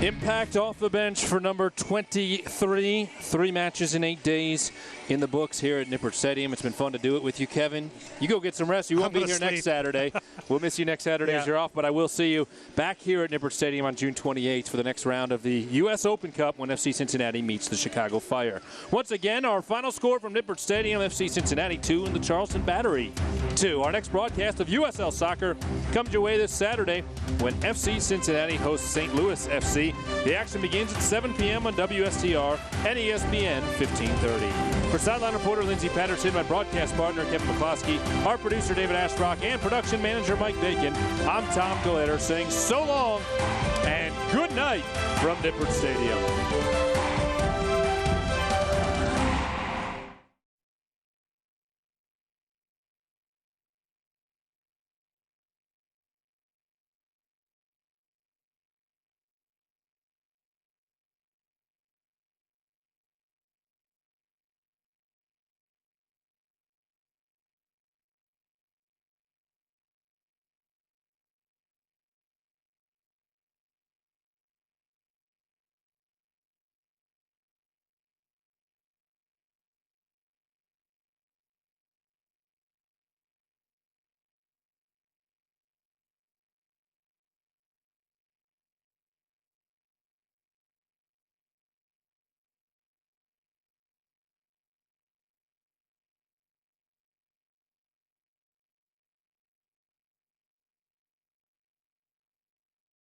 Impact off the bench for number 23. 3 matches in 8 days in the books here at Nippert Stadium. It's been fun to do it with you, Kevin. You go get some rest. You won't be here next Saturday. We'll miss you next Saturday as you're off, but I will see you back here at Nippert Stadium on June 28th for the next round of the U.S. Open Cup when FC Cincinnati meets the Chicago Fire. Once again, our final score from Nippert Stadium, FC Cincinnati 2 and the Charleston Battery 2. Our next broadcast of USL Soccer comes your way this Saturday when FC Cincinnati hosts St. Louis FC. The action begins at 7 p.m. on WSTR and ESPN 1530. For sideline reporter Lindsey Patterson, my broadcast partner Kevin McCloskey, our producer David Ashbrook, and production manager Mike Bacon, I'm Tom Galetter saying so long and good night from Nippert Stadium.